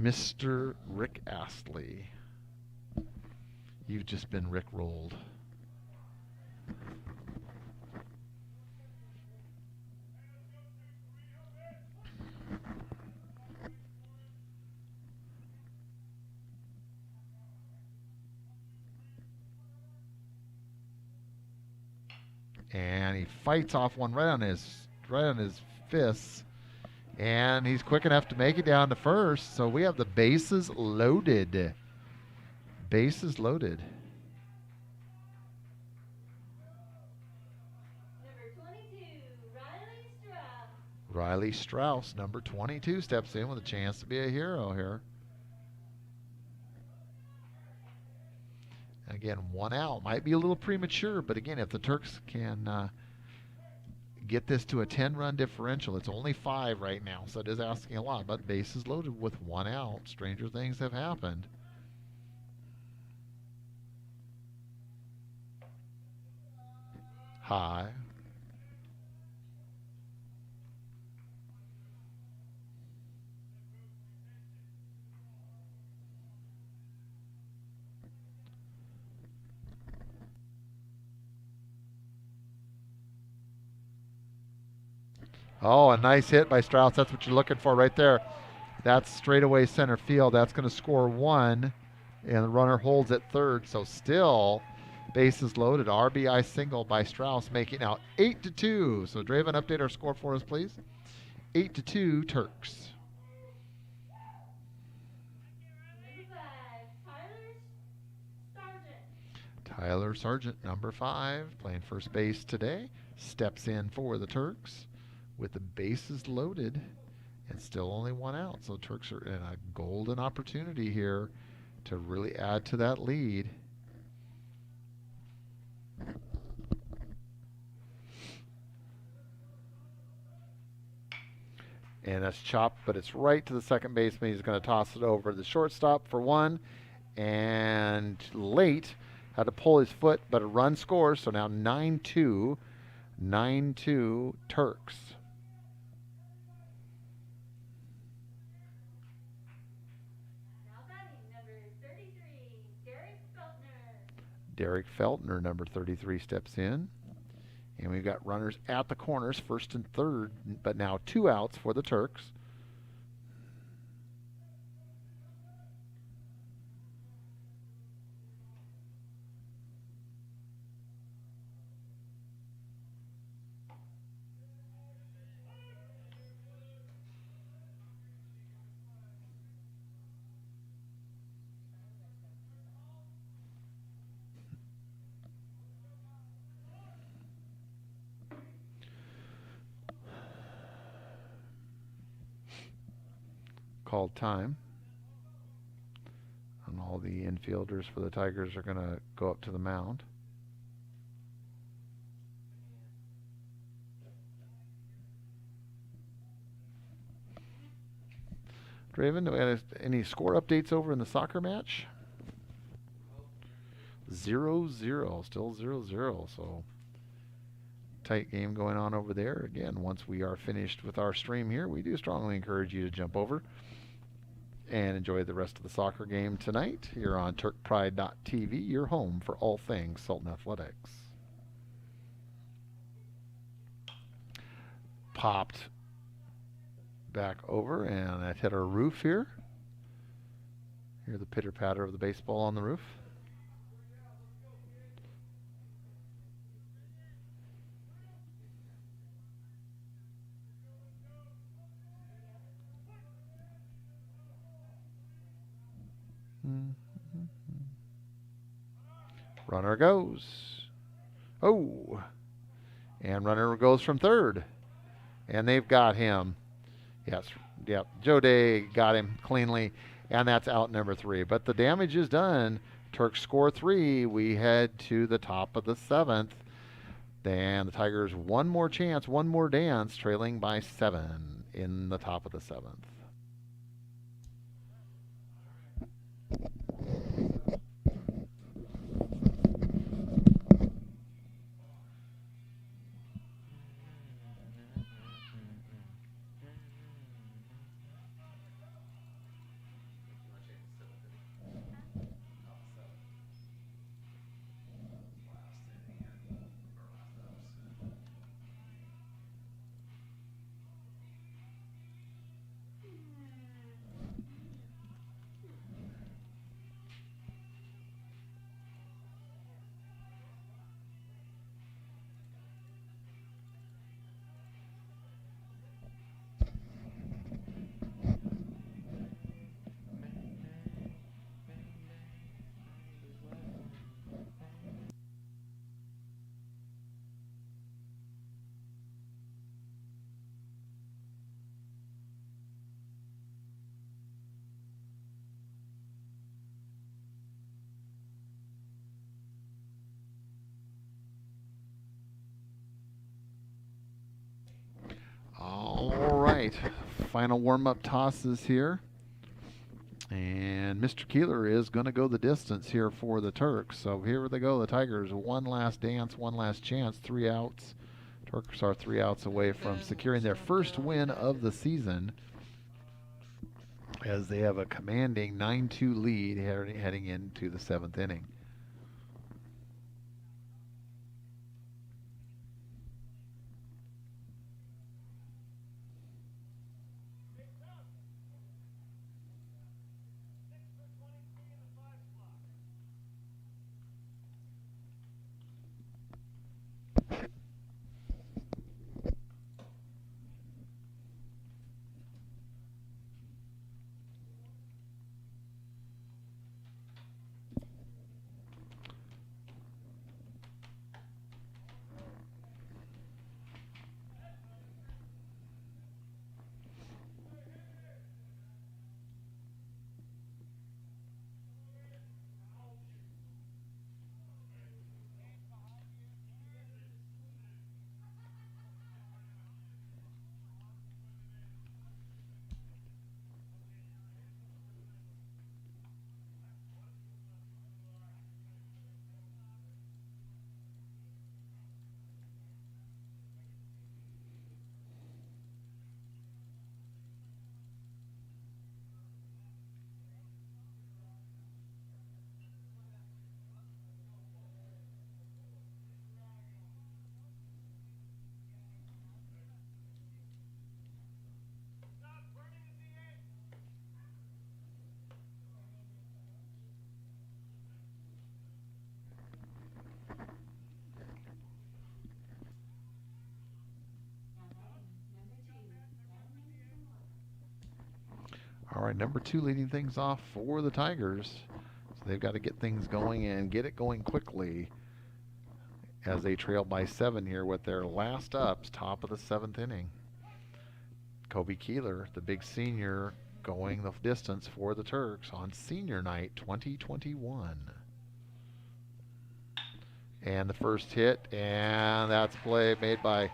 Mr. Rick Astley. You've just been Rick rolled. And he fights off one right on his fists. And he's quick enough to make it down to first. So we have the bases loaded. Bases loaded. Number 22, Riley Strauss. Riley Strauss, number 22, steps in with a chance to be a hero here. Again, one out. Might be a little premature, but again, if the Turks can get this to a 10-run differential, it's only 5 right now, so it is asking a lot. But bases loaded with one out. Stranger things have happened. High. Oh, a nice hit by Strauss. That's what you're looking for right there. That's straightaway center field. That's going to score 1, and the runner holds at third. So still bases loaded. RBI single by Strauss, making out 8-2. So Draven, update our score for us, please. 8-2 Turks. Number 5, Tyler Sargent. Tyler Sargent, number 5, playing first base today, steps in for the Turks with the bases loaded and still only one out. So Turks are in a golden opportunity here to really add to that lead. And that's chopped, but it's right to the second baseman. He's going to toss it over to the shortstop for 1. And late, had to pull his foot, but a run scores. So now 9-2. 9-2 Turks. Now batting number 33, Derek Feltner. Derek Feltner, number 33, steps in. And we've got runners at the corners, first and third, but now 2 outs for the Turks. Called time. And all the infielders for the Tigers are going to go up to the mound. Draven, do we have any score updates over in the soccer match? 0-0, still 0-0. So tight game going on over there. Again, once we are finished with our stream here, we do strongly encourage you to jump over and enjoy the rest of the soccer game tonight here on TurkPride.tv, your home for all things Sultan Athletics. Popped back over, and that hit our roof here. Hear the pitter-patter of the baseball on the roof. Runner goes. Oh. And runner goes from third. And they've got him. Yes. Yep. Joe Day got him cleanly. And that's out number 3. But the damage is done. Turks score 3. We head to the top of the 7th. And the Tigers one more chance, one more dance, trailing by 7 in the top of the 7th. All right, final warm-up tosses here. And Mr. Keeler is going to go the distance here for the Turks. So here they go, the Tigers. One last dance, one last chance, 3 outs. Turks are 3 outs away from securing their first win of the season, as they have a commanding 9-2 lead heading into the 7th inning. All right, number 2 leading things off for the Tigers. So they've got to get things going and get it going quickly as they trail by 7 here with their last ups, top of the 7th inning. Kobe Keeler, the big senior, going the distance for the Turks on senior night 2021. And the first hit, and that's play made by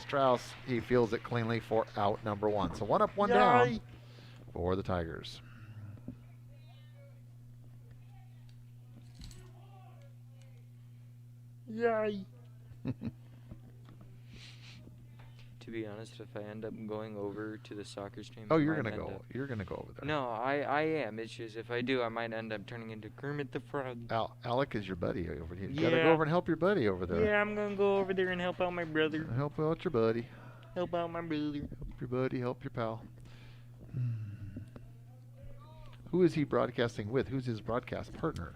Strauss. He fields it cleanly for out number 1. So 1 up, 1 down for the Tigers. Yay. To be honest, if I end up going over to the soccer stream, Oh, you're gonna go. You're gonna go over there. No, I am. It's just if I do, I might end up turning into Kermit the Frog. Alec is your buddy over here. You Yeah. gotta go over and help your buddy over there. Yeah, I'm gonna go over there and help out my brother. Help out your buddy. Help out my brother. Help your buddy. Help your pal. Who is he broadcasting with? Who's his broadcast partner?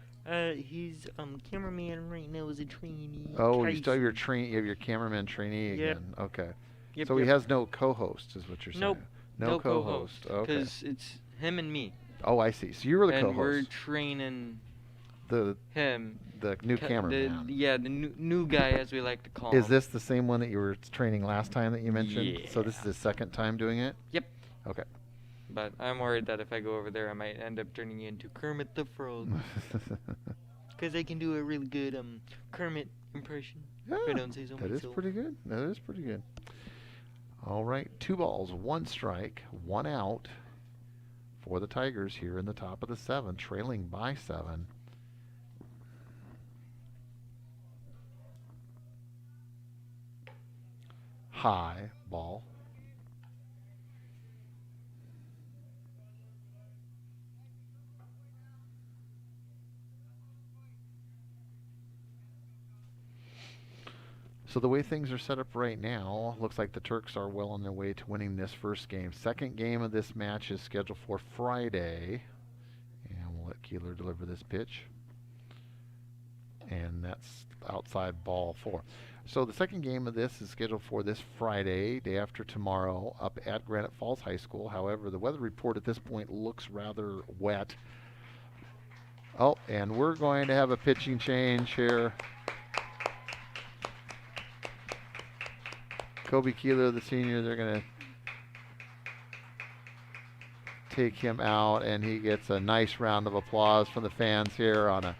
He's cameraman right now is a trainee. Oh, you still have your you have your cameraman trainee again. Okay. Yep, So he has no co-host, is what you're saying. Nope. No co-host. Okay. Because it's him and me. Oh, I see. So you were the and co-host. we're training the him. The new cameraman. The new guy, as we like to call him. Is this the same one that you were training last time that you mentioned? Yeah. So this is his second time doing it? Yep. Okay. But I'm worried that if I go over there, I might end up turning into Kermit the Frog. Because I can do a really good Kermit impression. Yeah, if I don't say so that myself. is pretty good. That is pretty good. All right, 2 balls, 1 strike, 1 out for the Tigers here in the top of the 7th, trailing by 7. High ball. So the way things are set up right now, looks like the Turks are well on their way to winning this first game. Second game of this match is scheduled for Friday. And we'll let Keeler deliver this pitch. And that's outside ball 4. So the second game of this is scheduled for this Friday, day after tomorrow, up at Granite Falls High School. However, the weather report at this point looks rather wet. Oh, and we're going to have a pitching change here. Kobe Keeler, the senior, they're going to take him out, and he gets a nice round of applause from the fans here on an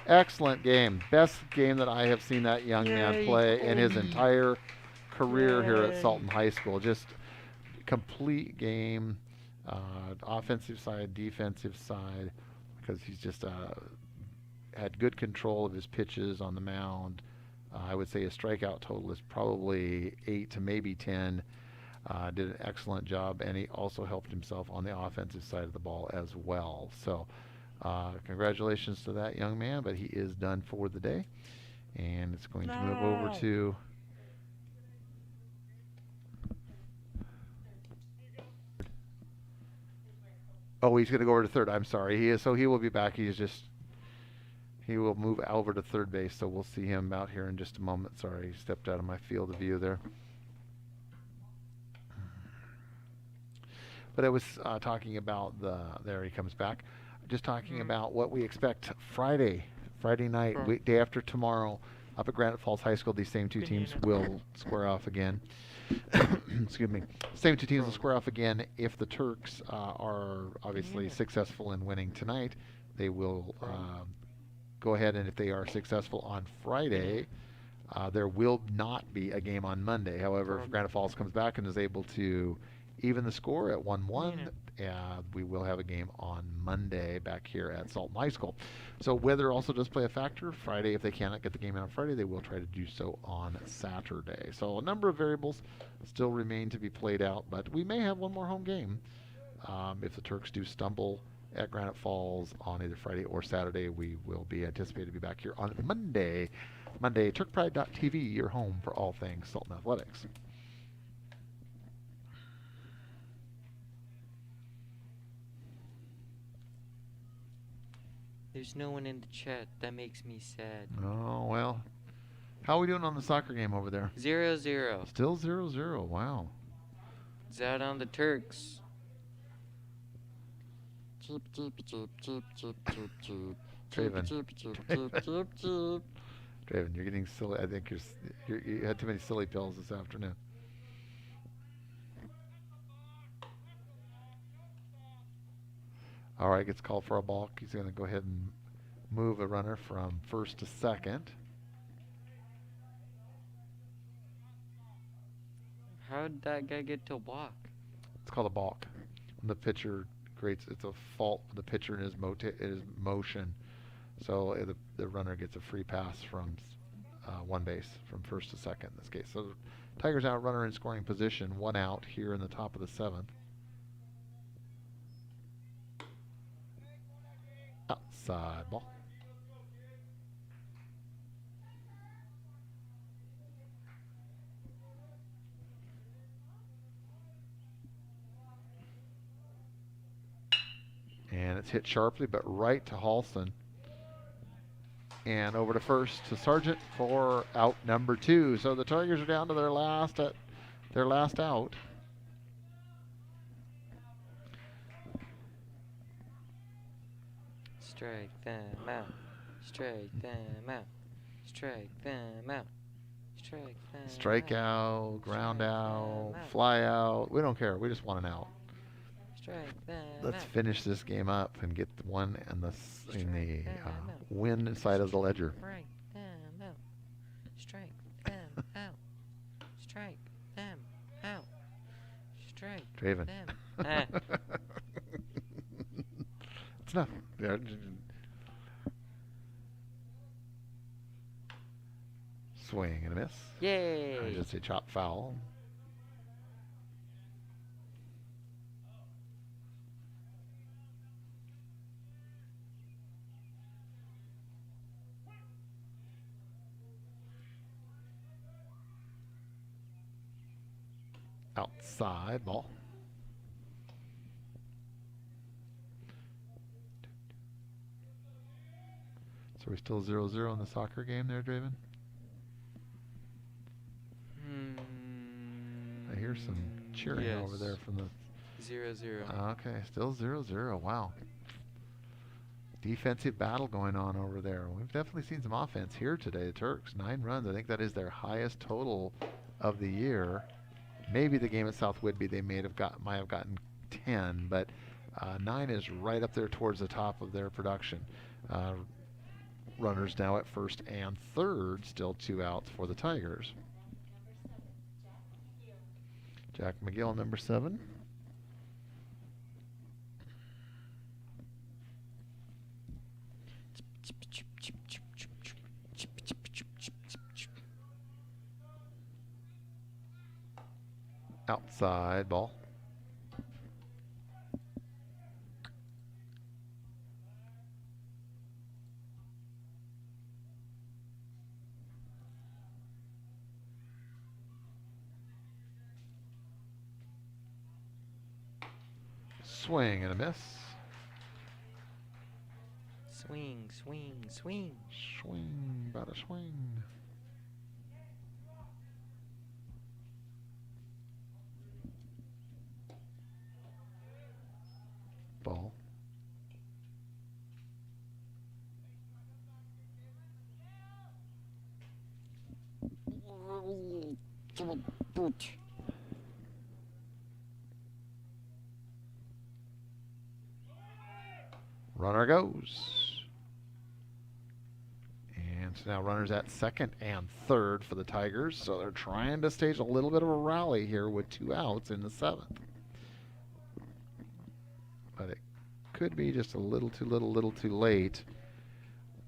excellent game. Best game that I have seen that young man play in his entire career here at Sultan High School. Just complete game, offensive side, defensive side, because he's just had good control of his pitches on the mound. I would say his strikeout total is probably 8 to maybe 10. Did an excellent job, and he also helped himself on the offensive side of the ball as well. So congratulations to that young man, but he is done for the day. And it's going to move over to he's going to go over to third. I'm sorry. He is, so he will be back. He will move over to third base, so we'll see him out here in just a moment. Sorry, he stepped out of my field of view there. But I was talking about there he comes back. Just talking about what we expect Friday night, day after tomorrow, up at Granite Falls High School. These same two teams will square off again. Excuse me. Same two teams will square off again. If the Turks are obviously successful in winning tonight, they will go ahead, and if they are successful on Friday, there will not be a game on Monday. However, if Granite Falls comes back and is able to even the score at 1-1, we will have a game on Monday back here at Sultan High School. So weather also does play a factor. Friday, if they cannot get the game out on Friday, they will try to do so on Saturday. So a number of variables still remain to be played out, but we may have one more home game. If the Turks do stumble at Granite Falls on either Friday or Saturday, we will be anticipated to be back here on Monday. TurkPride.tv, your home for all things Sultan Athletics. There's no one in the chat. That makes me sad. Oh, well. How are we doing on the soccer game over there? 0-0. Still 0-0. Wow. It's out on the Turks. Draven, you're getting silly. I think you had too many silly pills this afternoon. All right, gets called for a balk. He's going to go ahead and move a runner from first to second. How did that guy get to walk? It's called a balk. When the pitcher it's a fault with the pitcher in his motion. So the runner gets a free pass from one base, from first to second in this case. So Tigers out, runner in scoring position, 1 out here in the top of the 7th. Outside ball. And it's hit sharply, but right to Halston. And over to first to Sargent for out number 2. So the Tigers are down to their last out. Strike them out. Strike them out. Strike them out. Strike them Strike out, ground out, fly out. We don't care. We just want an out. Let's finish this game up and get the one in the win side of the ledger. Strike them out. Strike them out. Strike them out. Strike Draven. them. It's not. Swing and a miss. Yay! I just say chop foul. Outside ball. So we're still 0-0 in the soccer game there, Draven? I hear some cheering over there from the 0-0. Okay, still 0-0. Wow. Defensive battle going on over there. We've definitely seen some offense here today. The Turks, 9 runs. I think that is their highest total of the year. Maybe the game at South Whitby they might have gotten 10, but 9 is right up there towards the top of their production. Runners now at first and third, still 2 outs for the Tigers. Jack McGill, number 7. Outside ball. Swing and a miss. Swing, swing, swing. Swing, bada swing. Ball. Runner goes. And so now runners at second and third for the Tigers. So they're trying to stage a little bit of a rally here with 2 outs in the 7th. But it could be just a little too late.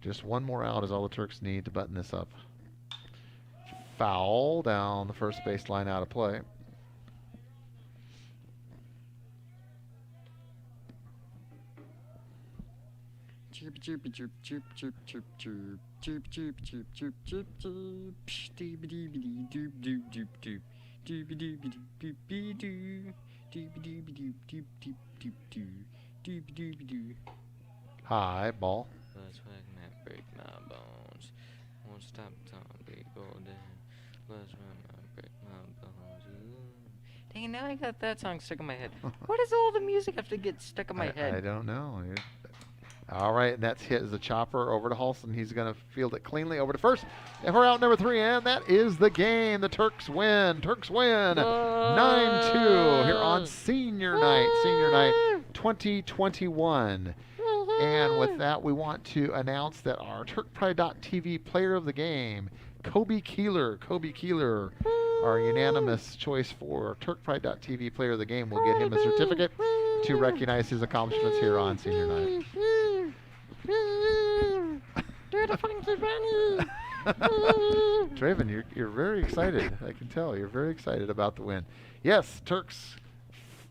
Just 1 more out is all the Turks need to button this up. Foul down the first baseline, out of play. Chirp chirp chirp chirp chirp chirp chirp chirp chirp chirp chirp chirp chirp doobity doobity doop doop doop doop doobity doobity doop doop doop doobity doop doop doop doop doop doobity doop. High ball. Let's whack that, break my bones. Won't stop till we go down. Let's break my bones. Dang it, now I got that song stuck in my head. Why does all the music have to get stuck in my head? I don't know. All right, and that's hit as a chopper over to Halston. He's going to field it cleanly over to first. And we're out number 3, and that is the game. The Turks win. Turks win 9-2 here on Senior Night 2021. And with that, we want to announce that our TurkPride.tv player of the game, Kobe Keeler, our unanimous choice for TurkPride.tv player of the game, will get him a certificate to recognize his accomplishments here on Senior Night. You're the funky bunny. Draven, you're very excited. I can tell you're very excited about the win. Yes, Turks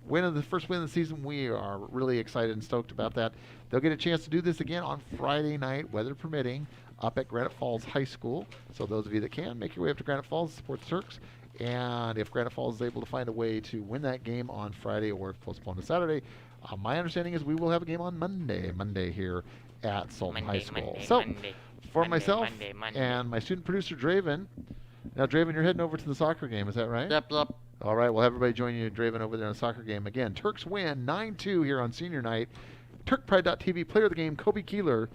the first win of the season. We are really excited and stoked about that. They'll get a chance to do this again on Friday night, weather permitting, up at Granite Falls High School. So those of you that can, make your way up to Granite Falls to support the Turks. And if Granite Falls is able to find a way to win that game on Friday or postpone to Saturday, my understanding is we will have a game on Monday here at Sultan High School. For myself and my student producer Draven. Now, Draven, you're heading over to the soccer game, is that right? Yep. All right, well, have everybody join you, Draven, over there in the soccer game. Again, Turks win 9-2 here on senior night. TurkPride.tv player of the game, Kobe Keeler,